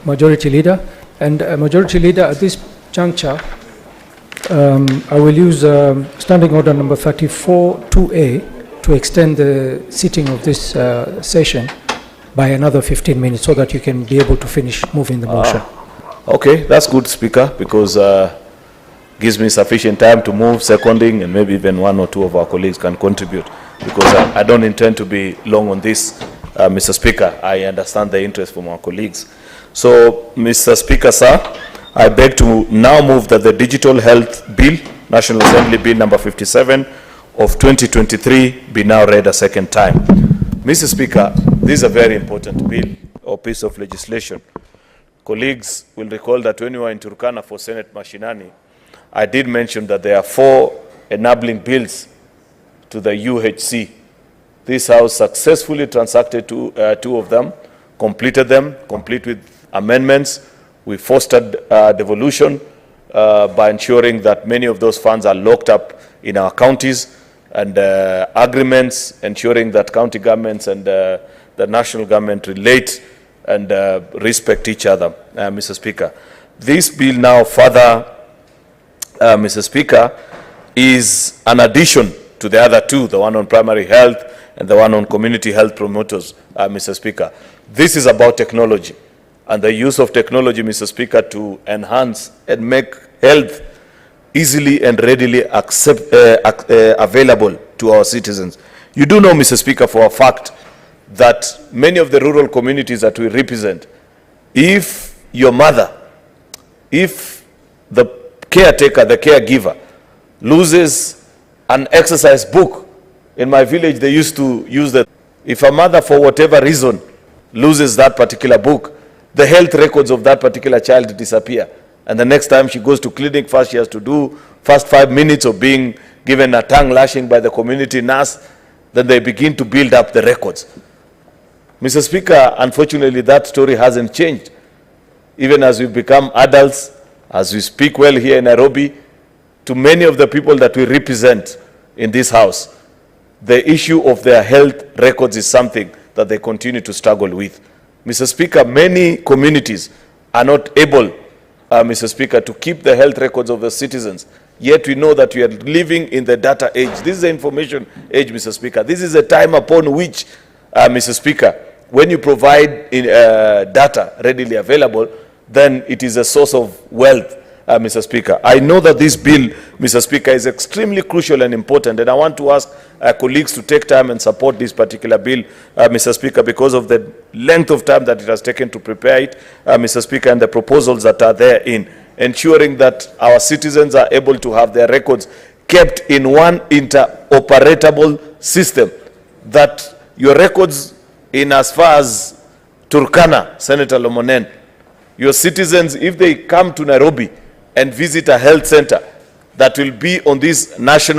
Majority Leader. And Majority Leader, at this juncture, I will use Standing Order number 34-2A to extend the sitting of this session by another 15 minutes so that you can be able to finish moving the motion. Okay, that's good, Speaker, because gives me sufficient time to move, seconding, and maybe even one or two of our colleagues can contribute, because I don't intend to be long on this, Mr. Speaker. I understand the interest from our colleagues. So, Mr. Speaker, sir, I beg to now move that the Digital Health Bill, National Assembly Bill number 57 of 2023 be now read a second time. Mr. Speaker, this is a very important bill or piece of legislation. Colleagues will recall that when we were in Turkana for Senate Mashinani, I did mention that there are 4 enabling bills to the UHC. This House successfully transacted 2 of them, completed them, complete with amendments. We fostered devolution by ensuring that many of those funds are locked up in our counties, and agreements ensuring that county governments and the national government relate and respect each other, Mr. Speaker. This bill now further, Mr. Speaker, is an addition to the other 2, the one on primary health and the one on community health promoters, Mr. Speaker. This is about technology and the use of technology, Mr. Speaker, to enhance and make health easily and readily available to our citizens. You do know, Mr. Speaker, for a fact that many of the rural communities that we represent, if your mother, if the caretaker, the caregiver, loses an exercise book, in my village they used to use that. If a mother, for whatever reason, loses that particular book, the health records of that particular child disappear. And the next time she goes to clinic, first she has to do first 5 minutes of being given a tongue lashing by the community nurse. Then they begin to build up the records. Mr. Speaker, unfortunately, that story hasn't changed. Even as we become adults, as we speak well here in Nairobi, to many of the people that we represent in this House, the issue of their health records is something that they continue to struggle with. Mr. Speaker, many communities are not able, Mr. Speaker, to keep the health records of the citizens. Yet we know that we are living in the data age. This is the information age, Mr. Speaker. This is a time upon which, Mr. Speaker, when you provide data readily available, then it is a source of wealth, Mr. Speaker. I know that this bill, Mr. Speaker, is extremely crucial and important, and I want to ask colleagues to take time and support this particular bill, Mr. Speaker, because of the length of time that it has taken to prepare it, Mr. Speaker, and the proposals that are therein, ensuring that our citizens are able to have their records kept in one interoperable system, that your records in as far as Turkana, Senator Lomonen, your citizens, if they come to Nairobi and visit a health center, that will be on this national